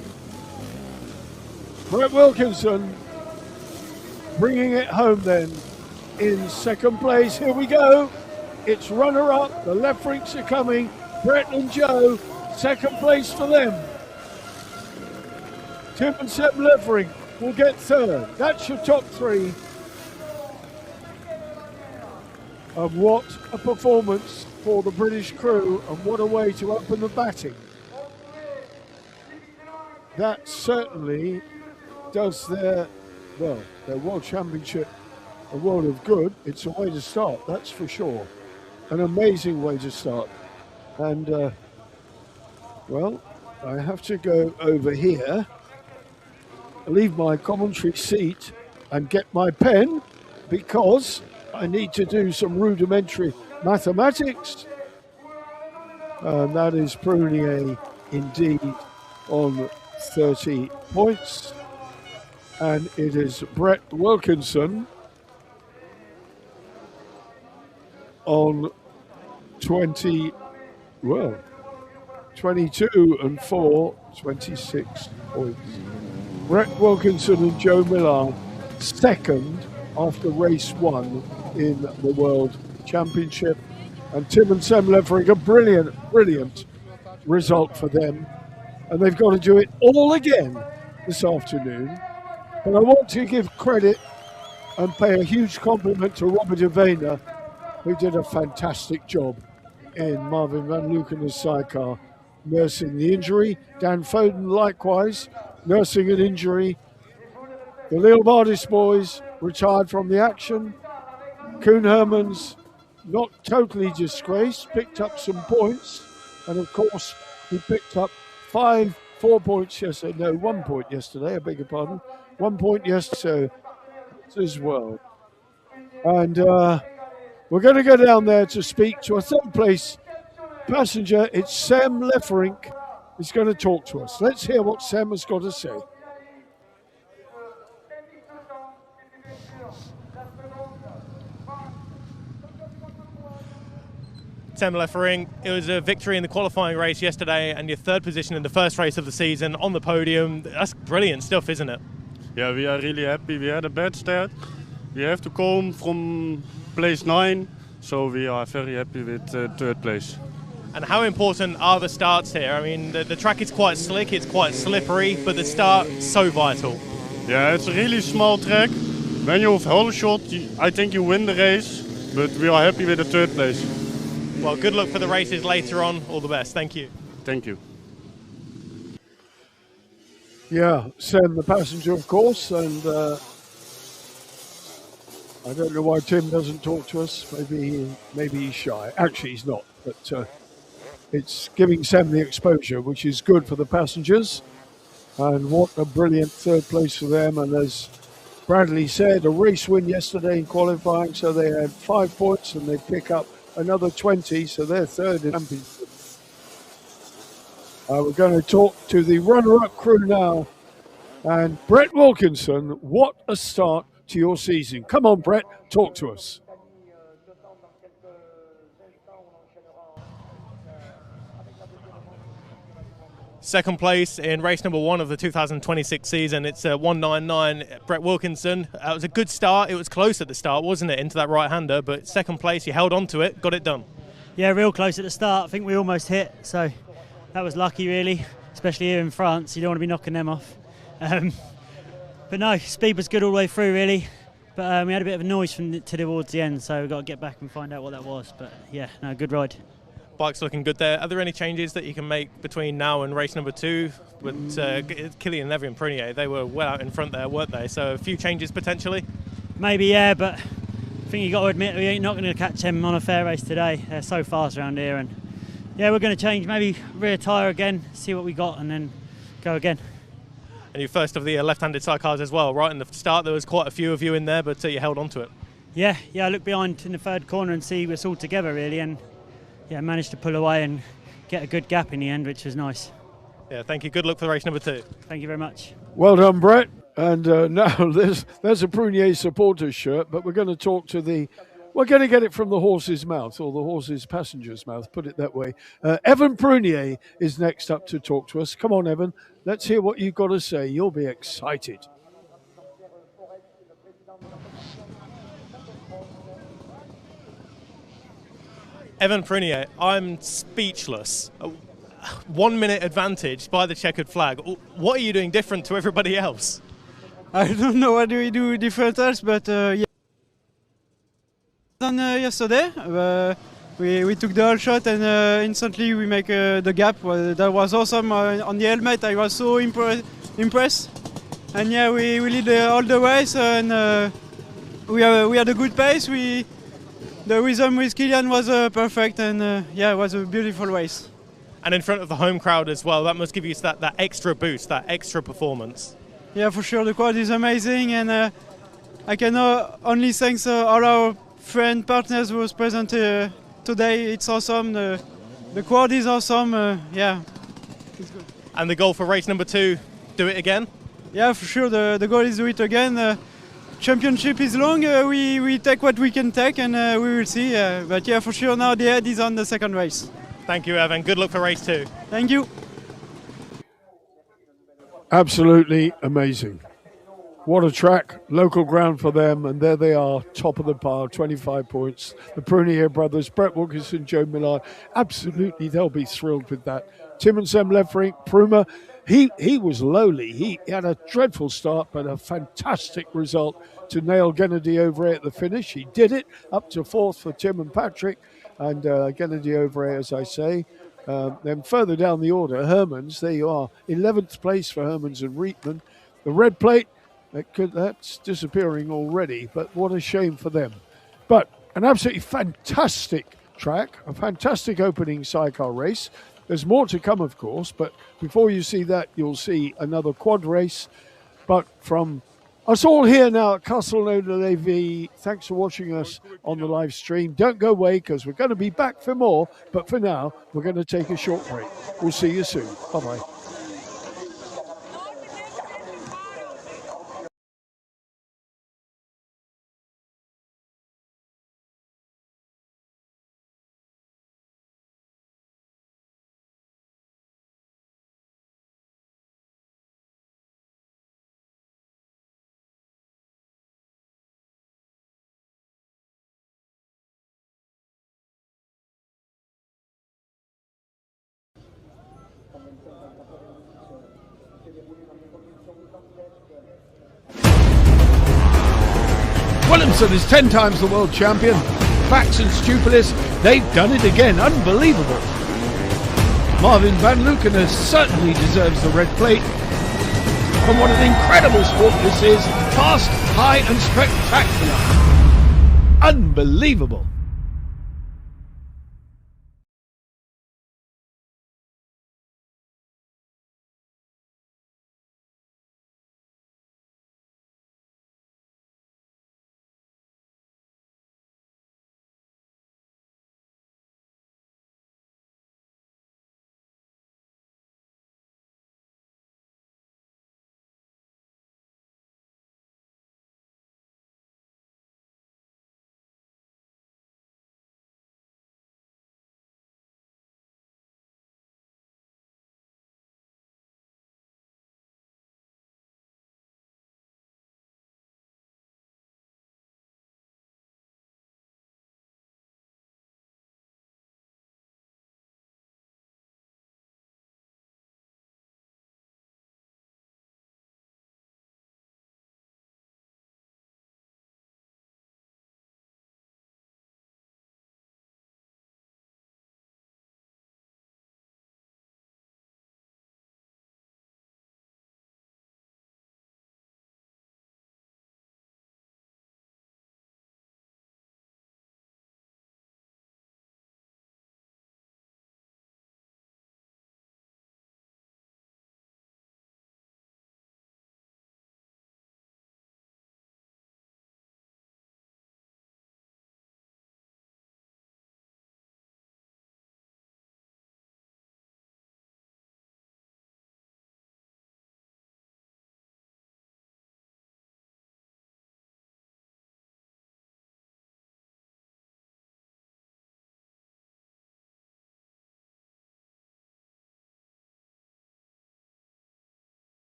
A: Brett Wilkinson bringing it home then in second place. Here we go. It's runner-up. The Lefrinks are coming. Brett and Joe, second place for them. Tim and Seb Lefrink will get third. That's your top three. And what a performance for the British crew, and what a way to open the batting. That certainly does their World Championship a world of good. It's a way to start, that's for sure. An amazing way to start. And, well, I have to go over here, leave my commentary seat and get my pen, because I need to do some rudimentary mathematics. And that is Prunier indeed on 30 points. And it is Brett Wilkinson on 22 and 4, 26 points. Brett Wilkinson and Joe Millard second after race 1 in the World Championship. And Tim and Sam Lefrink, a brilliant result for them. And they've got to do it all again this afternoon. But I want to give credit and pay a huge compliment to Robert Avena, who did a fantastic job. in Marvin van Lukener's sidecar, nursing the injury. Dan Foden likewise nursing an injury. The Leobardis boys retired from the action. Koen Hermans, not totally disgraced, picked up some points. And of course, he picked up 4 points yesterday. No, 1 point yesterday, I beg your pardon. 1 point yesterday as well. And we're going to go down there to speak to a third place passenger. It's Sam Lefferink who's going to talk to us. Let's hear what Sam has got to say.
B: Sam Lefferink, it was a victory in the qualifying race yesterday and your third position in the first race of the season on the podium. That's brilliant stuff, isn't it?
I: Yeah, we are really happy. We had a bad start. We have to come from place 9, so we are very happy with third place.
B: And how important are the starts here? I mean, the track is quite slick, it's quite slippery, but the start is so vital.
I: Yeah, it's a really small track. When you have whole shot, I think you win the race, but we are happy with the third place.
B: Well, good luck for the races later on. All the best. Thank you.
I: Thank you.
A: Yeah, Sam, the passenger, of course, and I don't know why Tim doesn't talk to us. Maybe he's shy. Actually, he's not, but it's giving Sam the exposure, which is good for the passengers. And what a brilliant third place for them. And as Bradley said, a race win yesterday in qualifying, so they had 5 points and they pick up another 20, so they're third in the championship. We're going to talk to the runner-up crew now. And Brett Wilkinson, what a start to your season. Come on, Brett, talk to us.
B: Second place in race number 1 of the 2026 season. It's 199. Brett Wilkinson. It was a good start. It was close at the start, wasn't it, into that right-hander? But second place, you held on to it, got it done.
J: Yeah, real close at the start. I think we almost hit, so that was lucky, really, especially here in France. You don't want to be knocking them off. But no, speed was good all the way through, really. But we had a bit of a noise towards the end, so we've got to get back and find out what that was. But yeah, no, good ride.
B: Bike's looking good there. Are there any changes that you can make between now and race number 2? With Killian Levy and Prunier, they were well out in front there, weren't they? So a few changes potentially?
J: Maybe, yeah, but I think you've got to admit we ain't not going to catch them on a fair race today. They're so fast around here. And yeah, we're going to change, maybe rear tyre again, see what we got, and then go again.
B: And you're first of the left-handed sidecars as well. Right in the start, there was quite a few of you in there, but you held on to it.
J: Yeah, I looked behind in the third corner and see us all together, really, and yeah, managed to pull away and get a good gap in the end, which was nice.
B: Yeah, thank you. Good luck for the race number 2.
J: Thank you very much.
A: Well done, Brett. And now there's a Prunier supporters shirt, but we're going to talk to we're going to get it from the horse's mouth, or the horse's passenger's mouth, put it that way. Evan Prunier is next up to talk to us. Come on, Evan. Let's hear what you've got to say. You'll be excited.
B: Evan Prunier, I'm speechless. 1 minute advantage by the checkered flag. What are you doing different to everybody else?
K: I don't know what we do different else, but yeah. Than yesterday, we took the whole shot and instantly we make the gap. That was awesome on the helmet. I was so impressed. And yeah, we lead all the race and we had a good pace. The rhythm with Killian was perfect, and yeah, it was a beautiful race.
B: And in front of the home crowd as well, that must give you that extra boost, that extra performance.
K: Yeah, for sure, the crowd is amazing, and I can only thank all our friend partners who was present today. It's awesome, the crowd is awesome, yeah, it's good.
B: And the goal for race number 2, do it again?
K: Yeah, for sure, the goal is do it again. Championship is long, we take what we can take and we will see. But yeah, for sure now the head is on the second race.
B: Thank you, Evan. Good luck for race 2.
K: Thank you.
A: Absolutely amazing. What a track, local ground for them, and there they are, top of the pile, 25 points. The Prunier brothers, Brett Wilkinson, Joe Millard, absolutely, they'll be thrilled with that. Tim and Sam Lefferink, Pruma, he was lowly. He had a dreadful start, but a fantastic result to nail Gennady over at the finish. He did it, up to 4th for Tim and Patrick. and Gennady over, as I say. Then further down the order, Hermans, there you are, 11th place for Hermans and Rietman. The red plate, that's disappearing already, but what a shame for them. But an absolutely fantastic track, a fantastic opening sidecar race. There's more to come, of course, but before you see that, you'll see another quad race. But from us all here now at Castle Nedelja, thanks for watching us on the live stream. Don't go away because we're going to be back for more. But for now, we're going to take a short break. We'll see you soon. Bye-bye. Williamson is 10 times the world champion. Fax and Stupidus, they've done it again. Unbelievable. Marvin Van Luken certainly deserves the red plate. And what an incredible sport this is. Fast, high and spectacular. Unbelievable.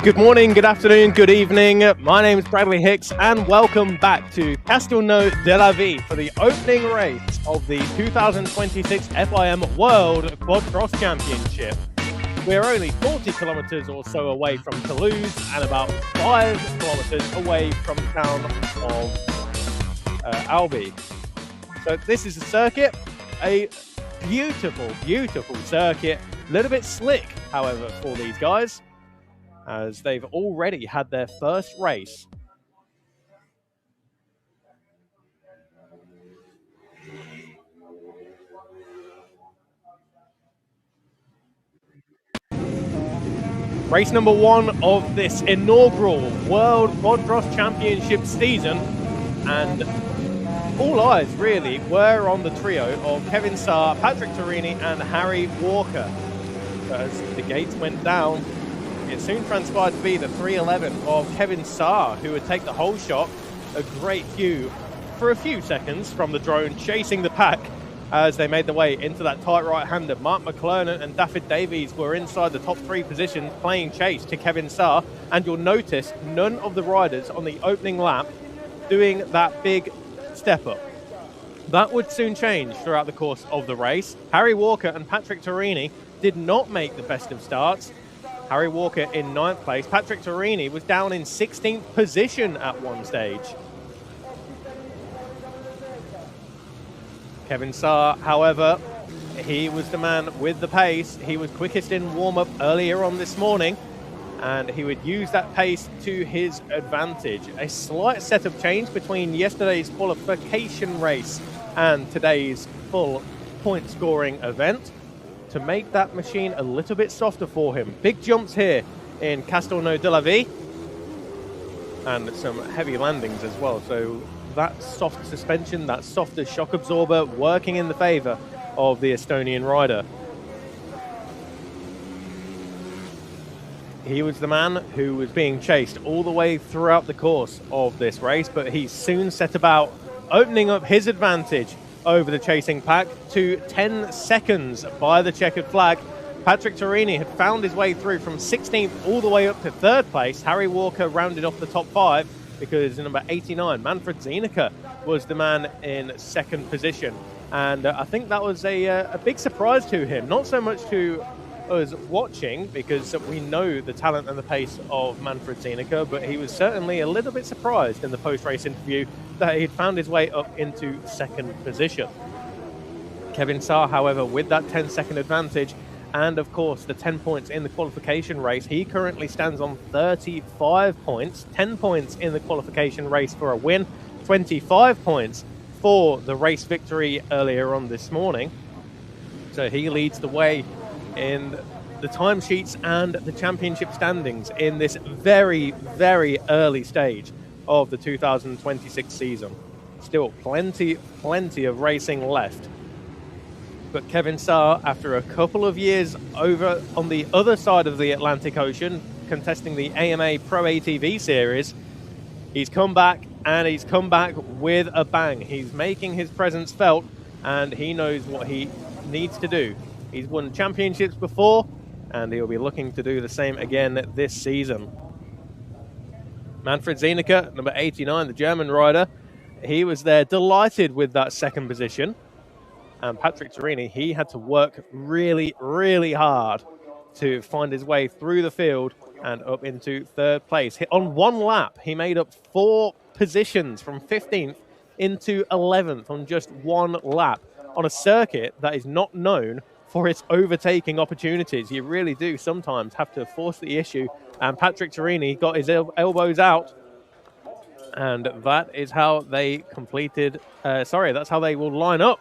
B: Good morning, good afternoon, good evening. My name is Bradley Hicks and welcome back to Castelnau de la Vie for the opening race of the 2026 FIM World Quad Cross Championship. We're only 40 kilometres or so away from Toulouse and about 5 kilometres away from the town of Albi. So this is a circuit, a beautiful, beautiful circuit. A little bit slick, however, for these guys, as they've already had their first race. Race number 1 of this inaugural World Quad Cross Championship season, and all eyes really were on the trio of Kevin Saar, Patrick Torini and Harry Walker. As the gates went down, it soon transpired to be the 311 of Kevin Saar who would take the whole shot. A great view for a few seconds from the drone chasing the pack as they made their way into that tight right-hander. Mark McClernand and David Davies were inside the top 3 positions playing chase to Kevin Saar, and you'll notice none of the riders on the opening lap doing that big step up. That would soon change throughout the course of the race. Harry Walker and Patrick Torini did not make the best of starts. Harry Walker in 9th place. Patrick Torini was down in 16th position at one stage. Kevin Saar, however, he was the man with the pace. He was quickest in warm-up earlier on this morning, and he would use that pace to his advantage. A slight setup change between yesterday's qualification race and today's full point-scoring event to make that machine a little bit softer for him. Big jumps here in Castelnau de la Vie, and some heavy landings as well. So that soft suspension, that softer shock absorber working in the favour of the Estonian rider. He was the man who was being chased all the way throughout the course of this race, but he soon set about opening up his advantage over the chasing pack to 10 seconds by the checkered flag. Patrick Torini had found his way through from 16th all the way up to 3rd place. Harry Walker rounded off the top 5 because number 89, Manfred Zienicke, was the man in 2nd position. And I think that was a big surprise to him. Not so much to us watching, because we know the talent and the pace of Manfred Zienicke, but he was certainly a little bit surprised in the post-race interview that he'd found his way up into 2nd position. Kevin Saar, however, with that 10-second advantage, and of course the 10 points in the qualification race, he currently stands on 35 points, 10 points in the qualification race for a win, 25 points for the race victory earlier on this morning. So he leads the way in the timesheets and the championship standings in this very, very early stage of the 2026 season. Still plenty of racing left. But Kevin Saar, after a couple of years over on the other side of the Atlantic Ocean, contesting the AMA Pro ATV Series, he's come back, and he's come back with a bang. He's making his presence felt, and he knows what he needs to do. He's won championships before, and he'll be looking to do the same again this season. Manfred Zienicke, number 89, the German rider, he was there delighted with that 2nd position. And Patrick Torini, he had to work really, really hard to find his way through the field and up into 3rd place. On one lap, he made up 4 positions from 15th into 11th on just one lap on a circuit that is not known for its overtaking opportunities. You really do sometimes have to force the issue, and Patrick Torini got his elbows out, and that is how they completed, that's how they will line up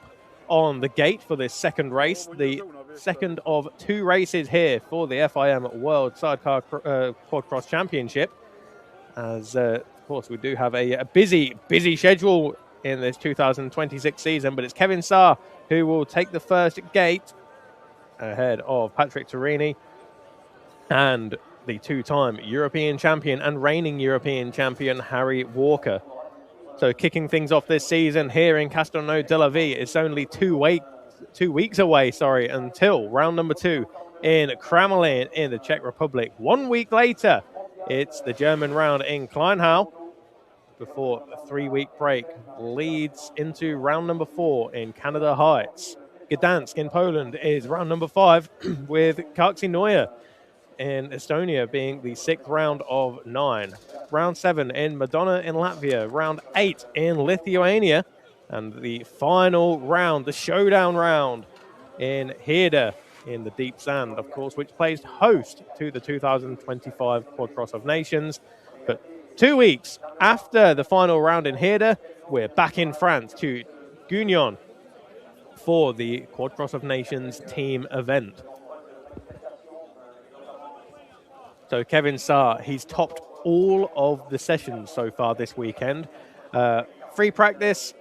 B: on the gate for this 2nd race, the 2nd of 2 races here for the FIM World Sidecar Quad Cross Championship. As, of course, we do have a busy schedule in this 2026 season, but it's Kevin Saar who will take the first gate ahead of Patrick Torini and the 2-time European champion and reigning European champion Harry Walker. So kicking things off this season here in Castelnau de la Vie, it's only 2 weeks away, until round number 2 in Kramelin in the Czech Republic. 1 week later, It's the German round in Kleinhau before a 3-week break leads into round number 4 in Canada Heights. Gdansk in Poland is round number 5 with Karksinoja in Estonia being the 6th round of 9. Round 7 in Madonna in Latvia. Round 8 in Lithuania. And the final round, the showdown round in Heerde in the deep sand, of course, which plays host to the 2025 Quad Cross of Nations. But 2 weeks after the final round in Heerde, we're back in France to Guignon for the Quad Cross of Nations team event. So Kevin Saar, he's topped all of the sessions so far this weekend. Free practice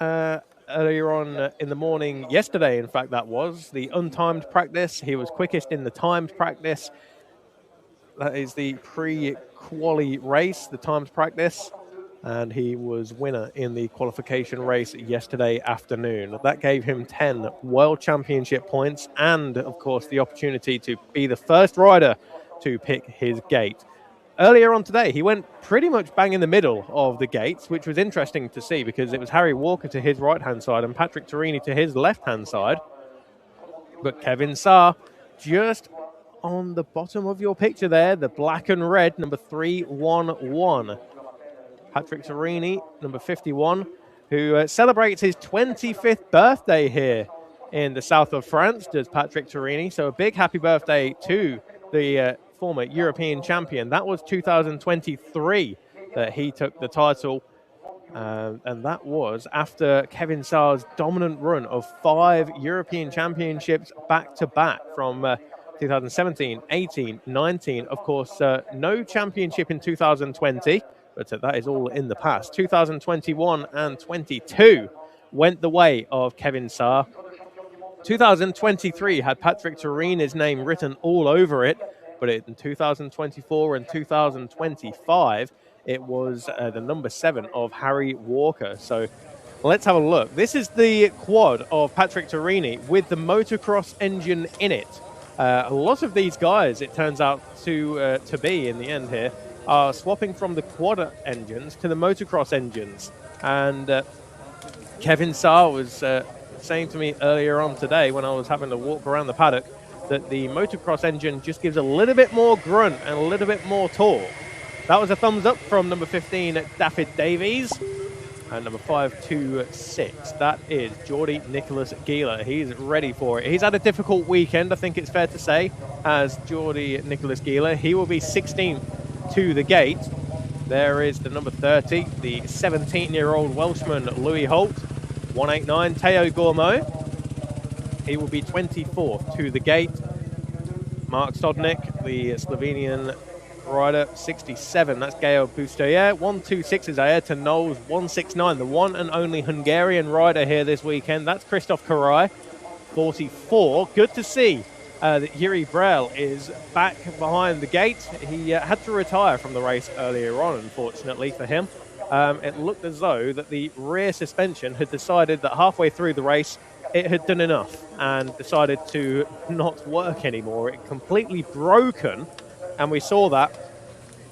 B: earlier on in the morning, yesterday, in fact, that was the untimed practice. He was quickest in the timed practice. That is the pre-quali race, the timed practice. And he was winner in the qualification race yesterday afternoon. That gave him 10 World Championship points and, of course, the opportunity to be the first rider to pick his gate. Earlier on today, he went pretty much bang in the middle of the gates, which was interesting to see because it was Harry Walker to his right-hand side and Patrick Torini to his left-hand side. But Kevin Saar just on the bottom of your picture there, the black and red, number 311. Patrick Torini, number 51, who celebrates his 25th birthday here in the south of France, does Patrick Torini. So a big happy birthday to the former European champion. That was 2023 that he took the title. And that was after Kevin Saar's dominant run of 5 European championships back-to-back from 2017, 18, 19. Of course, no championship in 2020, but that is all in the past. 2021 and 22 went the way of Kevin Saar. 2023 had Patrick Torini's name written all over it, but in 2024 and 2025, it was the number 7 of Harry Walker. So let's have a look. This is the quad of Patrick Torini with the motocross engine in it. A lot of these guys, it turns out to be in the end here, are swapping from the quad engines to the motocross engines. And Kevin Saar was saying to me earlier on today when I was having to walk around the paddock that the motocross engine just gives a little bit more grunt and a little bit more torque. That was a thumbs up from number 15, David Davies. And number 526, that is Geordie Nicholas Gieler. He's ready for it. He's had a difficult weekend, I think it's fair to say, as Geordie Nicholas Gieler. He will be 16th to the gate. There is the number 30, the 17-year-old Welshman, Louis Holt. 189, Teo Gourmand. He will be 24th to the gate. Mark Stodnik, the Slovenian rider, 67. That's Gael Bustoyer. 126 is Ayrton Knowles. 169, the one and only Hungarian rider here this weekend. That's Christoph Karai. 44. Good to see that Yuri Brel is back behind the gate. He had to retire from the race earlier on, unfortunately for him. It looked as though that the rear suspension had decided that halfway through the race it had done enough and decided to not work anymore. It completely broken, and we saw that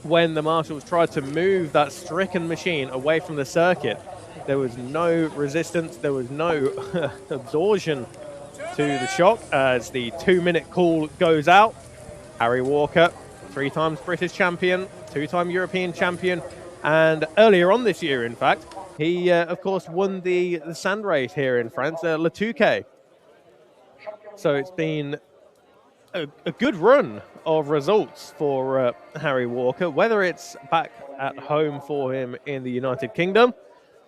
B: when the marshals tried to move that stricken machine away from the circuit. There was no resistance, there was no absorption to the shock as the 2-minute call goes out. Harry Walker, 3 times British champion, 2-time European champion, and earlier on this year, in fact, he, of course, won the sand race here in France, Le Touquet. So it's been a good run of results for Harry Walker, whether it's back at home for him in the United Kingdom,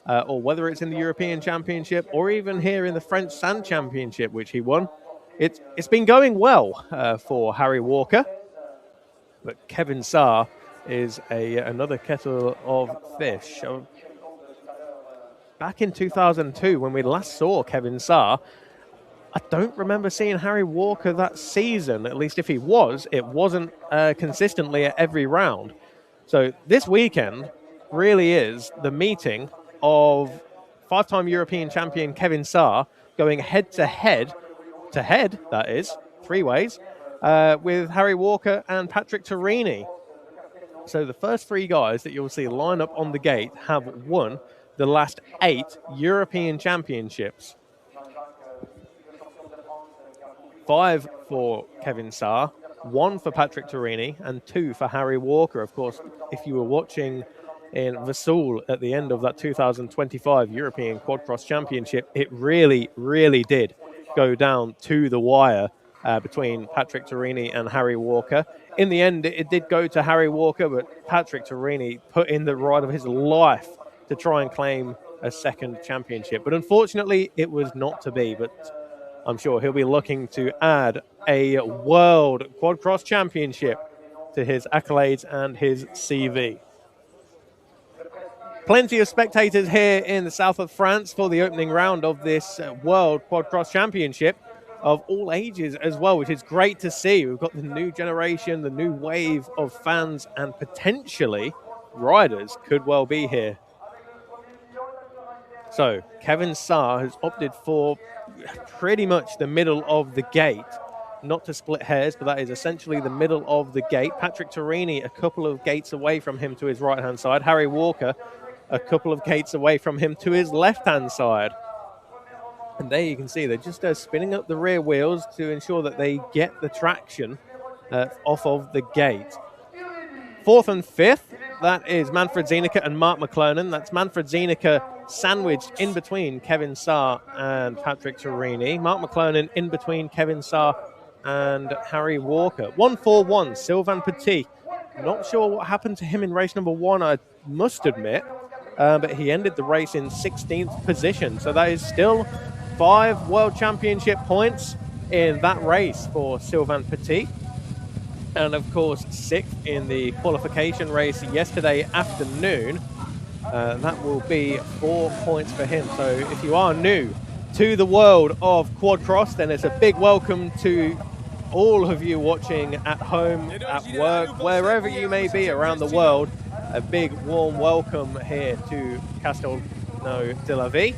B: or whether it's in the European Championship, or even here in the French Sand Championship, which he won. It's been going well for Harry Walker, but Kevin Saar is another kettle of fish. Back in 2002, when we last saw Kevin Saar, I don't remember seeing Harry Walker that season. At least if he was, it wasn't consistently at every round. So this weekend really is the meeting of 5-time European champion Kevin Saar going head-to-head, that is, 3 ways, with Harry Walker and Patrick Torini. So the first 3 guys that you'll see line up on the gate have won the last 8 European Championships. 5 for Kevin Saar, 1 for Patrick Torini, and 2 for Harry Walker. Of course, if you were watching in Vesoul at the end of that 2025 European Quad-Cross Championship, it really, really did go down to the wire between Patrick Torini and Harry Walker. In the end, it did go to Harry Walker, but Patrick Torini put in the ride of his life to try and claim a second championship. But unfortunately, it was not to be. But I'm sure he'll be looking to add a World Quad-Cross Championship to his accolades and his CV. Plenty of spectators here in the south of France for the opening round of this World Quad-Cross Championship of all ages as well, which is great to see. We've got the new generation, the new wave of fans, and potentially riders could well be here. So Kevin Saar has opted for pretty much the middle of the gate. Not to split hairs, but that is essentially the middle of the gate. Patrick Torini a couple of gates away from him to his right-hand side. Harry Walker a couple of gates away from him to his left-hand side. And there you can see they're just spinning up the rear wheels to ensure that they get the traction off of the gate. 4th and 5th, that is Manfred Zienicke and Mark McClellan. That's Manfred Zienicke sandwiched in between Kevin Saar and Patrick Torini. Mark McClellan in between Kevin Saar and Harry Walker. 1-4-1, Sylvain Petit. Not sure what happened to him in race number 1, I must admit. But he ended the race in 16th position. So that is still 5 World Championship points in that race for Sylvain Petit. And of course, 6th in the qualification race yesterday afternoon. That will be 4 points for him. So if you are new to the world of quad cross, then it's a big welcome to all of you watching at home, at work, wherever you may be around the world. A big warm welcome here to Castelnau de la Vie.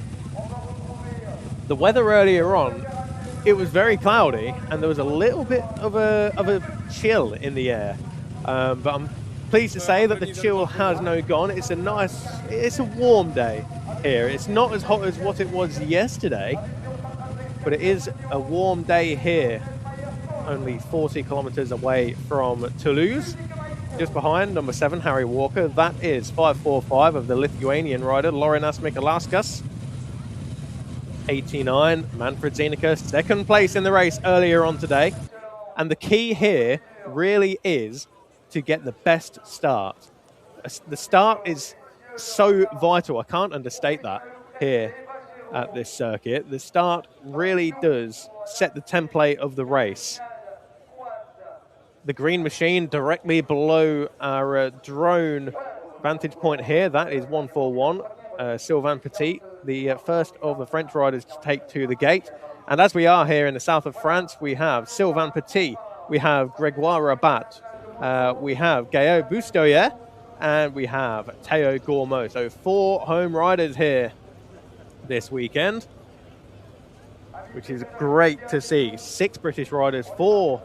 B: The weather earlier on, it was very cloudy and there was a little bit of a chill in the air. But I'm pleased to say that the chill has now gone. It's a warm day here. It's not as hot as what it was yesterday, but it is a warm day here, only 40 kilometers away from Toulouse. Just behind number 7, Harry Walker. That is 545 of the Lithuanian rider, Laurinas Mikalauskas. 89, Manfred Zienicke, 2nd place in the race earlier on today. And the key here really is to get the best start. The start is so vital. I can't understate that here at this circuit. The start really does set the template of the race. The green machine directly below our drone vantage point here. That is 141. Sylvain Petit, the first of the French riders to take to the gate. And as we are here in the south of France, we have Sylvain Petit, we have Grégoire Rabat, we have Gaël Boustoyer, and we have Théo Gourmaud. So 4 home riders here this weekend, which is great to see. 6 British riders, 4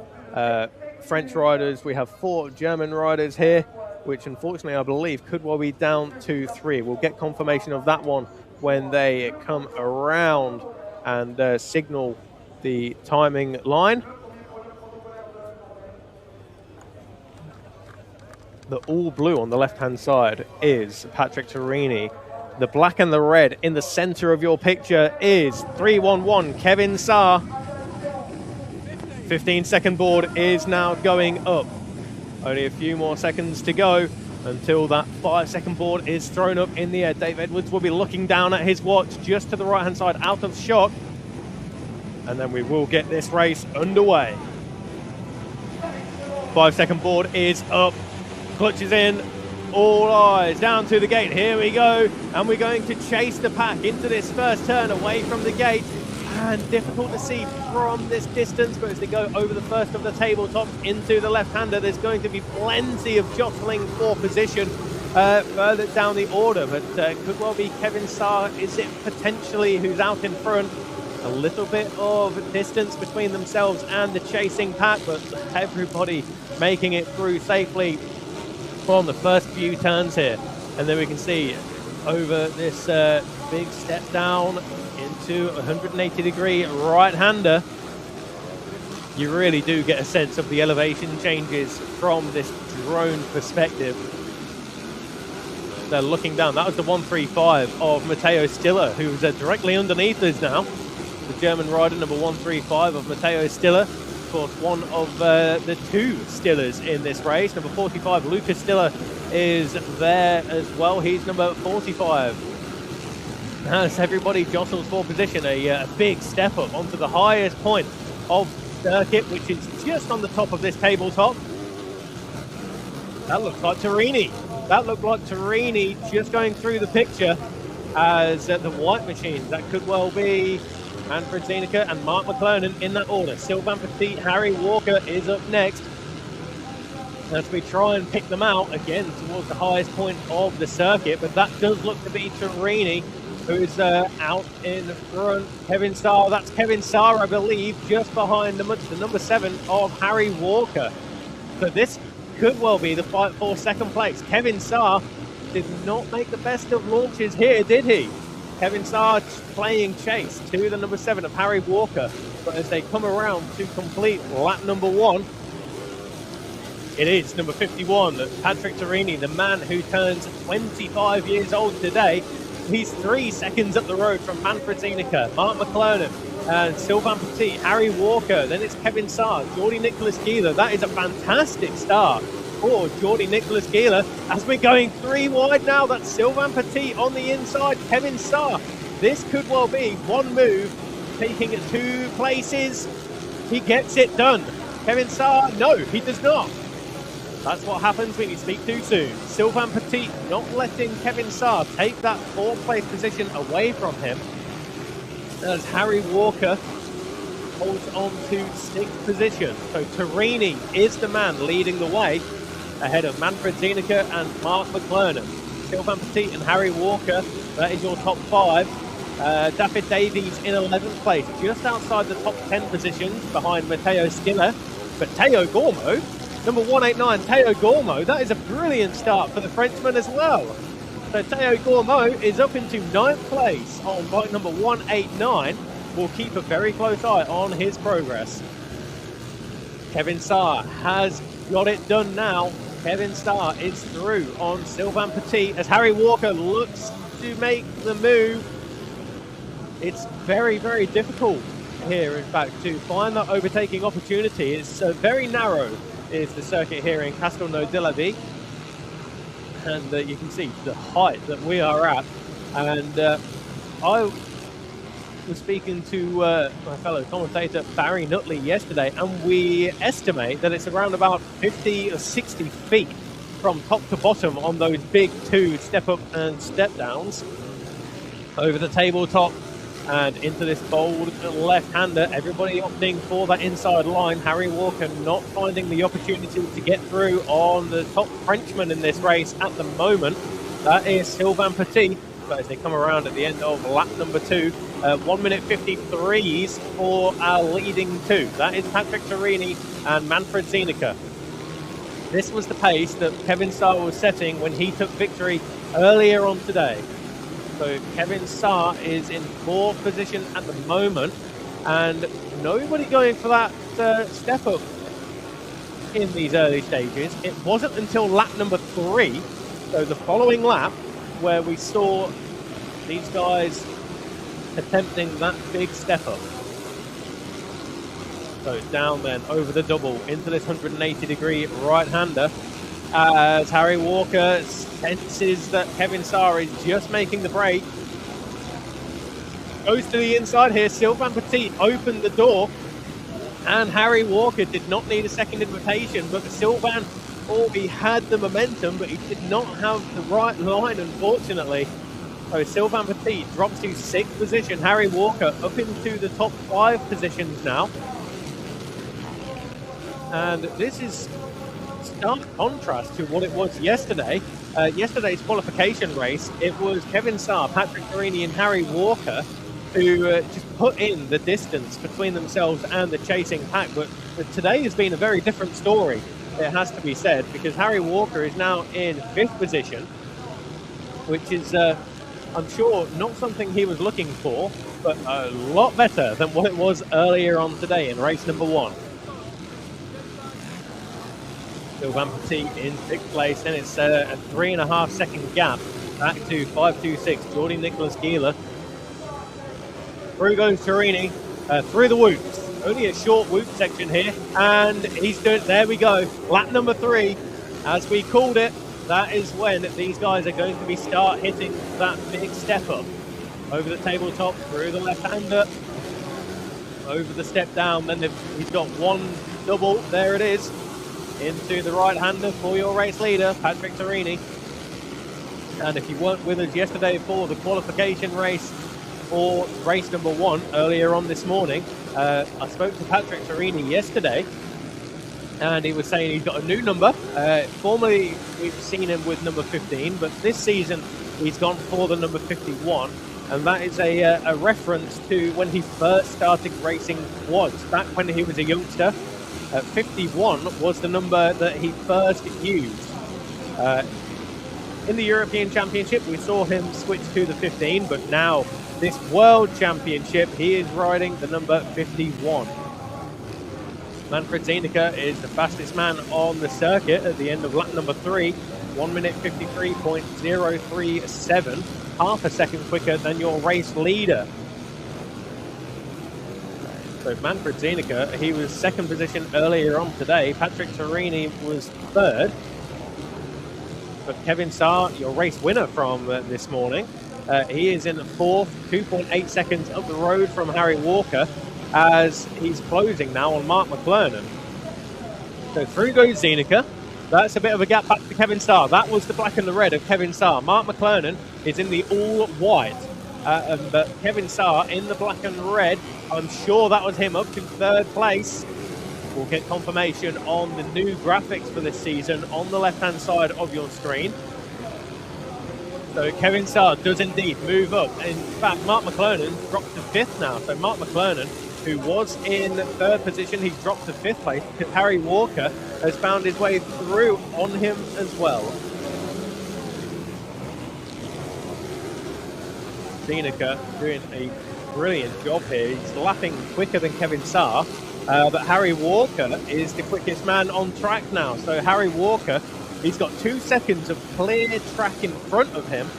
B: French riders. We have 4 German riders here, which unfortunately I believe could well be down to 3. We'll get confirmation of that one when they come around and signal the timing line. The all blue on the left-hand side is Patrick Torini. The black and the red in the center of your picture is 311 Kevin Saar. 15-second board is now going up. Only a few more seconds to go until that 5-second board is thrown up in the air. Dave Edwards will be looking down at his watch just to the right-hand side, out of shot. And then we will get this race underway. 5-second board is up. Clutch is in. All eyes down to the gate. Here we go. And we're going to chase the pack into this first turn away from the gate. And difficult to see from this distance, but as they go over the first of the tabletops into the left-hander, there's going to be plenty of jostling for position further down the order, but could well be Kevin Saar. Is it potentially who's out in front? A little bit of distance between themselves and the chasing pack, but everybody making it through safely. on the first few turns here. And then we can see over this big step down into 180-degree right-hander. You really do get a sense of the elevation changes from this drone perspective. They're looking down. That was the 135 of Matteo Stiller, who's directly underneath us now. The German rider, number 135 of Matteo Stiller. Of course, one of the two Stillers in this race. Number 45, Lucas Stiller, is there as well. He's number 45. As everybody jostles for position, a big step up onto the highest point of the circuit, which is just on the top of this tabletop. That looks like Torini. That looked like Torini just going through the picture as the white machines. That could well be Manfred Zienicke and Mark McClellan in that order. Sylvain Petit, Harry Walker is up next. As we try and pick them out again towards the highest point of the circuit, but that does look to be Torini, who's out in front. Kevin Starr, that's Kevin Starr, I believe, just behind the number 7 of Harry Walker. So this could well be the fight for second place. Kevin Starr did not make the best of launches here, did he? Kevin Starr playing chase to the number 7 of Harry Walker. But as they come around to complete lap number 1, it is number 51, Patrick Torini, the man who turns 25 years old today. He's 3 seconds up the road from Manfred Zienicke, Mark McClellan, and Sylvain Petit, Harry Walker. Then it's Kevin Starr, Jordi Nicholas Gieler. That is a fantastic start for Jordi Nicholas Gieler. As we're going 3 wide now, that's Sylvain Petit on the inside, Kevin Starr. This could well be one move, taking it 2 places. He gets it done. Kevin Starr, no, he does not. That's what happens when you speak too soon. Sylvain Petit not letting Kevin Starr take that 4th place position away from him, as Harry Walker holds on to 6th position. So Torini is the man leading the way ahead of Manfred Zienicke and Mark McClellan. Sylvain Petit and Harry Walker, that is your top 5. David Davies in 11th place, just outside the top 10 positions behind Matteo Stiller. But Teo Gormo, number 189, Teo Gormo, that is a brilliant start for the Frenchman as well. So Teo Gormo is up into 9th place on bike number 189. We'll keep a very close eye on his progress. Kevin Starr has got it done now. Kevin Starr is through on Sylvain Petit as Harry Walker looks to make the move. It's very, very difficult here, in fact, to find that overtaking opportunity. It's very narrow, is the circuit here in Castelnau-de-la-Vie. And you can see the height that we are at. And I was speaking to my fellow commentator Barry Nutley yesterday, and we estimate that it's around about 50 or 60 feet from top to bottom on those big 2 step up and step downs over the tabletop and into this bold left-hander. Everybody opting for that inside line. Harry Walker not finding the opportunity to get through on the top Frenchman in this race at the moment. That is Sylvain Petit. But as they come around at the end of lap number 2, 1 minute 53s for our leading 2. That is Patrick Torini and Manfred Zienicke. This was the pace that Kevin Starr was setting when he took victory earlier on today. So Kevin Starr is in 4th position at the moment, and nobody going for that step up in these early stages. It wasn't until lap number 3, so the following lap, where we saw these guys attempting that big step up. So down then over the double into this 180-degree right-hander as Harry Walker senses that Kevin Starr is just making the break. Goes to the inside here. Sylvain Petit opened the door, and Harry Walker did not need a second invitation, but Sylvain, he had the momentum, but he did not have the right line, unfortunately. So Sylvain Petit drops to 6th position. Harry Walker up into the top 5 positions now. And this is stark contrast to what it was yesterday. Yesterday's qualification race, it was Kevin Starr, Patrick Torini and Harry Walker who just put in the distance between themselves and the chasing pack. But today has been a very different story. it has to be said, because Harry Walker is now in 5th position, which is, I'm sure, not something he was looking for, but a lot better than what it was earlier on today in race number 1. Phil Van Petit in 6th place, and it's a 3.5 second gap back to 5.26. Jordi Nicholas Gieler. Through goes Torini, through the whoops. Only a short whoop section here, and he's doing, there we go, lap number 3. As we called it, that is when these guys are going to be start hitting that big step up. Over the tabletop, through the left-hander, over the step down, then he's got one double, there it is, into the right-hander for your race leader, Patrick Torini. And if you weren't with us yesterday for the qualification race for race number 1 earlier on this morning, I spoke to Patrick Torini yesterday, and he was saying he's got a new number. Formerly, we've seen him with number 15, but this season he's gone for the number 51, and that is a reference to when he first started racing quads, back when he was a youngster. 51 was the number that he first used. In the European Championship, we saw him switch to the 15, but now this World Championship, he is riding the number 51. Manfred Zienicke is the fastest man on the circuit at the end of lap number 3, 1 minute 53.037, half a second quicker than your race leader. So Manfred Zienicke, he was 2nd position earlier on today. Patrick Torini was 3rd. But Kevin Saar, your race winner from this morning, he is in 4th, 2.8 seconds up the road from Harry Walker, as he's closing now on Mark McClernand. So through goes Zienicke. That's a bit of a gap back to Kevin Saar. That was the black and the red of Kevin Saar. Mark McClernand is in the all white. But Kevin Saar in the black and red, I'm sure that was him up to 3rd place. We'll get confirmation on the new graphics for this season on the left-hand side of your screen. So Kevin Saar does indeed move up. In fact, Mark McClernand dropped to 5th now. So Mark McClernand, who was in 3rd position, he's dropped to 5th place because Harry Walker has found his way through on him as well. Zienicke doing a brilliant job here. He's lapping quicker than Kevin Saar. But Harry Walker is the quickest man on track now. So Harry Walker, he's got 2 seconds of clear track in front of him.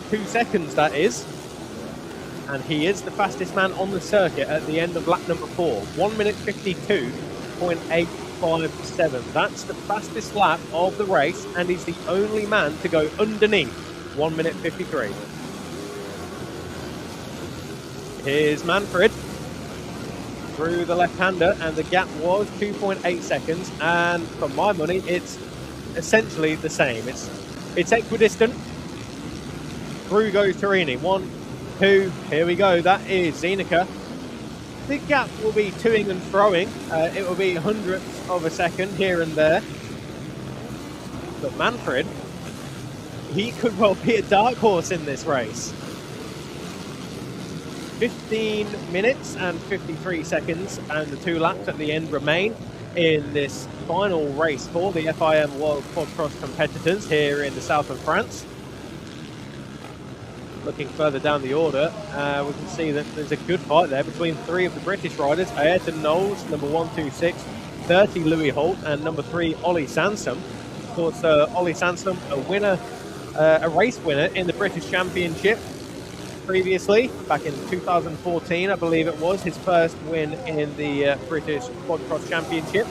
B: 2 seconds, that is. And he is the fastest man on the circuit at the end of lap number 4. 1 minute 52.857. That's the fastest lap of the race, and he's the only man to go underneath 1 minute 53. Here's Manfred through the left-hander, and the gap was 2.8 seconds, and for my money it's essentially the same. It's equidistant. Through goes Torini. 1, 2, here we go. That is Zienicke. The gap will be toing and froing. It will be hundredths of a second here and there. But Manfred, he could well be a dark horse in this race. 15 minutes and 53 seconds, and the 2 laps at the end remain in this final race for the FIM World Quad Cross competitors here in the south of France. Looking further down the order, we can see that there's a good fight there between 3 of the British riders. Ayrton Knowles, number 126, 30 Louis Holt, and number 3 Ollie Sansom. Of course, Ollie Sansom, a race winner in the British Championship previously, back in 2014, I believe it was, his first win in the British Quad Cross Championship.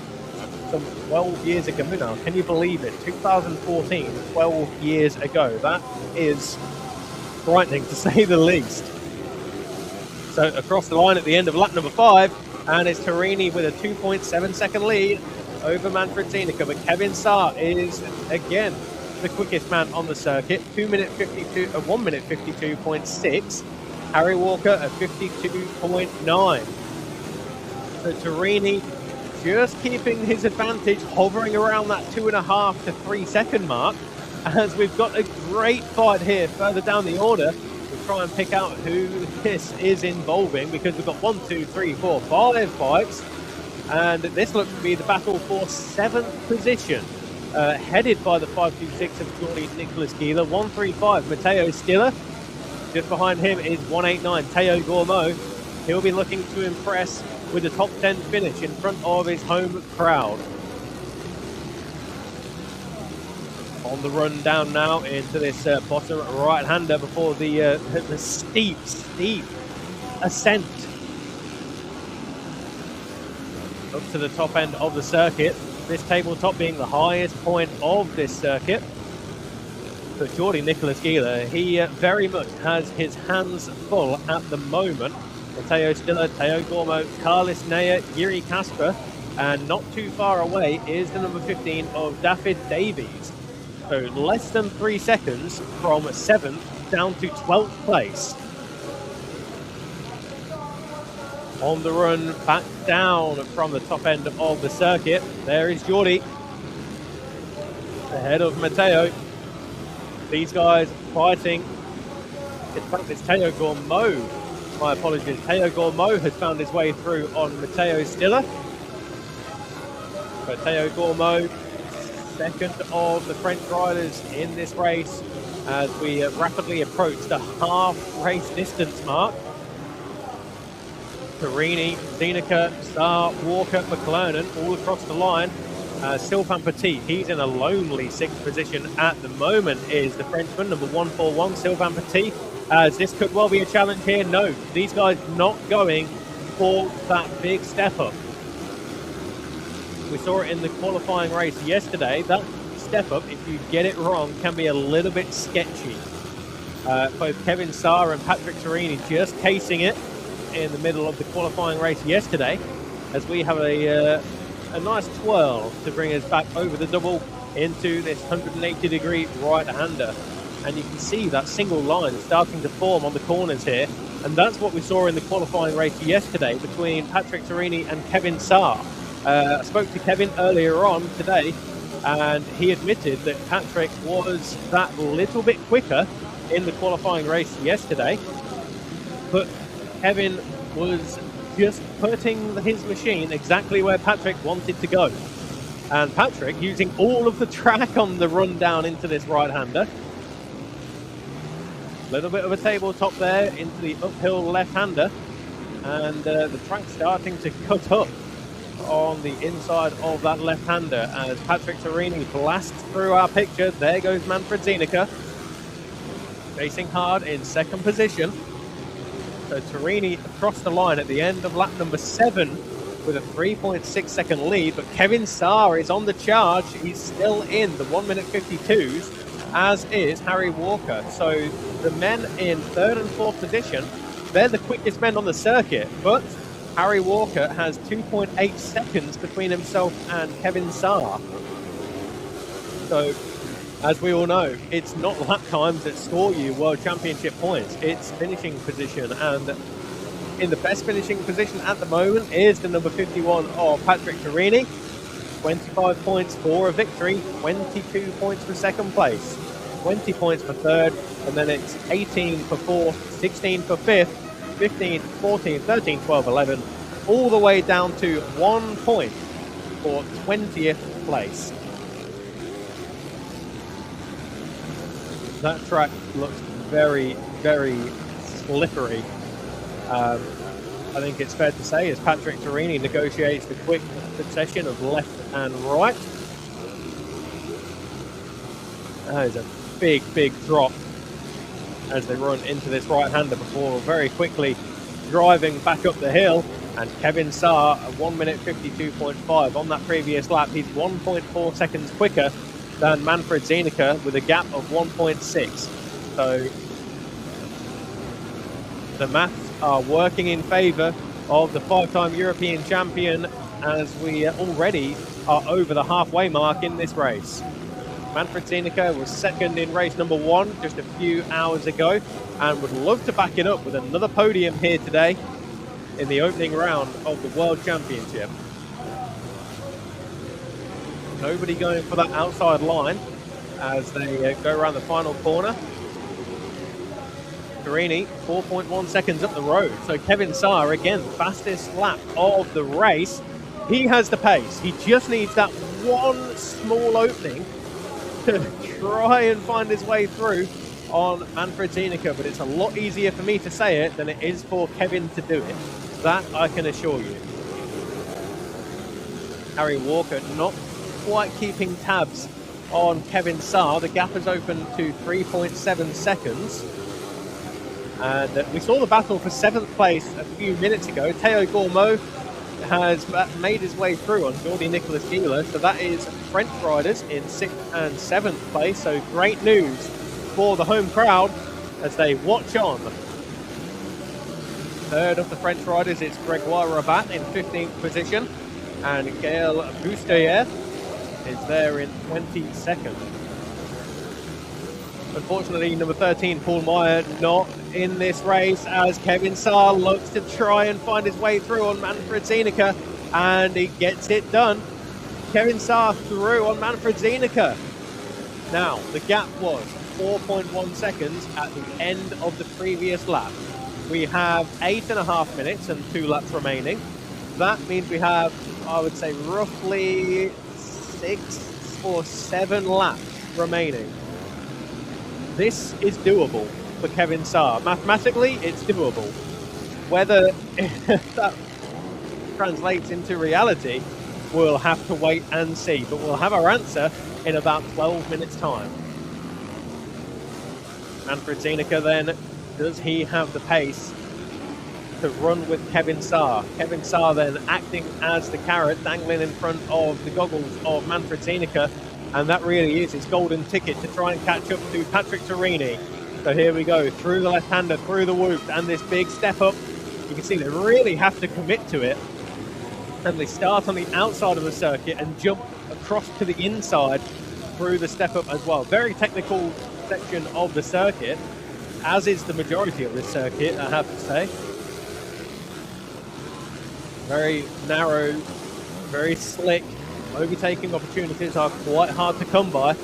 B: Some 12 years ago now. Can you believe it? 2014, 12 years ago. That is frightening to say the least. So across the line at the end of lap number 5, and it's Torini with a 2.7 second lead over Manfred Zienicke, but Kevin Saar is again the quickest man on the circuit. 1 minute 52.6. Harry Walker at 52.9. So Torini just keeping his advantage, hovering around that 2.5 to 3 second mark, as we've got a great fight here further down the order. We'll try and pick out who this is involving, because we've got 1, 2, 3, 4, 5 fights. And this looks to be the battle for 7th position, headed by the 526 of Jordi Nicholas Gila, 135 Matteo Stiller. Just behind him is 189 Teo Gourmeau. He'll be looking to impress with a top 10 finish in front of his home crowd. On the run down now into this bottom right-hander before the steep ascent up to the top end of the circuit. This tabletop being the highest point of this circuit. But Jordi Nicholas Gila, he very much has his hands full at the moment. Matteo Stiller, Teo Gourmeau, Carlis Neyer, Yuri Kasper, and not too far away is the number 15 of David Davies. So less than 3 seconds from 7th down to 12th place. On the run back down from the top end of the circuit, there is Jordi ahead of Matteo. These guys fighting. In fact, it's Teo Gourmeau. My apologies. Teo Gourmeau has found his way through on Matteo Stiller. But Teo Gourmeau, second of the French riders in this race as we rapidly approach the half race distance mark. Carini, Zienicke, Starr, Walker, McLernon all across the line. Sylvain Petit, he's in a lonely 6th position at the moment, is the Frenchman, number 141, Sylvain Petit. As this could well be a challenge here. No, these guys not going for that big step up. We saw it in the qualifying race yesterday. That step up, if you get it wrong, can be a little bit sketchy. Both Kevin Starr and Patrick Turini just casing it in the middle of the qualifying race yesterday, as we have a nice twirl to bring us back over the double into this 180-degree right-hander. And you can see that single line starting to form on the corners here. And that's what we saw in the qualifying race yesterday between Patrick Turini and Kevin Starr. I spoke to Kevin earlier on today, and he admitted that Patrick was that little bit quicker in the qualifying race yesterday. But Kevin was just putting his machine exactly where Patrick wanted to go. And Patrick using all of the track on the run down into this right-hander. A little bit of a tabletop there into the uphill left-hander. And the track starting to cut up on the inside of that left-hander as Patrick Turini blasts through our picture. There goes Manfred Zienicke, racing hard in 2nd position. So Turini across the line at the end of lap number 7 with a 3.6 second lead, but Kevin Starr is on the charge. He's still in the 1 minute 52s, as is Harry Walker. So the men in 3rd and 4th position, they're the quickest men on the circuit, but Harry Walker has 2.8 seconds between himself and Kevin Starr. So, as we all know, it's not lap times that score you World Championship points. It's finishing position. And in the best finishing position at the moment is the number 51 of Patrick Turini. 25 points for a victory, 22 points for 2nd place, 20 points for 3rd, and then it's 18 for 4th, 16 for 5th, 15, 14, 13, 12, 11, all the way down to 1 point for 20th place. That track looks very, very slippery. I think it's fair to say as Patrick Turini negotiates the quick succession of left and right. That is a big, big drop as they run into this right-hander before very quickly driving back up the hill. And Kevin Starr at 1 minute 52.5 on that previous lap. He's 1.4 seconds quicker than Manfred Zienicke with a gap of 1.6. So the maths are working in favour of the 5-time European champion as we already are over the halfway mark in this race. Manfred Zienicke was 2nd in race number 1 just a few hours ago and would love to back it up with another podium here today in the opening round of the World Championship. Nobody going for that outside line as they go around the final corner. Turini, 4.1 seconds up the road. So Kevin Starr, again, fastest lap of the race. He has the pace. He just needs that one small opening to try and find his way through on Manfred Zienicke, but it's a lot easier for me to say it than it is for Kevin to do it. That I can assure you. Harry Walker not quite keeping tabs on Kevin Saar. The gap has opened to 3.7 seconds. And we saw the battle for 7th place a few minutes ago. Theo Gourmaud has made his way through on Jordi Nicolas Gila. So that is French riders in 6th and 7th place. So great news for the home crowd as they watch on. Third of the French riders is Gregoire Rabat in 15th position. And Gaël Boustelier is there in 22nd. Unfortunately, number 13, Paul Meyer, not in this race as Kevin Saar looks to try and find his way through on Manfred Zienicke, and he gets it done. Kevin Saar through on Manfred Zienicke. Now, the gap was 4.1 seconds at the end of the previous lap. We have 8.5 minutes and 2 laps remaining. That means we have, I would say, roughly 6 or 7 laps remaining. This is doable for Kevin Saar. Mathematically, it's doable. Whether that translates into reality, we'll have to wait and see. But we'll have our answer in about 12 minutes' time. Manfred Zienicke then, does he have the pace to run with Kevin Saar? Kevin Saar then acting as the carrot, dangling in front of the goggles of Manfred Zienicke. And that really is his golden ticket to try and catch up to Patrick Turini. So here we go, through the left-hander, through the whoop, and this big step up. You can see they really have to commit to it. And they start on the outside of the circuit and jump across to the inside through the step up as well. Very technical section of the circuit, as is the majority of this circuit, I have to say. Very narrow, very slick. Overtaking opportunities are quite hard to come by,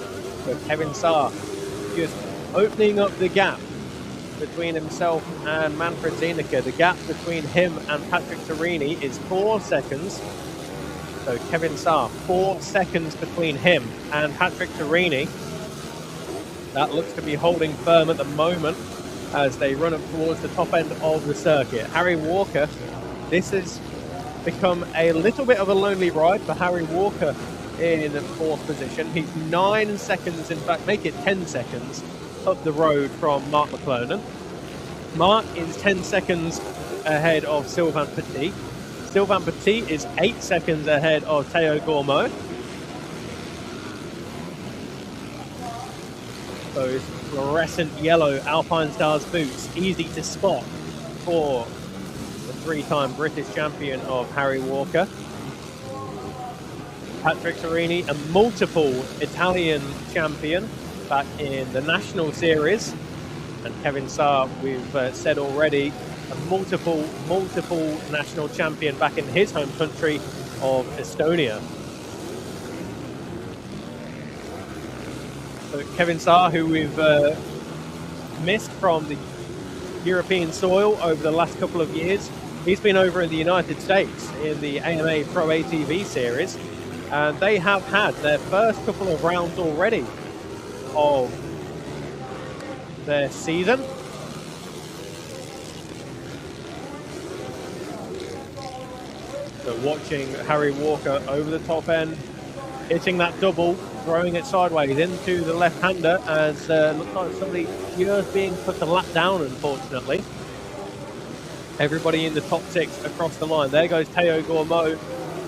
B: but Kevin Saar just opening up the gap between himself and Manfred Zienicke. The gap between him and Patrick Turini is 4 seconds. So Kevin Saar, 4 seconds between him and Patrick Turini. That looks to be holding firm at the moment as they run up towards the top end of the circuit. Harry Walker, this has become a little bit of a lonely ride for Harry Walker in 4th position. He's 9 seconds, in fact, make it 10 seconds up the road from Mark McClellan. Mark is 10 seconds ahead of Sylvain Petit. Sylvain Petit is 8 seconds ahead of Theo Gourmaud. Those fluorescent yellow Alpine Stars boots, easy to spot for the 3-time British champion of Harry Walker. Patrick Turini, a multiple Italian champion back in the National Series. And Kevin Saar, we've said already, a multiple national champion back in his home country of Estonia. So Kevin Saar, who we've missed from the European soil over the last couple of years, he's been over in the United States in the AMA Pro ATV series, and they have had their first couple of rounds already of their season. So watching Harry Walker over the top end, hitting that double, throwing it sideways into the left-hander as looks like somebody just being put the lap down, unfortunately. Everybody in the top 6 across the line. There goes Theo Gourmaud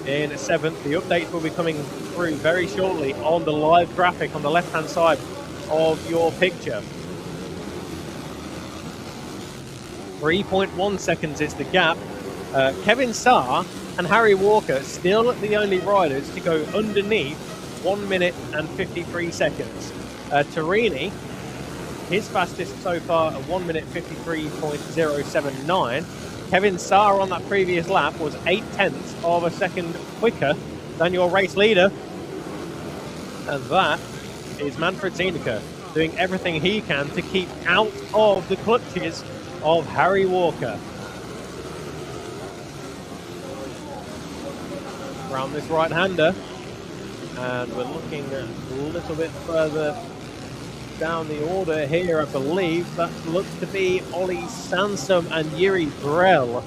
B: in 7th. The updates will be coming through very shortly on the live graphic on the left-hand side of your picture. 3.1 seconds is the gap. Kevin Saar and Harry Walker still the only riders to go underneath 1 minute and 53 seconds. Turini, his fastest so far at 1 minute 53.079. Kevin Saar on that previous lap was 0.8 of a second quicker than your race leader. And that is Manfred Zienicke doing everything he can to keep out of the clutches of Harry Walker. around this right-hander. And we're looking a little bit further down the order here, I believe. That looks to be Ollie Sansom and Yuri Brel,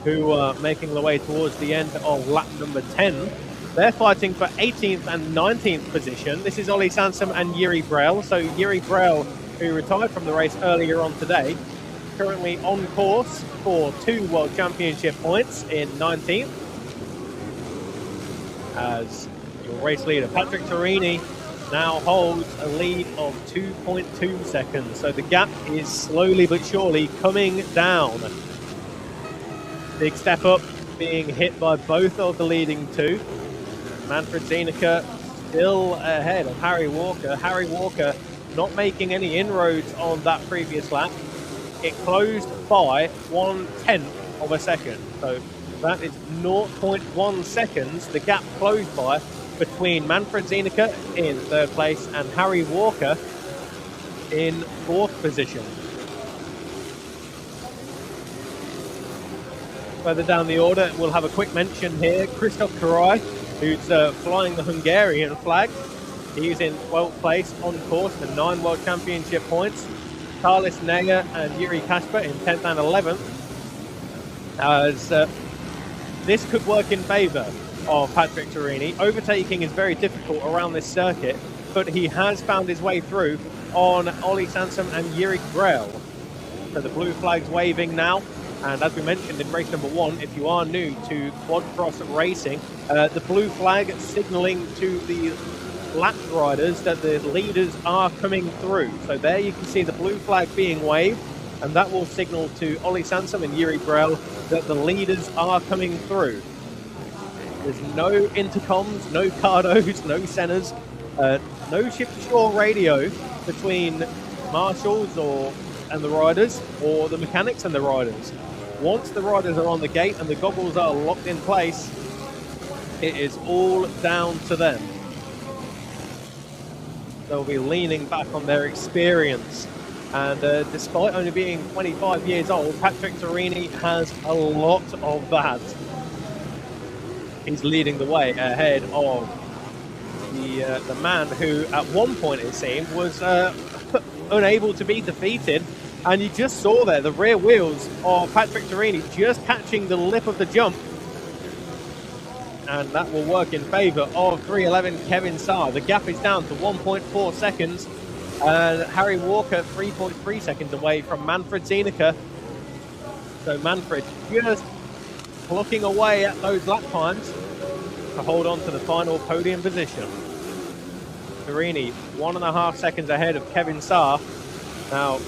B: who are making their way towards the end of lap number 10. They're fighting for 18th and 19th position. This is Ollie Sansom and Yuri Brel. So Yuri Brel, who retired from the race earlier on today, currently on course for 2 World Championship points in 19th. As your race leader, Patrick Torini, now holds a lead of 2.2 seconds. So the gap is slowly but surely coming down. Big step up, being hit by both of the leading 2. Manfred Zienicke still ahead of Harry Walker. Harry Walker not making any inroads on that previous lap. It closed by 1/10 of a second. So that is 0.1 seconds. The gap closed by between Manfred Zienicke in 3rd place and Harry Walker in 4th position. Further down the order, we'll have a quick mention here. Christoph Karai, who's flying the Hungarian flag. He's in 12th place, on course for 9 World Championship points. Carlis Neger and Yuri Kasper in 10th and 11th. As this could work in favour of Patrick Torini. Overtaking is very difficult around this circuit, but he has found his way through on Ollie Sansom and Yuri Brel. So the blue flag's waving now. And as we mentioned in race number 1, if you are new to quad cross racing, the blue flag signalling to the lap riders that the leaders are coming through. So there you can see the blue flag being waved, and that will signal to Ollie Sansom and Yuri Brel that the leaders are coming through. There's no intercoms, no cardos, no Sennas, no ship-to-shore radio between marshals and the riders, or the mechanics and the riders. Once the riders are on the gate and the goggles are locked in place, it is all down to them. They'll be leaning back on their experience. And despite only being 25 years old, Patrick Torini has a lot of that. He's leading the way ahead of the man who, at one point it seemed, was unable to be defeated. And you just saw there the rear wheels of Patrick Torini just catching the lip of the jump. And that will work in favour of 311 Kevin Saar. The gap is down to 1.4 seconds. And Harry Walker 3.3 seconds away from Manfred Zienicke. So Manfred just plucking away at those lap times to hold on to the final podium position. Torini 1.5 seconds ahead of Kevin Saar. Now,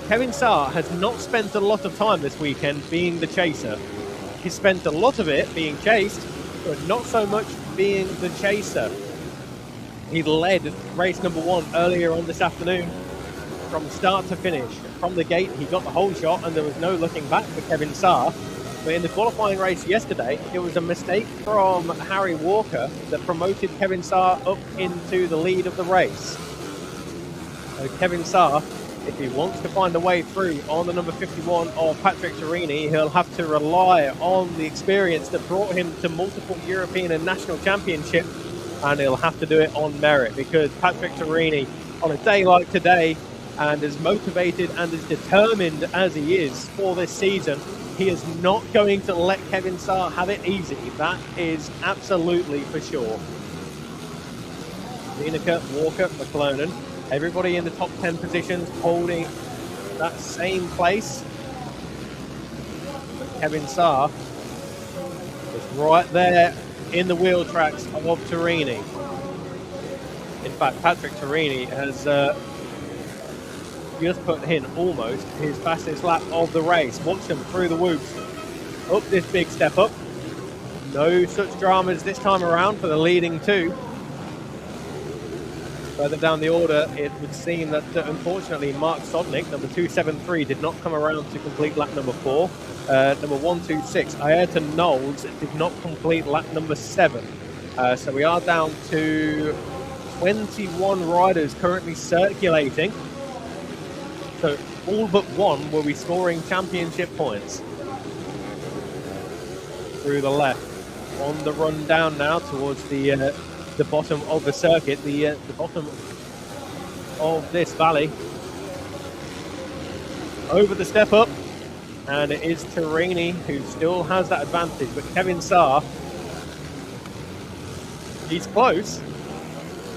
B: Kevin Saar has not spent a lot of time this weekend being the chaser. He spent a lot of it being chased, but not so much being the chaser. He led race number 1 earlier on this afternoon from start to finish. From the gate, he got the whole shot and there was no looking back for Kevin Saar. But in the qualifying race yesterday, it was a mistake from Harry Walker that promoted Kevin Saar up into the lead of the race. So Kevin Saar, if he wants to find a way through on the number 51 of Patrick Torini, he'll have to rely on the experience that brought him to multiple European and national championships, and he'll have to do it on merit, because Patrick Torini, on a day like today, and as motivated and as determined as he is for this season, he is not going to let Kevin Saar have it easy. That is absolutely for sure. Zienicke, Walker, McClonan, everybody in the top 10 positions holding that same place. But Kevin Saar is right there in the wheel tracks of Torini. In fact, Patrick Torini has just put in almost his fastest lap of the race. Watch him through the whoops. Up this big step up. No such dramas this time around for the leading 2. Further down the order, it would seem that unfortunately Mark Sodnik, number 273, did not come around to complete lap number 4. Number 126, Ayrton Knowles, did not complete lap number 7. So we are down to 21 riders currently circulating. So all but one will be scoring championship points. Through the left, on the run down now towards the bottom of the circuit, the bottom of this valley. Over the step up, and it is Turini who still has that advantage, but Kevin Saar, he's close,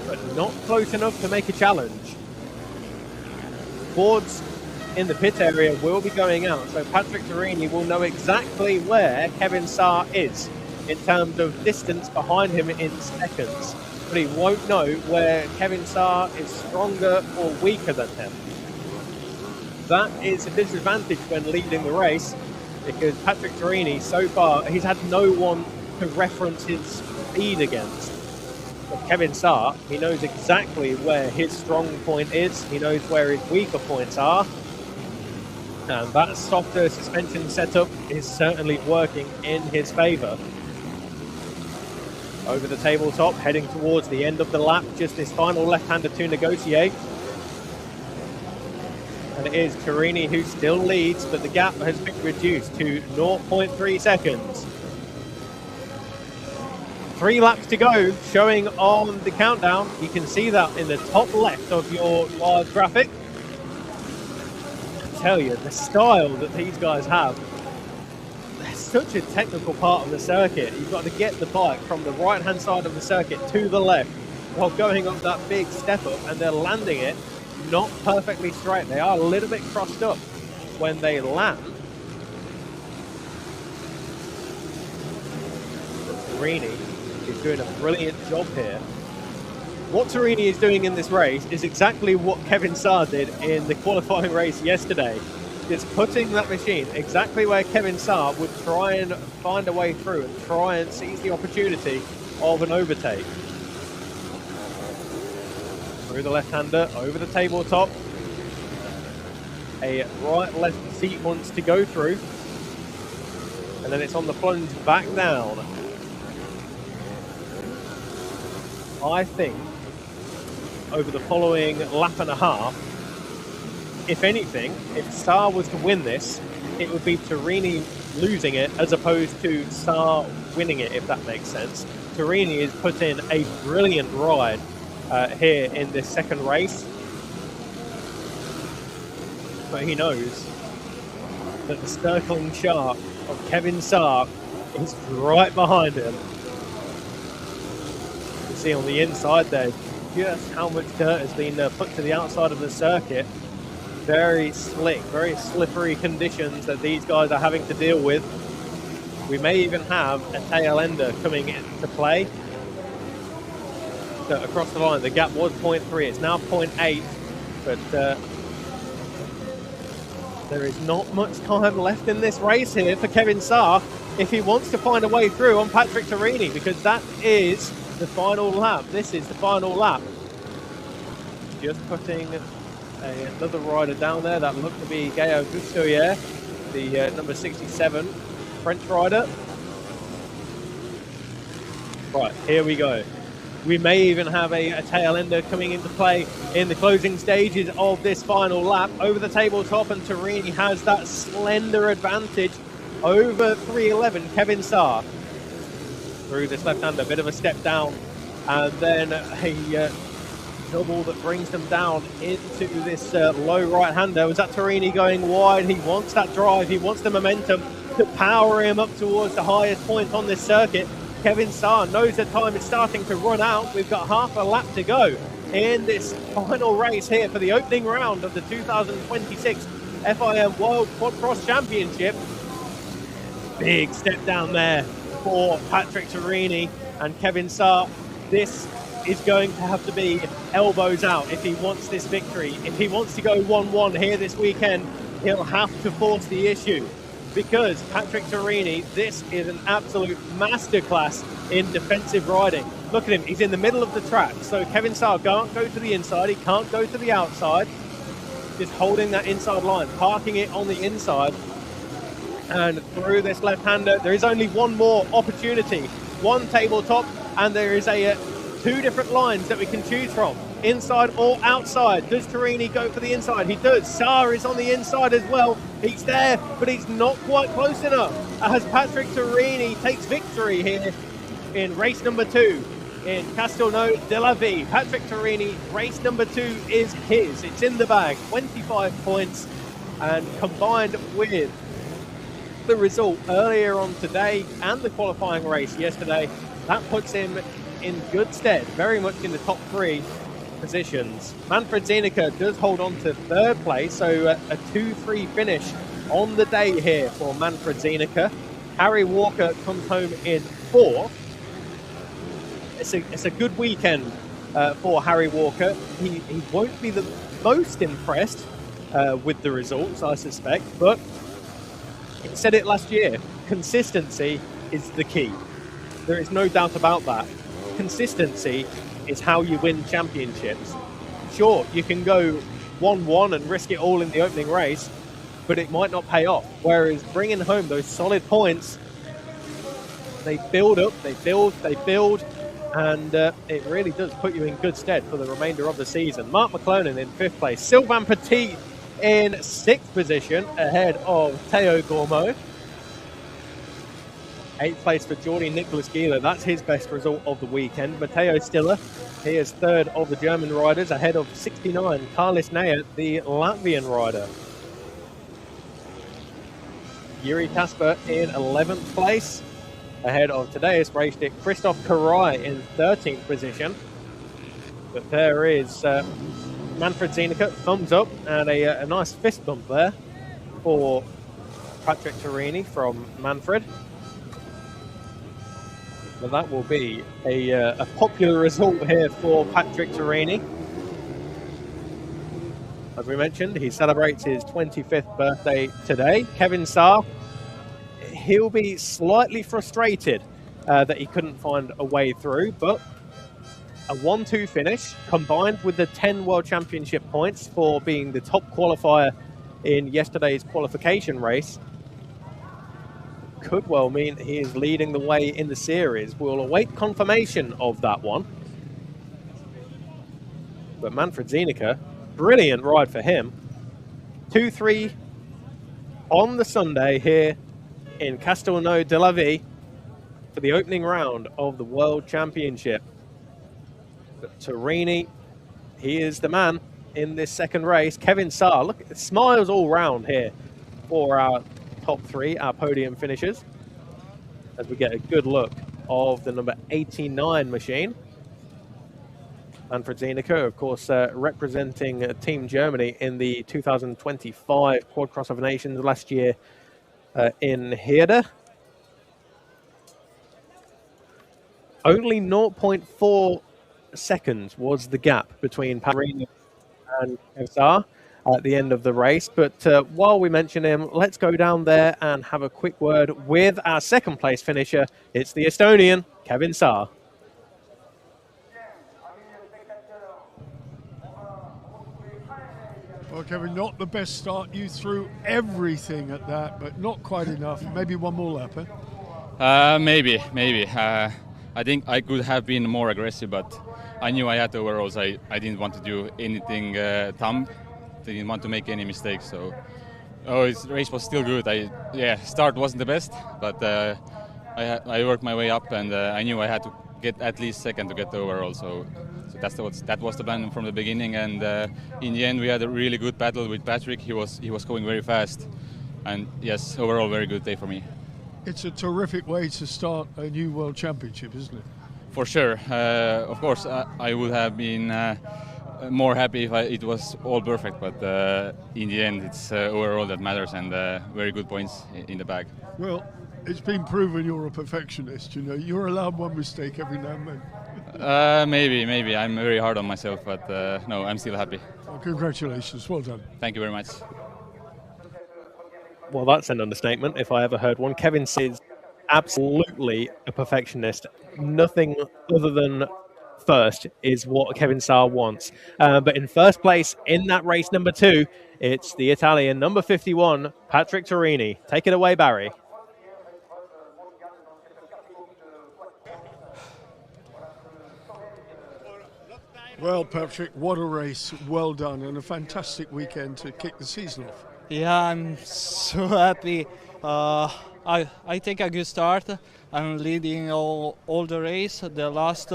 B: but not close enough to make a challenge. Boards in the pit area will be going out, so Patrick Turini will know exactly where Kevin Saar is in terms of distance behind him in seconds, but he won't know where Kevin Saar is stronger or weaker than him. That is a disadvantage when leading the race, because Patrick Turini, so far, he's had no one to reference his speed against. But Kevin Saar, he knows exactly where his strong point is, he knows where his weaker points are, and that softer suspension setup is certainly working in his favour. Over the tabletop, heading towards the end of the lap, just this final left-hander to negotiate. And it is Turini who still leads, but the gap has been reduced to 0.3 seconds. 3 laps to go, showing on the countdown. You can see that in the top left of your live graphic. I tell you, the style that these guys have, they're such a technical part of the circuit. You've got to get the bike from the right-hand side of the circuit to the left while going up that big step up, and they're landing it not perfectly straight. They are a little bit crossed up when they land. Turini is doing a brilliant job here. What Turini is doing in this race is exactly what Kevin Saar did in the qualifying race yesterday. It's putting that machine exactly where Kevin Saar would try and find a way through and try and seize the opportunity of an overtake. Through the left-hander, over the tabletop. A right-left sequence to go through. And then it's on the plunge back down. I think over the following lap and a half, if anything, if Saar was to win this, it would be Turini losing it as opposed to Saar winning it, if that makes sense. Turini has put in a brilliant ride here in this second race, but he knows that the circling shark of Kevin Saar is right behind him. You can see on the inside there just how much dirt has been put to the outside of the circuit. Very slick, very slippery conditions that these guys are having to deal with. We may even have a tail ender coming into play. So across the line, the gap was 0.3, it's now 0.8, but there is not much time left in this race here for Kevin Saar if he wants to find a way through on Patrick Turini, because that is the final lap. This is the final lap. Just putting another rider down there. That looked to be Gaio Gustoyer, the number 67 French rider. Right, here we go. We may even have a tail ender coming into play in the closing stages of this final lap. Over the tabletop, and Turini has that slender advantage over 311 Kevin Saar. Through this left-hander, a bit of a step down, and then a double that brings them down into this low right-hander. Was that Turini going wide? He wants that drive, he wants the momentum to power him up towards the highest point on this circuit. Kevin Saar knows the time is starting to run out. We've got half a lap to go in this final race here for the opening round of the 2026 FIM World Quad-Cross Championship. Big step down there for Patrick Turini and Kevin Saar. This is going to have to be elbows out if he wants this victory. If he wants to go 1-1 here this weekend, he'll have to force the issue, because Patrick Turini, this is an absolute masterclass in defensive riding. Look at him, he's in the middle of the track, so Kevin Saar can't go to the inside, he can't go to the outside, just holding that inside line, parking it on the inside, and through this left-hander. There is only one more opportunity, one tabletop, and there is two different lines that we can choose from, inside or outside. Does Turini go for the inside? He does. Saar is on the inside as well. He's there, but he's not quite close enough, as Patrick Turini takes victory here in race number 2 in Castelnau de la Vie. Patrick Torini, race number 2 is his. It's in the bag, 25 points, and combined with the result earlier on today and the qualifying race yesterday, that puts him in good stead, very much in the top 3 positions. Manfred Zienicke does hold on to 3rd place, so a 2-3 finish on the day here for Manfred Zienicke. Harry Walker comes home in 4th. It's a good weekend for Harry Walker. He won't be the most impressed with the results, I suspect, but he said it last year. Consistency is the key. There is no doubt about that. Consistency is how you win championships. Sure, you can go 1-1 and risk it all in the opening race, but it might not pay off. Whereas bringing home those solid points, they build up, they build, and it really does put you in good stead for the remainder of the season. Mark McClonan in 5th place. Sylvain Petit in 6th position, ahead of Theo Gormeau. 8th place for Jordi Nicholas Gieler. That's his best result of the weekend. Matteo Stiller, he is 3rd of the German riders, ahead of 69, Carlis Neyer, the Latvian rider. Yuri Kasper in 11th place, ahead of today's race stick, Christoph Karai in 13th position. But there is Manfred Zienicke, thumbs up, and a nice fist bump there for Patrick Torini from Manfred. But that will be a popular result here for Patrick Torini. As we mentioned, he celebrates his 25th birthday today. Kevin Saar, he'll be slightly frustrated that he couldn't find a way through, but a 1-2 finish combined with the 10 World Championship points for being the top qualifier in yesterday's qualification race could well mean he is leading the way in the series. We'll await confirmation of that one. But Manfred Zienicke, brilliant ride for him. 2-3 on the Sunday here in Castelnau de la Vie for the opening round of the World Championship. But Torini, he is the man in this second race. Kevin Saar, look, smiles all round here for our top 3, our podium finishers, as we get a good look of the number 89 machine. Manfred Zienicke, of course, representing Team Germany in the 2025 Quad Cross of Nations last year in Heerde. Only 0.4 seconds was the gap between Torini and Saar at the end of the race. But while we mention him, let's go down there and have a quick word with our second place finisher. It's the Estonian, Kevin Saar.
A: Well, Kevin, not the best start. You threw everything at that, but not quite enough. Maybe one more lap, eh?
C: Maybe. I think I could have been more aggressive, but I knew I had the overalls. I didn't want to do anything dumb. Didn't want to make any mistakes. So, his race was still good. Start wasn't the best, but I worked my way up, and I knew I had to get at least second to get the overall. So that was the plan from the beginning. And in the end, we had a really good battle with Patrick. He was going very fast, and yes, overall very good day for me.
A: It's a terrific way to start a new World Championship, isn't it?
C: For sure. Of course, I would have been more happy if it was all perfect, but in the end, it's overall that matters, and very good points in the bag.
A: Well, it's been proven you're a perfectionist. You know, you're allowed one mistake every now and then.
C: Maybe. I'm very hard on myself, but no, I'm still happy.
A: Well, congratulations. Well done.
C: Thank you very much.
B: Well, that's an understatement, if I ever heard one. Kevin is absolutely a perfectionist. Nothing other than first is what Kevin Saar wants. But in first place in that race number 2, it's the Italian number 51, Patrick Torini. Take it away, Barry.
A: Well, Patrick, what a race. Well done, and a fantastic weekend to kick the season off.
E: Yeah, I'm so happy. I I take a good start. I'm leading all the race. The last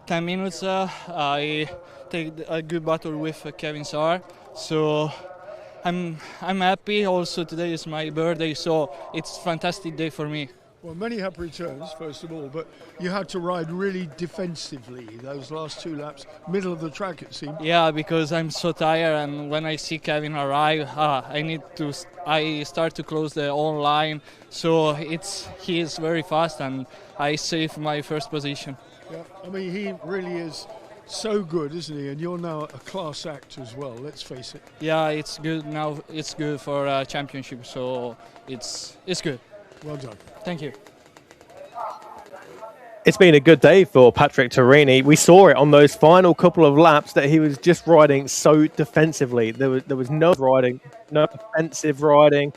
E: 10 minutes, I take a good battle with Kevin Saar. So I'm happy. Also today is my birthday, so it's a fantastic day for me.
A: Well, many happy returns, first of all, but you had to ride really defensively those last 2 laps, middle of the track it seemed.
E: Yeah, because I'm so tired, and when I see Kevin arrive, I start to close the whole line. So he is very fast, and I save my first position.
A: Yeah, I mean, he really is so good, isn't he? And you're now a class act as well, let's face it.
E: Yeah, it's good now. It's good for a championship, so it's good.
A: Well done.
E: Thank you.
B: It's been a good day for Patrick Turini. We saw it on those final couple of laps that he was just riding so defensively. There was no riding, no offensive riding,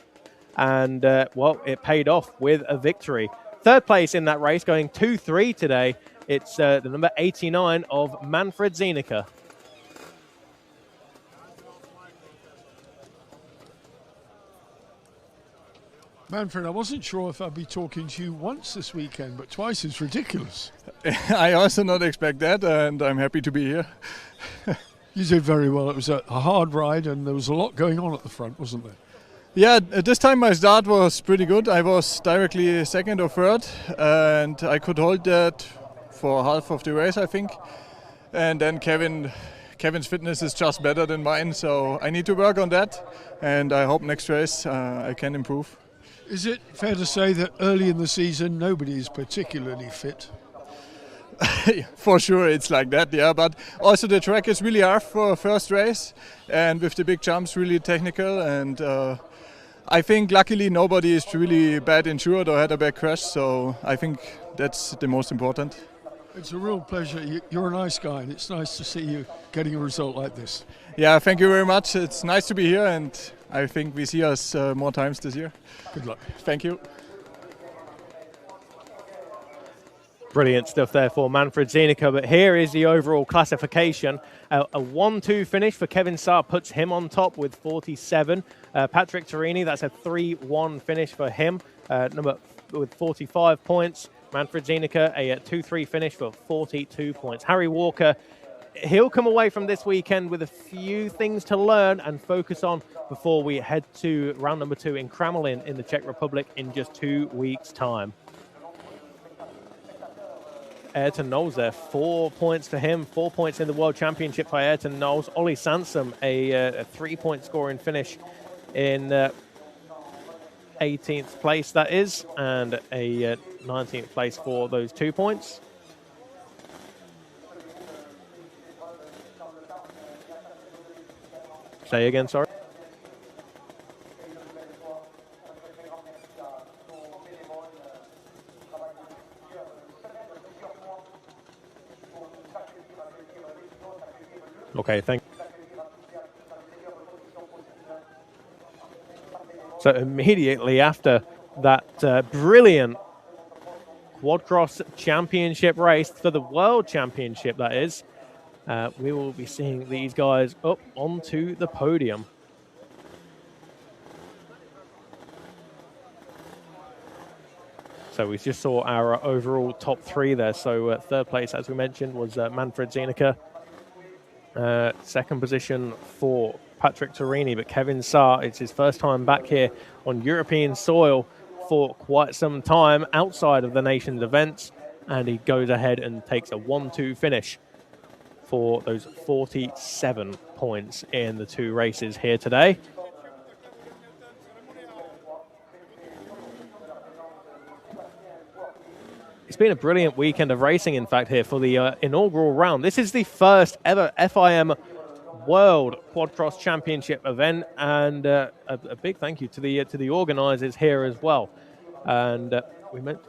B: and well, it paid off with a victory. Third place in that race, going 2-3 today. It's the number 89 of Manfred Zienicke.
A: Manfred, I wasn't sure if I'd be talking to you once this weekend, but twice is ridiculous.
D: I also not expect that, and I'm happy to be here.
A: You did very well. It was a hard ride, and there was a lot going on at the front, wasn't there?
D: Yeah, at this time my start was pretty good. I was directly second or third, and I could hold that for half of the race, I think. And then Kevin's fitness is just better than mine, so I need to work on that, and I hope next race I can improve.
A: Is it fair to say that early in the season nobody is particularly fit?
D: For sure it's like that, yeah, but also the track is really hard for a first race, and with the big jumps really technical, and I think luckily nobody is really bad injured or had a bad crash, so I think that's the most important.
A: It's a real pleasure. You're a nice guy, and it's nice to see you getting a result like this.
D: Yeah, thank you very much. It's nice to be here, and I think we see us more times this year.
A: Good luck.
D: Thank you.
B: Brilliant stuff there for Manfred Zienicke, but here is the overall classification. A 1-2 finish for Kevin Saar puts him on top with 47. Patrick Turini, that's a 3-1 finish for him, with 45 points. Manfred Zienicke, a 2-3 finish for 42 points. Harry Walker, he'll come away from this weekend with a few things to learn and focus on before we head to round number 2 in Kramelin in the Czech Republic in just 2 weeks' time. Ayrton Knowles there, 4 points for him, 4 points in the World Championship by Ayrton Knowles. Ollie Sansom, a 3-point scoring finish in 18th place, that is, and a 19th place for those 2 points. Say again, sorry. Okay, thank you. So immediately after that brilliant Quad-Cross Championship race for the World Championship, that is, we will be seeing these guys up onto the podium. So we just saw our overall top 3 there. So third place, as we mentioned, was Manfred Zienicke. Second position for Patrick Turini, but Kevin Saar, it's his first time back here on European soil for quite some time outside of the nation's events, and he goes ahead and takes a 1-2 finish for those 47 points in the 2 races here today. It's been a brilliant weekend of racing, in fact, here for the inaugural round. This is the first ever FIM World Quad-Cross Championship event, and a big thank you to the organisers here as well. And I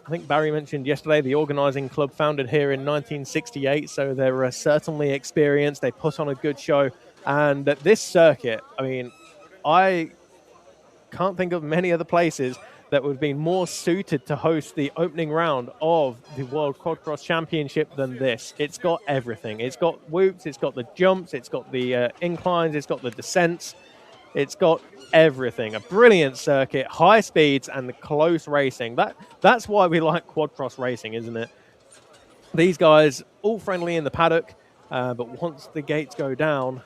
B: think Barry mentioned yesterday the organising club founded here in 1968, so they're certainly experienced. They put on a good show, and this circuit, I mean, I can't think of many other places that would have been more suited to host the opening round of the World Quad-Cross Championship than this. It's got everything. It's got whoops, it's got the jumps, it's got the inclines, it's got the descents. It's got everything. A brilliant circuit, high speeds, and close racing. That's why we like quad cross racing, isn't it? These guys, all friendly in the paddock, but once the gates go down,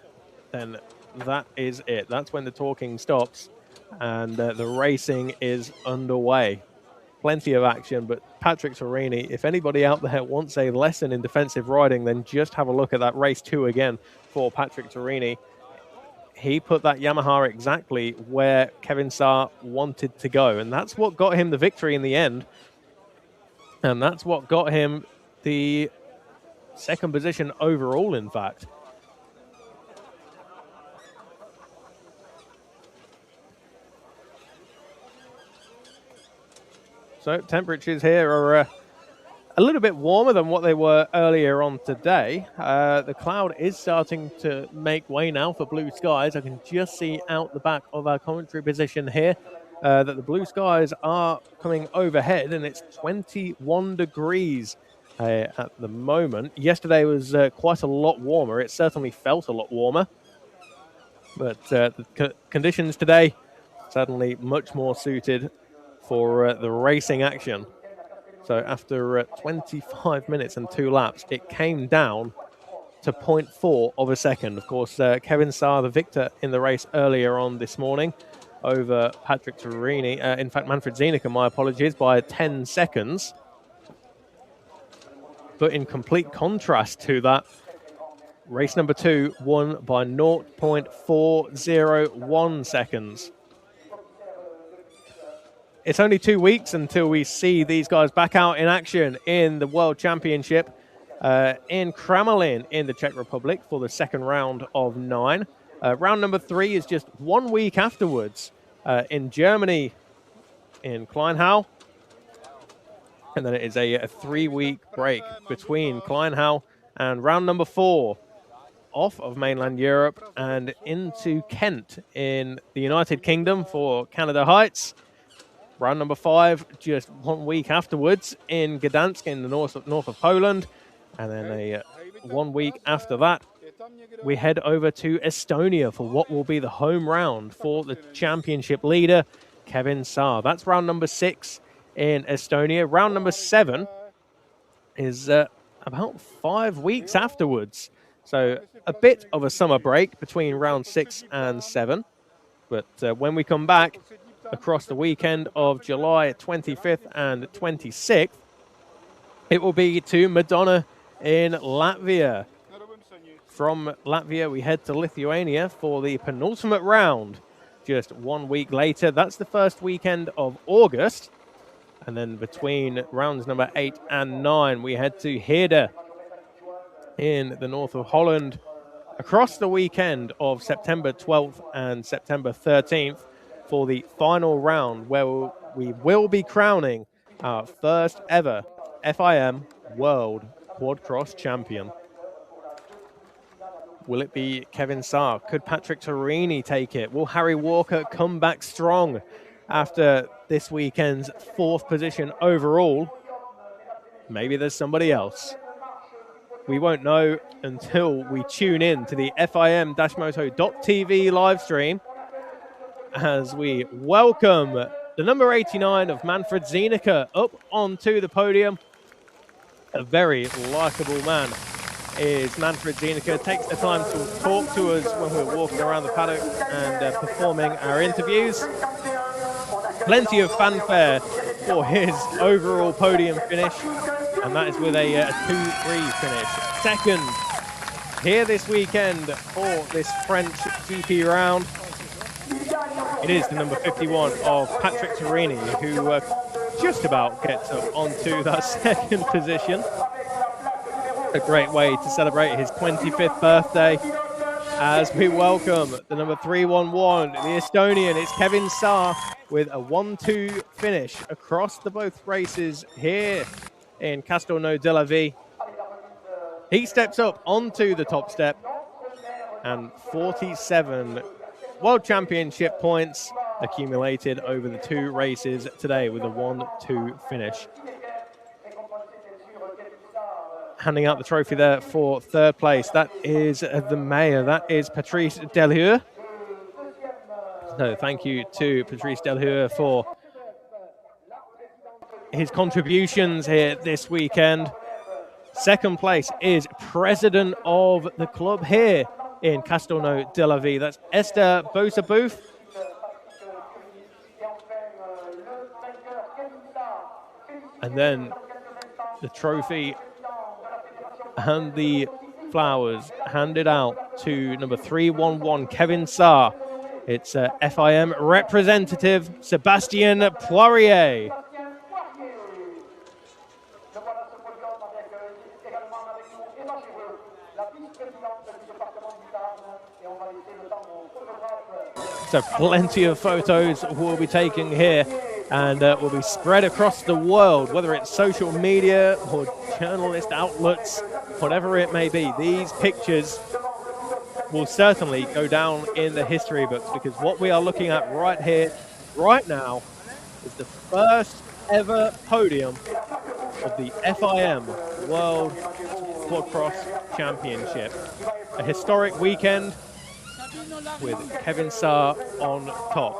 B: then that is it. That's when the talking stops, and the racing is underway. Plenty of action, but Patrick Torini, if anybody out there wants a lesson in defensive riding, then just have a look at that race 2 again for Patrick Torini. He put that Yamaha exactly where Kevin Saar wanted to go, and that's what got him the victory in the end, and that's what got him the second position overall, in fact. So temperatures here are a little bit warmer than what they were earlier on today. The cloud is starting to make way now for blue skies. I can just see out the back of our commentary position here that the blue skies are coming overhead, and it's 21 degrees at the moment. Yesterday was quite a lot warmer. It certainly felt a lot warmer. But the conditions today certainly much more suited for the racing action. So after 25 minutes and 2 laps, it came down to 0.4 of a second. Of course, Kevin Saar, the victor in the race earlier on this morning over Patrick Torini. In fact, Manfred Zienicke, my apologies, by 10 seconds. But in complete contrast to that, race number 2 won by 0.401 seconds. It's only 2 weeks until we see these guys back out in action in the World Championship in Kramelin in the Czech Republic for the second round of 9. Round number 3 is just 1 week afterwards in Germany in Kleinhau. And then it is a 3-week break between Kleinhau and round number 4 off of mainland Europe and into Kent in the United Kingdom for Canada Heights. Round number 5, just 1 week afterwards in Gdansk in the north of Poland. And then 1 week after that, we head over to Estonia for what will be the home round for the championship leader, Kevin Saar. That's round number 6 in Estonia. Round number 7 is about 5 weeks afterwards. So a bit of a summer break between round 6 and 7. But when we come back, across the weekend of July 25th and 26th, it will be to Madonna in Latvia. From Latvia, we head to Lithuania for the penultimate round just 1 week later. That's the first weekend of August. And then between rounds number 8 and 9, we head to Heerde in the north of Holland across the weekend of September 12th and September 13th. For the final round, where we will be crowning our first ever FIM World Quad Cross Champion. Will it be Kevin Saar? Could Patrick Torini take it? Will Harry Walker come back strong after this weekend's 4th position overall? Maybe there's somebody else. We won't know until we tune in to the FIM-Moto.tv live stream, as we welcome the number 89 of Manfred Zienicke up onto the podium. A very likeable man is Manfred Zienicke. Takes the time to talk to us when we're walking around the paddock and performing our interviews. Plenty of fanfare for his overall podium finish, and that is with a 2-3 finish. Second here this weekend for this French GP round, it is the number 51 of Patrick Torini, who just about gets up onto that second position. A great way to celebrate his 25th birthday as we welcome the number 311, the Estonian. It's Kevin Saar with a 1-2 finish across the both races here in Castelnau-de-la-Vie. He steps up onto the top step, and 47 World Championship points accumulated over the 2 races today with a 1-2 finish. Handing out the trophy there for 3rd place. That is the mayor. That is Patrice Delure. So thank you to Patrice Delheur for his contributions here this weekend. Second place is president of the club here in Castelnau de la Vie. That's Esther Bosabouf. And then the trophy and the flowers handed out to number 311, Kevin Saar. It's FIM representative Sebastien Poirier. So plenty of photos we'll be taking here and will be spread across the world, whether it's social media or journalist outlets, whatever it may be. These pictures will certainly go down in the history books, because what we are looking at right here, right now, is the first ever podium of the FIM World Quad-Cross Championship. A historic weekend with Kevin Saar on top.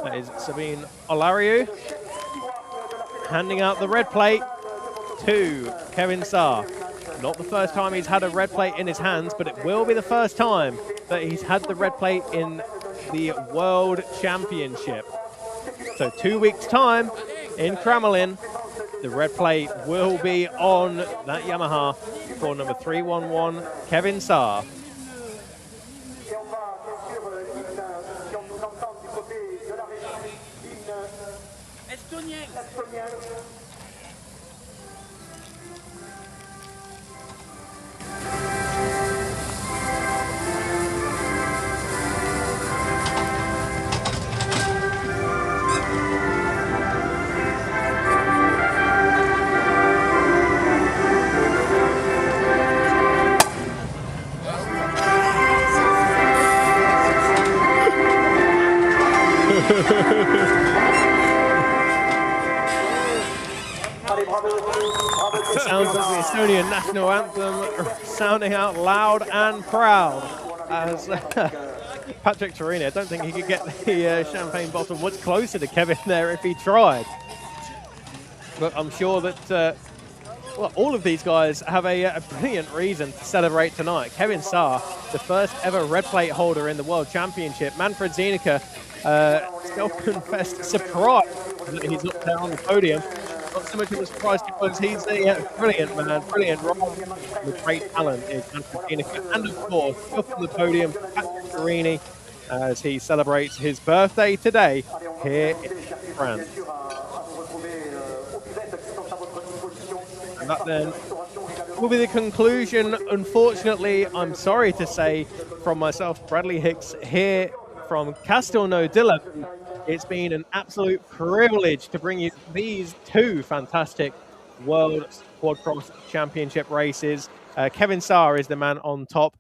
B: That is Sabine Olariu handing out the red plate to Kevin Saar. Not the first time he's had a red plate in his hands, but it will be the first time that he's had the red plate in the World Championship. So 2 weeks' time in Kremlin, the red plate will be on that Yamaha for number 311, Kevin Saar. The sounds of the Estonian national anthem sounding out loud and proud as Patrick Torini, I don't think he could get the champagne bottle much closer to Kevin there if he tried. But I'm sure that well, all of these guys have a brilliant reason to celebrate tonight. Kevin Saar, the first ever red plate holder in the World Championship. Manfred Zienicke, self-confessed surprise that he's up there on the podium. Not so much of a surprise because he's a brilliant man, brilliant rider with great talent is Manfred Zienicke. And of course, up on the podium, Patrick Torini as he celebrates his birthday today here in France. And that then will be the conclusion, unfortunately, I'm sorry to say, from myself, Bradley Hicks, here from Castelnau de la Vie. It's been an absolute privilege to bring you these two fantastic World Quad-Cross Championship races. Kevin Saar is the man on top,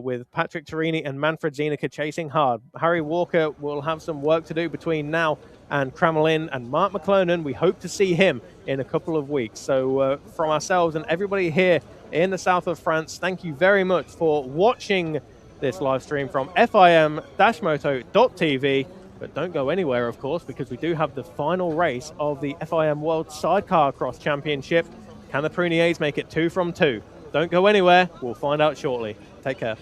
B: with Patrick Torini and Manfred Zienicke chasing hard. Harry Walker will have some work to do between now and Kremlin, and Mark McClonan, we hope to see him in a couple of weeks. So from ourselves and everybody here in the south of France, thank you very much for watching this live stream from FIM-moto.tv. But don't go anywhere, of course, because we do have the final race of the FIM World Sidecar Cross Championship. Can the Pruniers make it 2 from 2? Don't go anywhere. We'll find out shortly. Take care.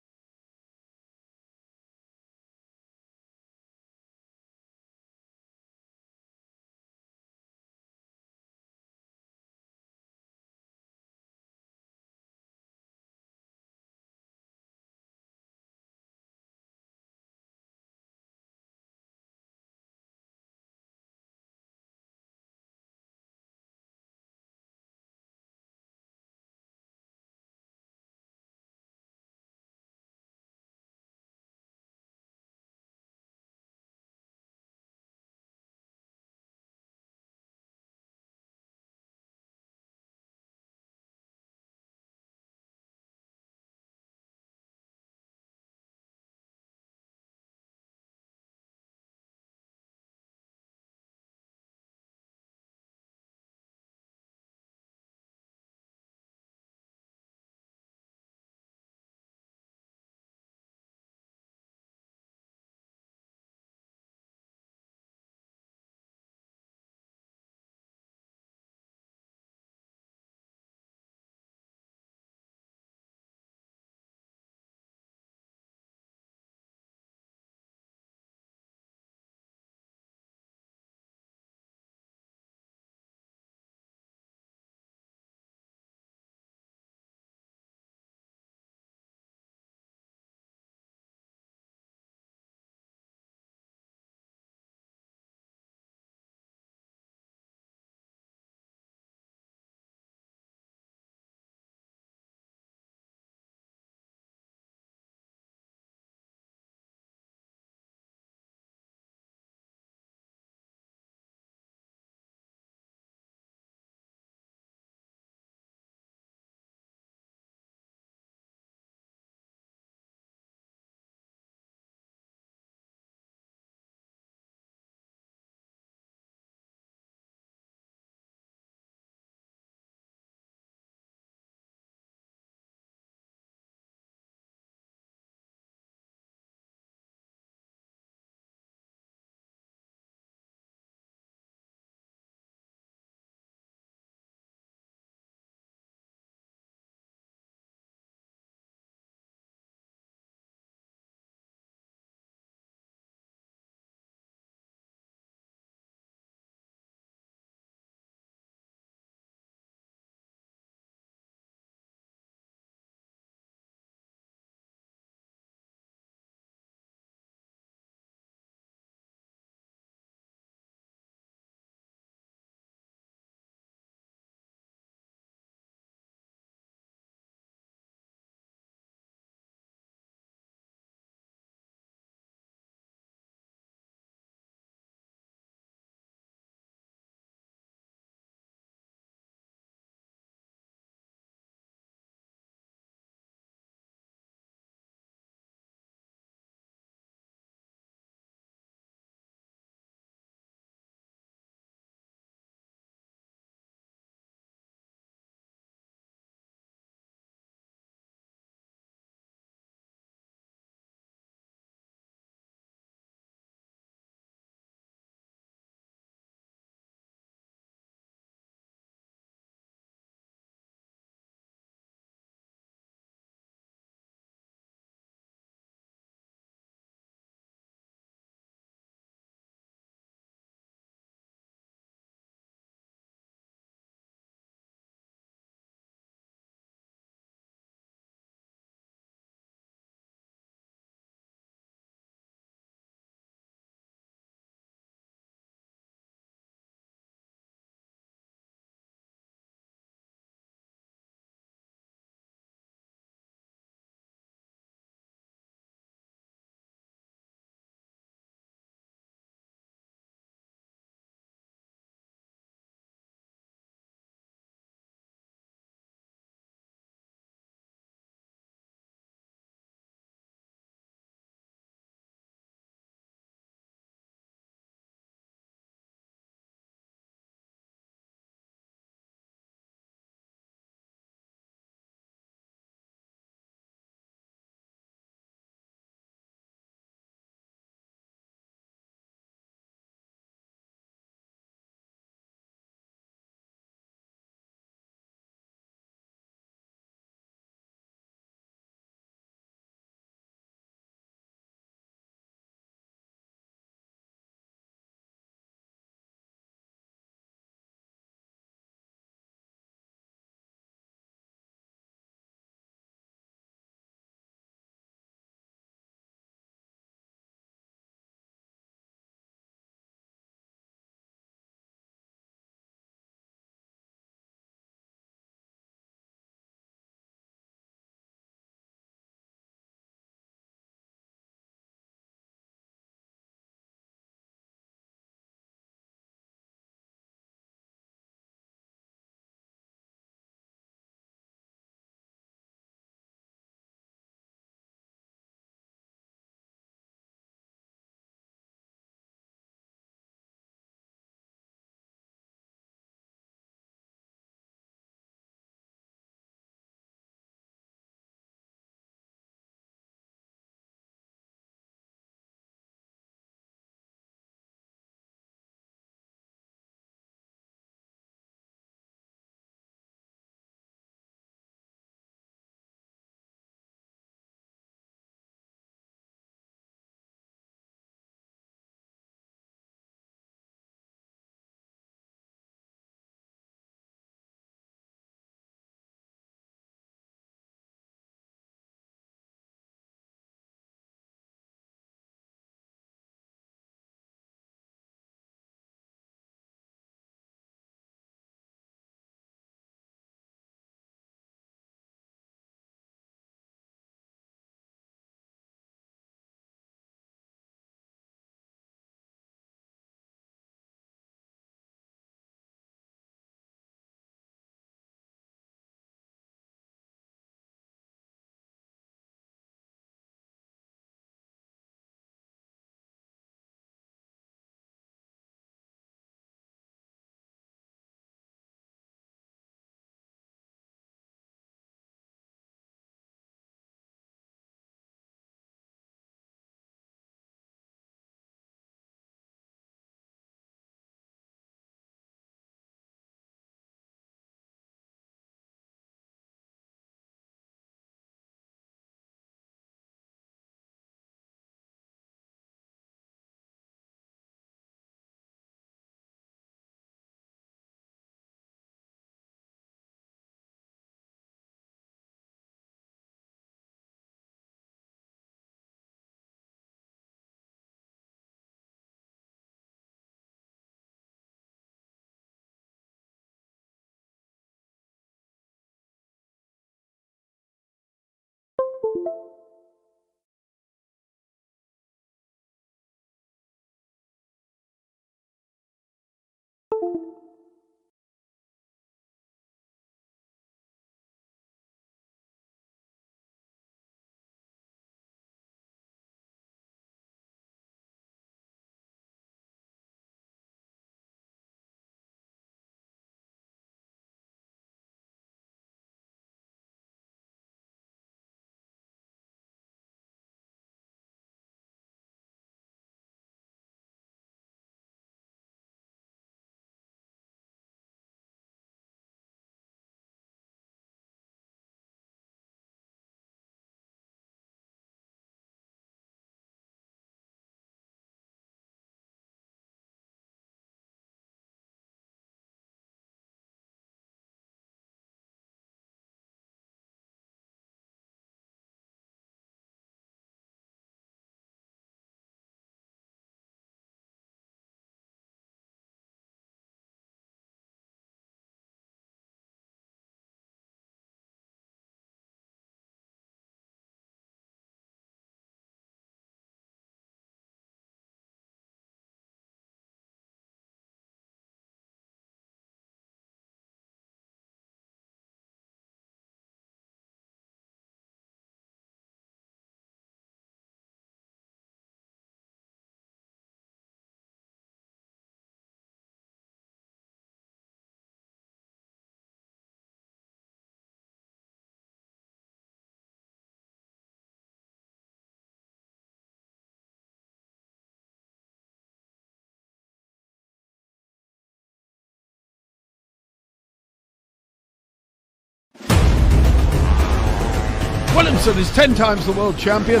A: Williamson is 10 times the world champion.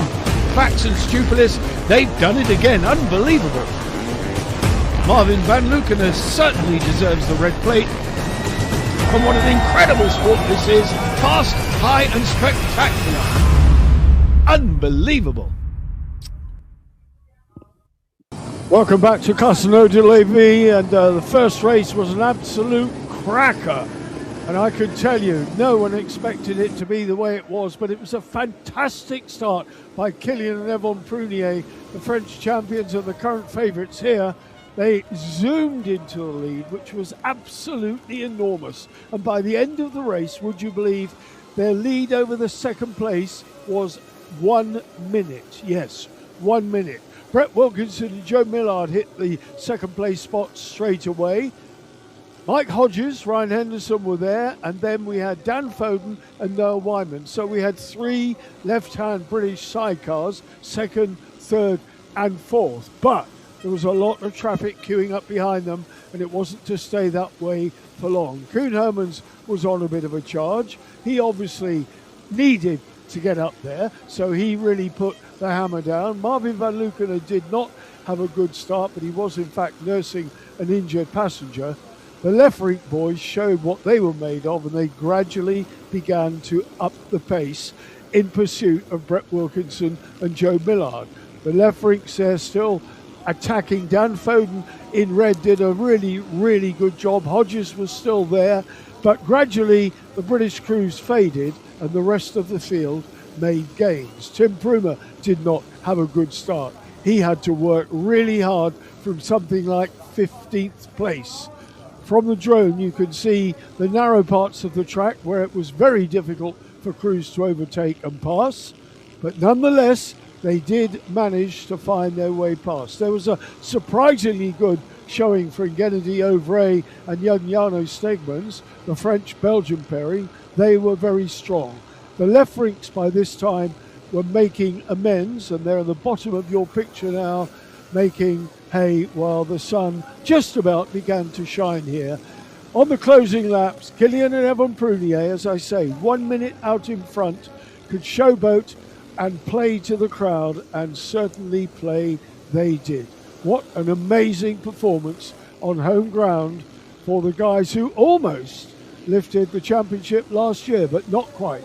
A: Fax and Stupilis, they've done it again. Unbelievable. Marvin van Luken certainly deserves the red plate. And what an incredible sport this is. Fast, high and spectacular. Unbelievable. Welcome back to Casino de Levi, and the first race was an absolute cracker. And I can tell you, no one expected it to be the way it was, but it was a fantastic start by Kilian and Yvon Prunier, the French champions and the current favourites here. They zoomed into the lead, which was absolutely enormous. And by the end of the race, would you believe, their lead over the second place was 1 minute. Yes, 1 minute. Brett Wilkinson and Joe Millard hit the second place spot straight away. Mike Hodges, Ryan Henderson were there, and then we had Dan Foden and Noah Wyman. So we had 3 left-hand British sidecars, second, third and fourth. But there was a lot of traffic queuing up behind them, and it wasn't to stay that way for long. Koen Hermans was on a bit of a charge. He obviously needed to get up there, so he really put the hammer down. Marvin van Luken did not have a good start, but he was in fact nursing an injured passenger. The Lefferink boys showed what they were made of, and they gradually began to up the pace in pursuit of Brett Wilkinson and Joe Millard. The Lefferinks there still attacking. Dan Foden in red did a really, really good job. Hodges was still there, but gradually the British crews faded and the rest of the field made gains. Tim Prumer did not have a good start. He had to work really hard from something like 15th place. From the drone, you could see the narrow parts of the track where it was very difficult for crews to overtake and pass, but nonetheless, they did manage to find their way past. There was a surprisingly good showing for Gennady Ovray and young Jarno Stegmans, the French-Belgian pairing. They were very strong. The Lefferinks by this time were making amends, and they're at the bottom of your picture now, making hay while the sun just about began to shine here. On the closing laps, Kilian and Yvon Prunier, as I say, 1 minute out in front, could showboat and play to the crowd, and certainly play they did. What an amazing performance on home ground for the guys who almost lifted the championship last year, but not quite.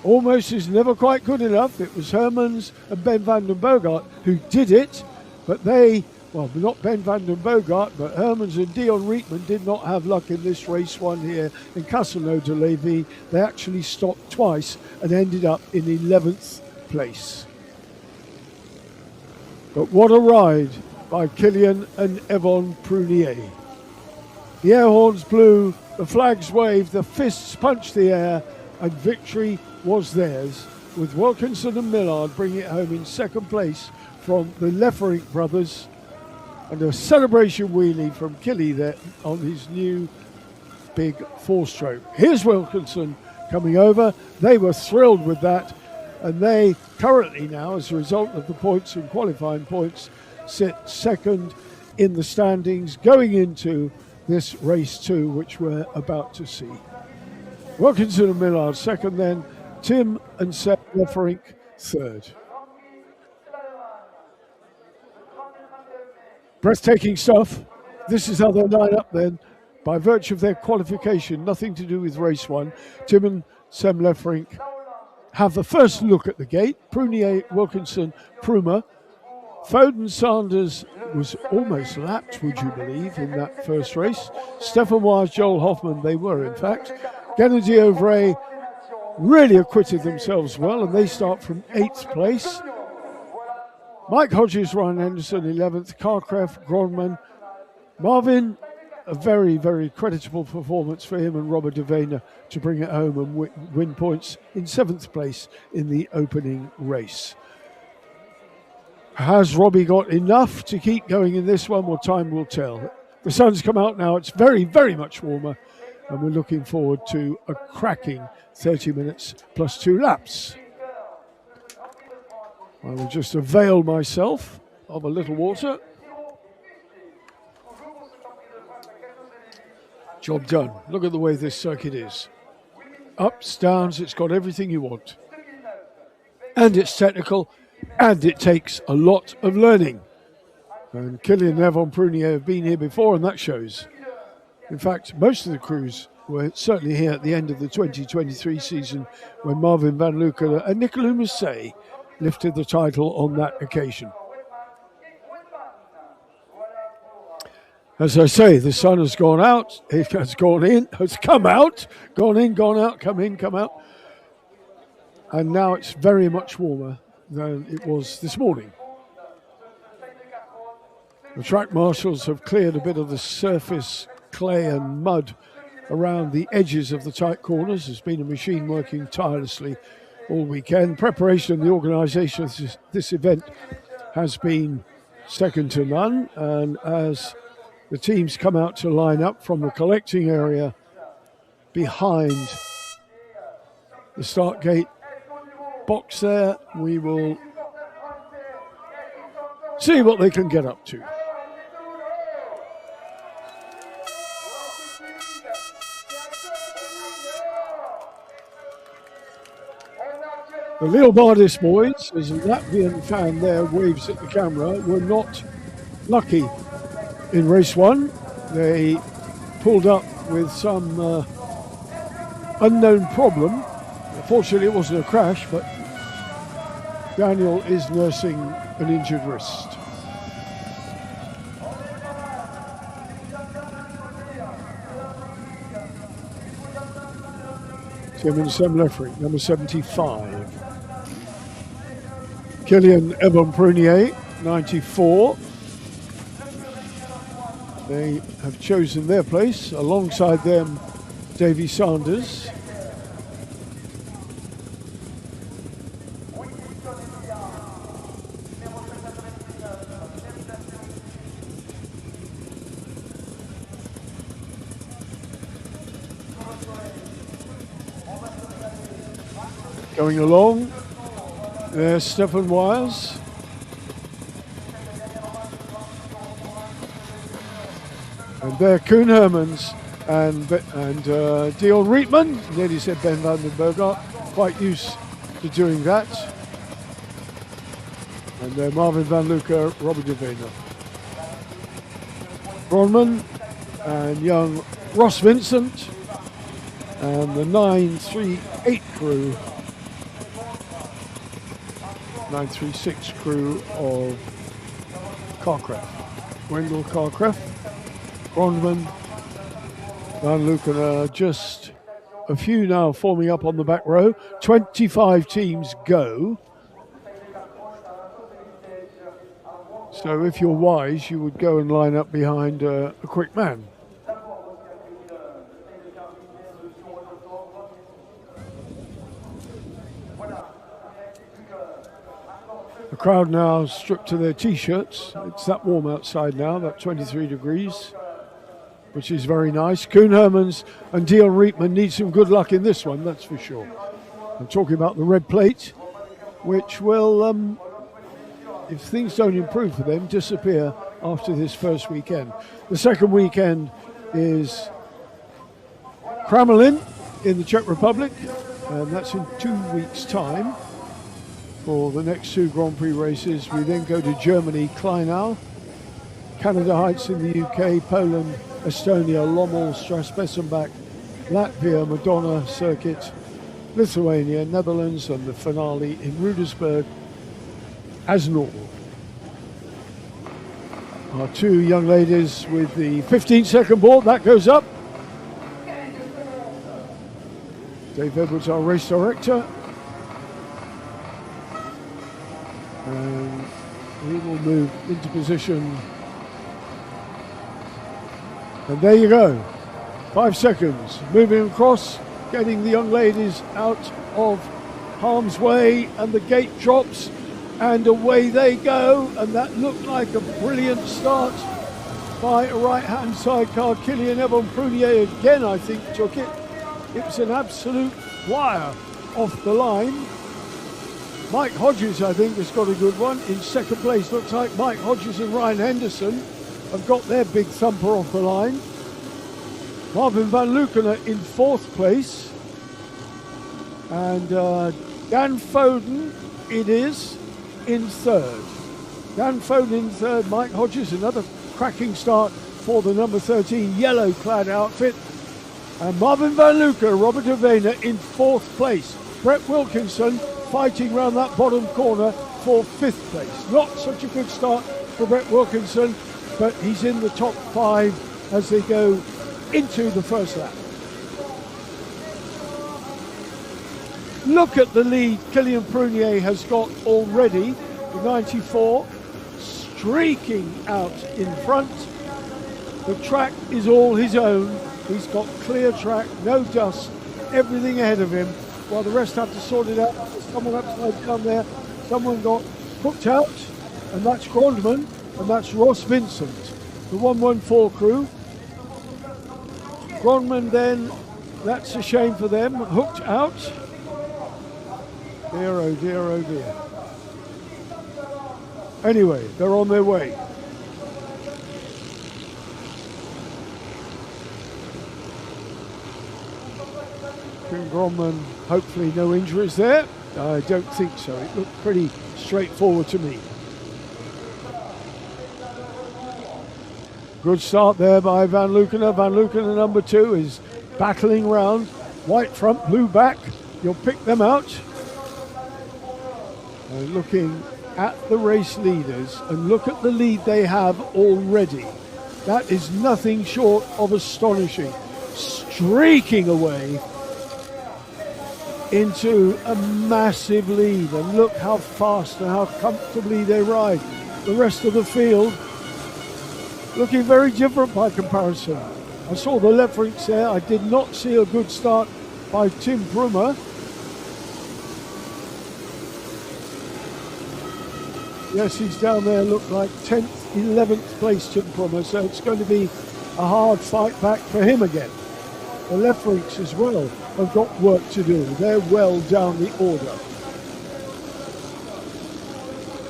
A: Almost is never quite good enough. It was Hermans and Ben van den Bogart who did it, but they, well, not Ben van den Bogart, but Hermans and Dion Rietman did not have luck in this race one here in Casino de Levi. They actually stopped twice and ended up in 11th place. But what a ride by Kilian and Yvon Prunier. The air horns blew, the flags waved, the fists punched the air, and victory was theirs, with Wilkinson and Millard bringing it home in second place from the Lefferink brothers, and a celebration wheelie from Killy there on his new big 4-stroke. Here's Wilkinson coming over. They were thrilled with that, and they currently now, as a result of the points and qualifying points, sit second in the standings going into this race 2, which we're about to see. Wilkinson and Millard second, then Tim and Seth Lefferink third. Breathtaking stuff. This is how they line up then, by virtue of their qualification, nothing to do with race 1. Tim and Sam Lefferink have the first look at the gate. Prunier, Wilkinson, Prumer. Foden Sanders was almost lapped, would you believe, in that first race. Stefan Wise, Joel Hoffman, they were in fact. Gennady Ovray really acquitted themselves well, and they start from 8th place. Mike Hodges, Ryan Henderson, 11th. Carcraft, Gronman. Marvin, a very, very creditable performance for him and Robert De Vena to bring it home and win points in 7th place in the opening race. Has Robbie got enough to keep going in this one? Well, time will tell. The sun's come out now. It's very, very much warmer, and we're looking forward to a cracking 30 minutes plus 2 laps. I will just avail myself of a little water. Job done. Look at the way this circuit is. Ups, downs, it's got everything you want. and it's technical, and it takes a lot of learning. And Killian and Evan Prunier have been here before, and that shows. In fact, most of the crews were certainly here at the end of the 2023 season when Marvin van Lueken and Nicolas Musset lifted the title on that occasion. As I say, the sun has gone out, it has gone in, has come out, gone in, gone out, come in, come out. And now it's very much warmer than it was this morning. The track marshals have cleared a bit of the surface clay and mud around the edges of the tight corners. There's been a machine working tirelessly all weekend. Preparation and the organisation of this event has been second to none. And as the teams come out to line up from the collecting area behind the start gate box there, we will see what they can get up to. The Leobardis boys, as a Latvian fan there waves at the camera, were not lucky in race one. They pulled up with some unknown problem. Fortunately, it wasn't a crash, but Daniel is nursing an injured wrist. Tim Semlefri, number 75. Killian Evan Prunier, 94. They have chosen their place. Alongside them, Davy Sanders. Going along, there's Stefan Wires. And there, Koen Hermans and Dion Rietman. Nearly said Ben van den Bergart, quite used to doing that. And there, Marvin van Lueken, Robert de Vena. Bronman and young Ross Vincent. And the 938 crew. 936 crew of Carcraft. Wendell Carcraft, Bronman, Van Lueken, just a few now forming up on the back row. 25 teams go. So if you're wise, you would go and line up behind a quick man. The crowd now stripped to their t-shirts. It's that warm outside now, about 23 degrees, which is very nice. Koen Hermans and Dion Rietman need some good luck in this one, that's for sure. I'm talking about the red plate, which will, if things don't improve for them, disappear after this first weekend. The second weekend is Kramelin in the Czech Republic, and that's in 2 weeks' time. For the next two Grand Prix races, we then go to Germany, Kleinau, Canada Heights in the UK, Poland, Estonia, Lommel, Strasbessenbach, Latvia, Madonna Circuit, Lithuania, Netherlands, and the finale in Rudersberg as normal. Our two young ladies with the 15-second board, that goes up. Dave Edwards, our race director. And we will move into position. And there you go. 5 seconds. Moving across, getting the young ladies out of harm's way, and the gate drops, and away they go. And that looked like a brilliant start by a right-hand side car. Killian Evan Prunier again, I think, took it. It was an absolute wire off the line. Mike Hodges, I think, has got a good one. In second place, looks like Mike Hodges and Ryan Henderson have got their big thumper off the line. Marvin van Lueken in fourth place. And Dan Foden it is in third. Dan Foden in third, Mike Hodges, another cracking start for the number 13 yellow-clad outfit. And Marvin van Lucke, Robert Avena in fourth place. Brett Wilkinson fighting round that bottom corner for fifth place. Not such a good start for Brett Wilkinson, but he's in the top 5 as they go into the first lap. Look at the lead Kilian Prunier has got already, the 94, streaking out in front. The track is all his own. He's got clear track, no dust, everything ahead of him, while the rest have to sort it out. There's someone upside down there, someone got hooked out, and that's Grondman, and that's Ross Vincent, the 114 crew. Grondman then, that's a shame for them, hooked out. Dear, oh dear, oh dear. Anyway, they're on their way. Grondman, hopefully no injuries there. I don't think so. It looked pretty straightforward to me. Good start there by Van Luckener. Van Luckener, number 2, is battling round. White front, blue back. You'll pick them out. And looking at the race leaders, and look at the lead they have already. That is nothing short of astonishing. Streaking away into a massive lead, and look how fast and how comfortably they ride. The rest of the field looking very different by comparison. I saw the left wings there. I did not see a good start by Tim Brummer. Yes, he's down there, look like 10th, 11th place, Tim Brummer, so it's going to be a hard fight back for him again. The left wings as well have got work to do. They're well down the order.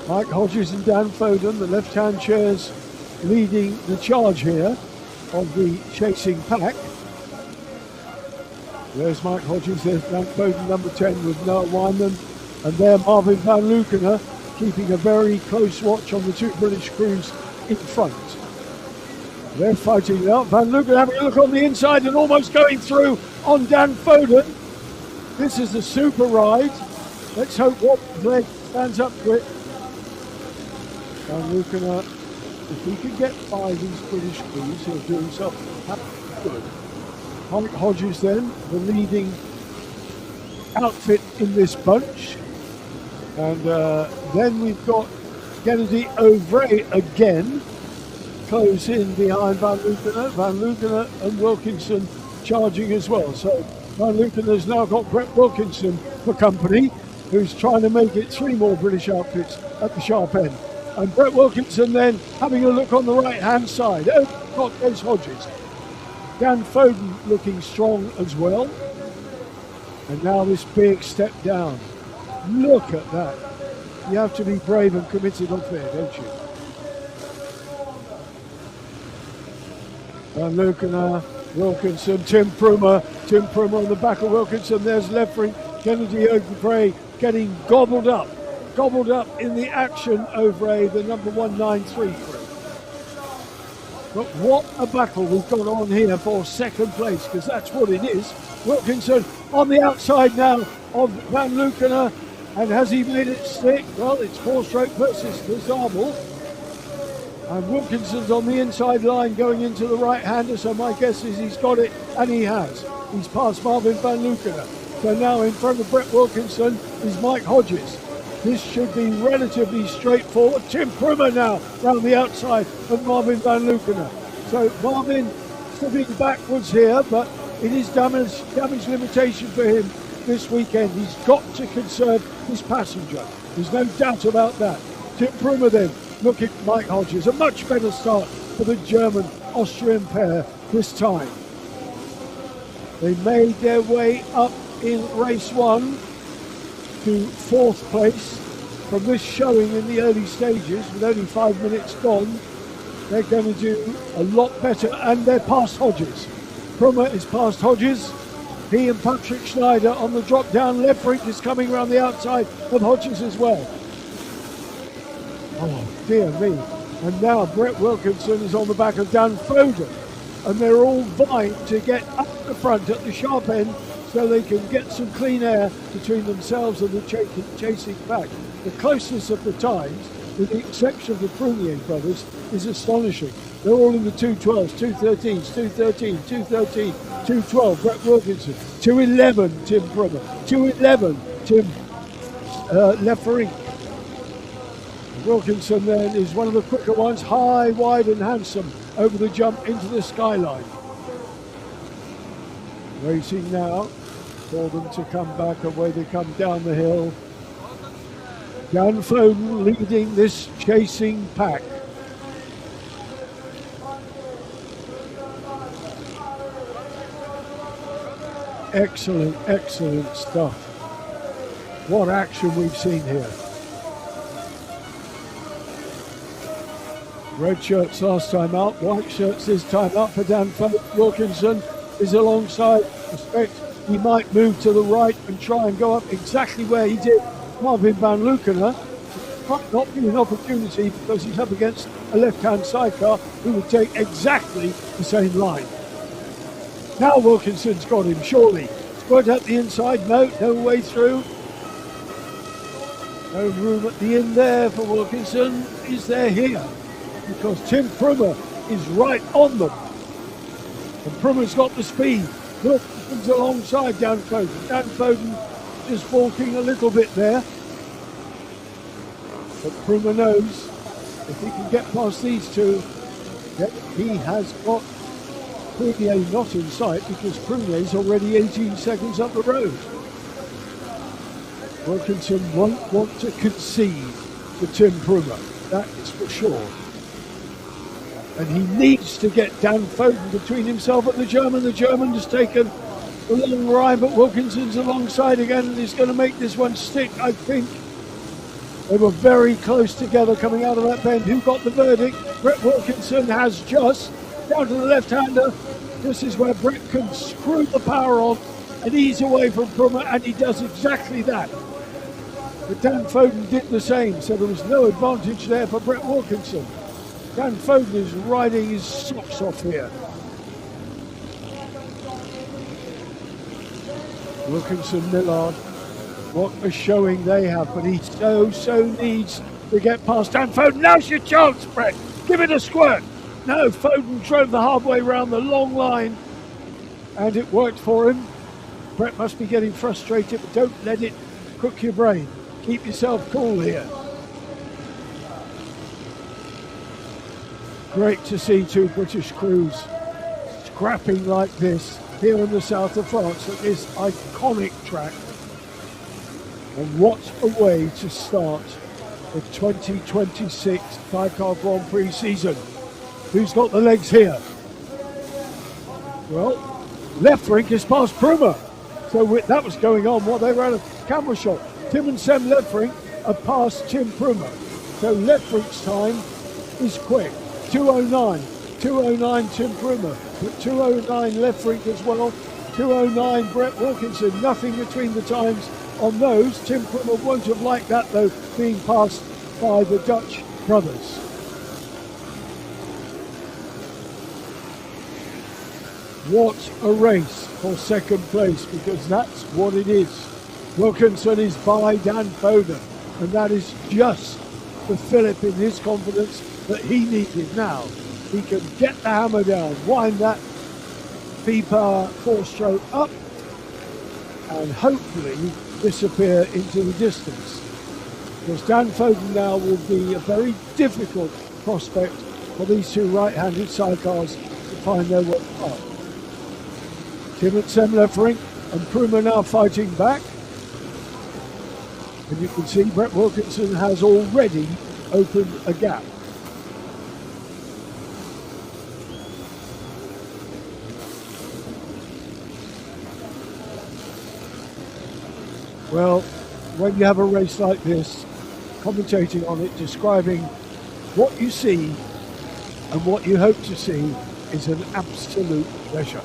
A: Mike Hodges and Dan Foden, the left-hand chairs, leading the charge here of the chasing pack. There's Mike Hodges, there's Dan Foden, number 10, with Noah Weinman, and there Marvin van Luckener, keeping a very close watch on the two British crews in front. They're fighting it out. Van Luckener having a look on the inside and almost going through on Dan Foden. This is a super ride. Let's hope Watson's leg stands up to it. Van Luckener, if he can get by these British crews, he'll do himself good. Mike Hodges then, the leading outfit in this bunch. And then we've got Kennedy O'Vray again, close in behind Van Luckener. Van Luckener and Wilkinson charging as well. So Van Luckener's now got Brett Wilkinson for company, who's trying to make it 3 more British outfits at the sharp end. And Brett Wilkinson then having a look on the right-hand side. Oh, God, there's Hodges. Dan Foden looking strong as well. And now this big step down. Look at that. You have to be brave and committed up there, don't you? Van Luckener, Wilkinson, Tim Brummer on the back of Wilkinson. There's left wing, Kennedy O'Vray getting gobbled up in the action. O'Vray, the number 193 crew. But what a battle we've got on here for second place, because that's what it is. Wilkinson on the outside now of Van Luckener, and has he made it stick? Well, it's 4-stroke versus the Zabel. And Wilkinson's on the inside line going into the right-hander, so my guess is he's got it, and he has. He's past Marvin van Luckener. So now in front of Brett Wilkinson is Mike Hodges. This should be relatively straightforward. Tim Brummer now round the outside of Marvin van Luckener. So Marvin slipping backwards here, but it is damage limitation for him this weekend. He's got to conserve his passenger. There's no doubt about that. Tim Brummer then, look at Mike Hodges. A much better start for the German-Austrian pair this time. They made their way up in race 1 to 4th place. From this showing in the early stages, with only 5 minutes gone, they're going to do a lot better, and they're past Hodges. Brummer is past Hodges, He and Patrick Schneider on the drop down. Lefrink is coming around the outside of Hodges as well. Oh, dear me. And now Brett Wilkinson is on the back of Dan Foden. And they're all vying to get up the front at the sharp end so they can get some clean air between themselves and the chasing pack. The closeness of the times, with the exception of the Prunier brothers, is astonishing. They're all in the 2:12s, 2:13s, 2:13, 2:13, 2:12. Brett Wilkinson, 2:11. Tim Brummer, 2:11. Tim Lefrink. Wilkinson then is one of the quicker ones, high, wide and handsome over the jump into the skyline. Waiting now for them to come back, away they come down the hill. Dan Foden leading this chasing pack. Excellent, excellent stuff. What action we've seen here. Red shirts last time out, white shirts this time out for Dan Foden. Wilkinson is alongside. Expect he might move to the right and try and go up exactly where he did Marvin van Lukener. Might not be an opportunity because he's up against a left-hand sidecar who would take exactly the same line. Now Wilkinson's got him, surely. Squad at the inside, no way through. No room at the end there for Wilkinson. Is there here? Because Tim Prummer is right on them. And Prummer's got the speed. Wilkinson's alongside Dan Foden. Dan Foden just walking a little bit there. But Prummer knows if he can get past these two, that he has got Prunier not in sight because Prunier's already 18 seconds up the road. Wilkinson won't want to concede to Tim Prummer, that is for sure. And he needs to get Dan Foden between himself and the German. The German has taken a long ride, but Wilkinson's alongside again and he's going to make this one stick, I think. They were very close together coming out of that bend. Who got the verdict? Brett Wilkinson has just down to the left-hander. This is where Brett can screw the power on and ease away from Prummer, and he does exactly that. But Dan Foden did the same, so there was no advantage there for Brett Wilkinson. Dan Foden is riding his socks off here. Wilkinson, Millard, what a showing they have, but he so needs to get past Dan Foden. Now's your chance, Brett. Give it a squirt. No, Foden drove the hard way around the long line, and it worked for him. Brett must be getting frustrated, but don't let it cook your brain. Keep yourself cool here. Great to see two British crews scrapping like this here in the south of France at this iconic track. And what a way to start the 2026 Sidecar Grand Prix season. Who's got the legs here? Well, Lefrink is past Prummer. So that was going on while they were at a camera shot. Tim and Sam Lefrink are past Tim Prummer. So Lefrink's time is quick. 2:09. 2:09 Tim Prummer. But 2:09 Lefrink as well. 2:09 Brett Wilkinson. Nothing between the times on those. Tim Prummer won't have liked that though, being passed by the Dutch brothers. What a race for second place, because that's what it is. Wilkinson is by Dan Foden, and that is just the fillip in his confidence that he needed now. He can get the hammer down, wind that P-Power 4-stroke up, and hopefully disappear into the distance. Because Dan Foden now will be a very difficult prospect for these two right-handed sidecars to find their way up. Tim and Sam Lefrink and Prummer now fighting back. And you can see Brett Wilkinson has already opened a gap. Well, when you have a race like this, commentating on it, describing what you see and what you hope to see is an absolute pleasure.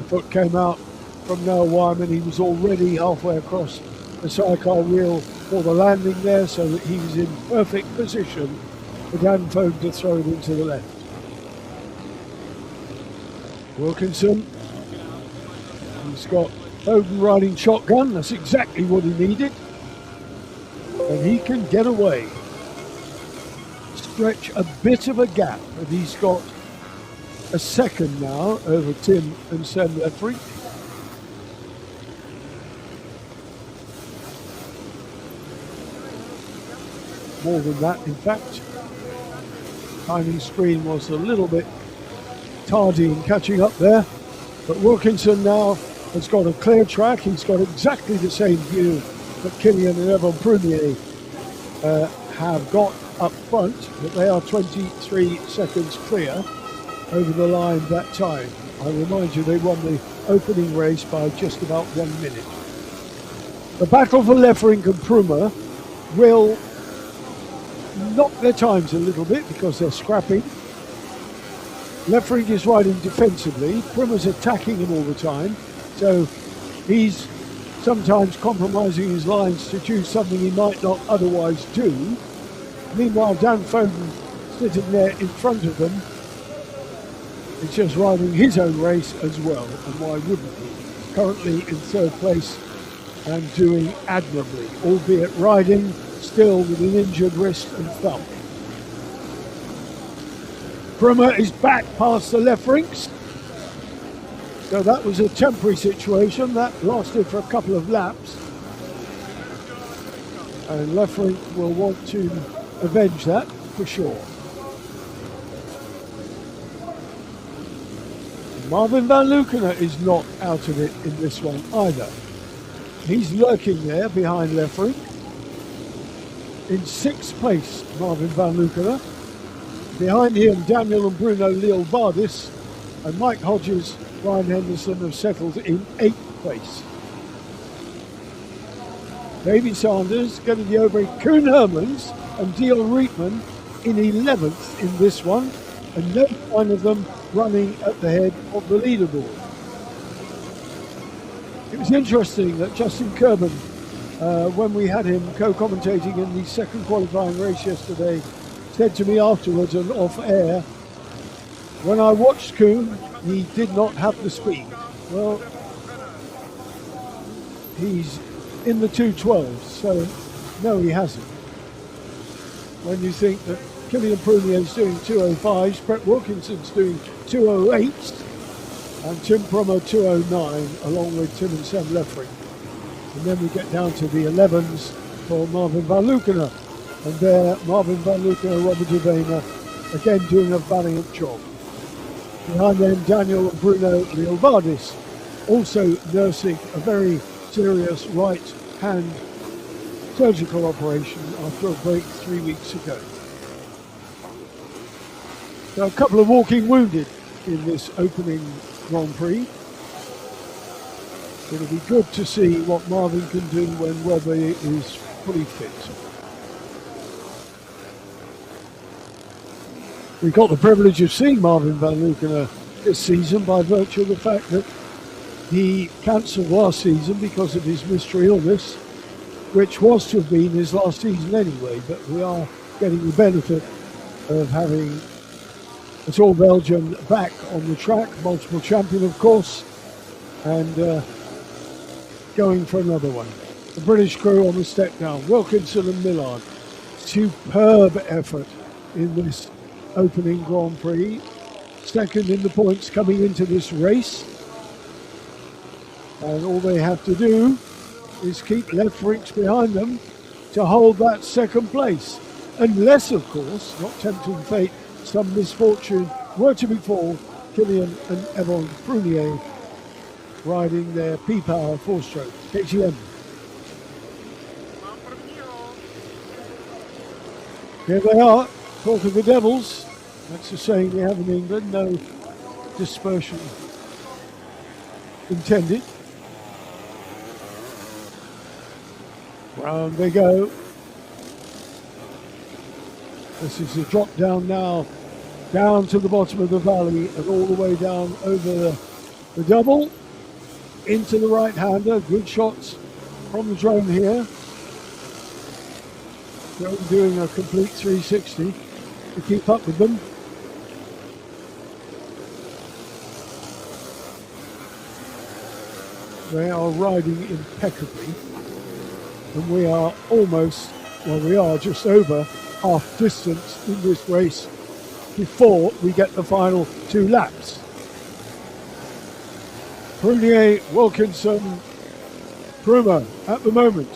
A: foot came out from Noah Wyman. He was already halfway across the sidecar wheel for the landing there, so that he was in perfect position for Dan Foden to throw it into the left. Wilkinson, he's got Foden riding shotgun. That's exactly what he needed. And he can get away. Stretch a bit of a gap, and he's got a second now over Tim and Sam Lethbridge. More than that, in fact. Timing screen was a little bit tardy in catching up there, but Wilkinson now has got a clear track. He's got exactly the same view that Kilian and Evan Prunier have got up front, but they are 23 seconds clear over the line that time. I remind you, they won the opening race by just about 1 minute. The battle for Lefferink and Pruma will knock their times a little bit because they're scrapping. Lefferink is riding defensively. Pruma's attacking him all the time, so he's sometimes compromising his lines to choose something he might not otherwise do. Meanwhile, Dan Foden sitting there in front of them is just riding his own race as well, and why wouldn't he? Currently in third place and doing admirably, albeit riding still with an injured wrist and thumb. Pruma is back past the Lefferinks. So that was a temporary situation that lasted for a couple of laps. And Lefferink will want to avenge that for sure. Marvin van Lukenen is not out of it in this one either. He's lurking there behind Lefferink. In sixth place, Marvin van Lukenen. Behind him, Daniel and Bruno Leal-Vardis, and Mike Hodges, Ryan Henderson have settled in 8th place. David Sanders getting the over Koen Hermans and Dion Rietman in 11th in this one, and no one of them running at the head of the leaderboard. It was interesting that Justin Kerban, when we had him co-commentating in the second qualifying race yesterday, said to me afterwards and off air, when I watched Koen, he did not have the speed. Well, he's in the 212s, so no, he hasn't. When you think that Kilian Prunier is doing 205s, Brett Wilkinson's doing 208s, and Tim Pruma 209, along with Tim and Sam Lefferink. And then we get down to the 11s for Marvin van Lukenen. And there, Marvin van Lukenen, Robert Avena, again doing a valiant job. Behind them, Daniel and Bruno Leal-Vardis, also nursing a very serious right hand surgical operation after a break 3 weeks ago. There are a couple of walking wounded in this opening Grand Prix. It'll be good to see what Marvin can do when Robbie is fully fit. We got the privilege of seeing Marvin van Lukenen this season by virtue of the fact that he cancelled last season because of his mystery illness, which was to have been his last season anyway, but we are getting the benefit of having a tall Belgian back on the track, multiple champion of course, and going for another one. The British crew on the step down, Wilkinson and Millard. Superb effort in this opening Grand Prix. Second in the points coming into this race. And all they have to do is keep Lefferink behind them to hold that second place. Unless, of course, not tempting fate, some misfortune were to befall Kilian and Evan Prunier riding their P-Power 4-stroke KTM. Here they are, talk of the Devils. That's the saying we have in England, no dispersion intended. Round they go. This is the drop down now, down to the bottom of the valley and all the way down over The double into the right-hander. Good shots from the drone here. Drone doing a complete 360 to keep up with them. They are riding impeccably, and we are almost, well, we are just over half distance in this race before we get the final 2 laps. Prunier, Wilkinson, Pruma at the moment.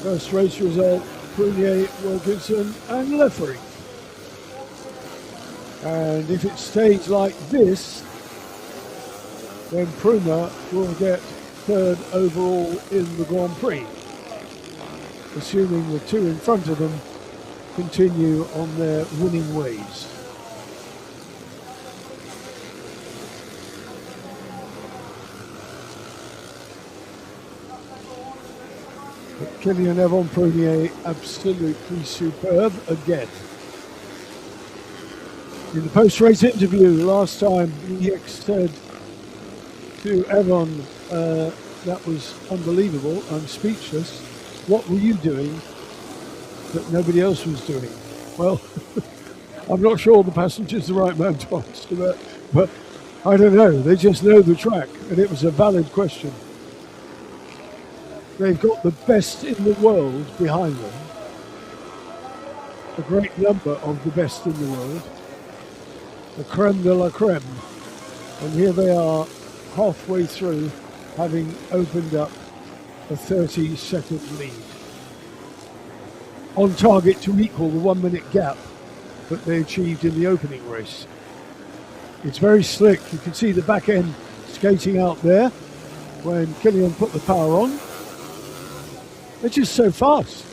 A: First race result, Prunier, Wilkinson and Leffering. And if it stays like this, then Pruma will get 3rd overall in the Grand Prix, assuming the 2 in front of them continue on their winning ways. But Kylian Evon Prunier absolutely superb again. In the post-race interview last time, Niek said to Evon, that was unbelievable, I'm speechless. What were you doing that nobody else was doing? Well, I'm not sure the passenger's the right man to answer that, but I don't know. They just know the track, and it was a valid question. They've got the best in the world behind them, a great number of the best in the world, the creme de la creme, and here they are halfway through, having opened up a 30-second lead, on target to equal the 1-minute gap that they achieved in the opening race. It's very slick. You can see the back end skating out there when Kylian put the power on. They're just so fast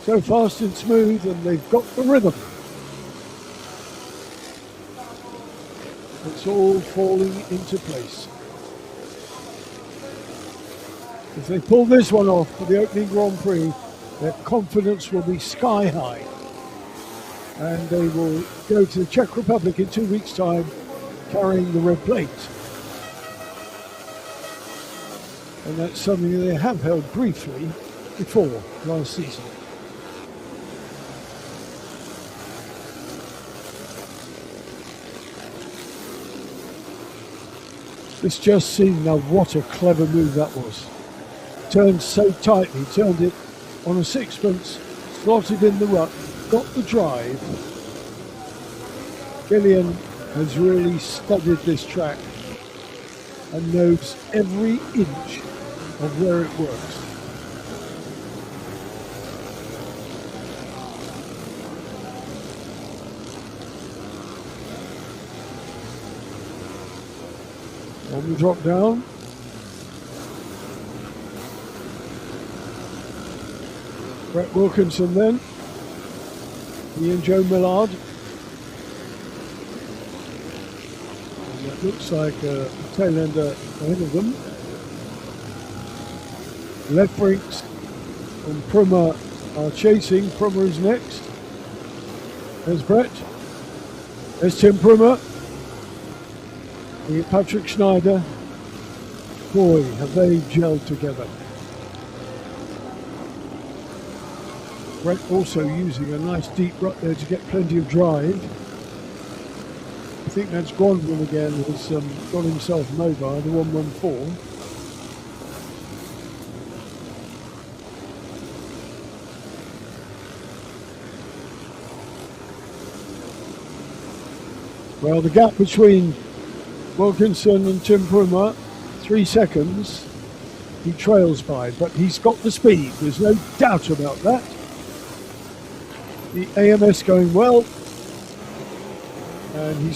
A: and smooth, and they've got the rhythm. It's all falling into place. If they pull this one off for the opening Grand Prix, their confidence will be sky high. And they will go to the Czech Republic in 2 weeks' time carrying the red plate. And that's something they have held briefly before last season. This just seemed, now what a clever move that was. Turned so tightly, turned it on a sixpence, slotted in the rut, got the drive. Kylian has really studied this track and knows every inch of where it works. On the drop down. Brett Wilkinson then. He and Joe Millard. And that looks like a tail ender ahead of them. Lefrinks and Pruma are chasing. Pruma is next. There's Brett. There's Tim Pruma. Patrick Schneider. Boy, have they gelled together. Brett also using a nice deep rut there to get plenty of drive. I think that's Grondwin again, has got himself mobile, the 114. Well, the gap between Wilkinson and Tim Pruma, 3 seconds, he trails by, but he's got the speed, there's no doubt about that. The AMS going well, and he's got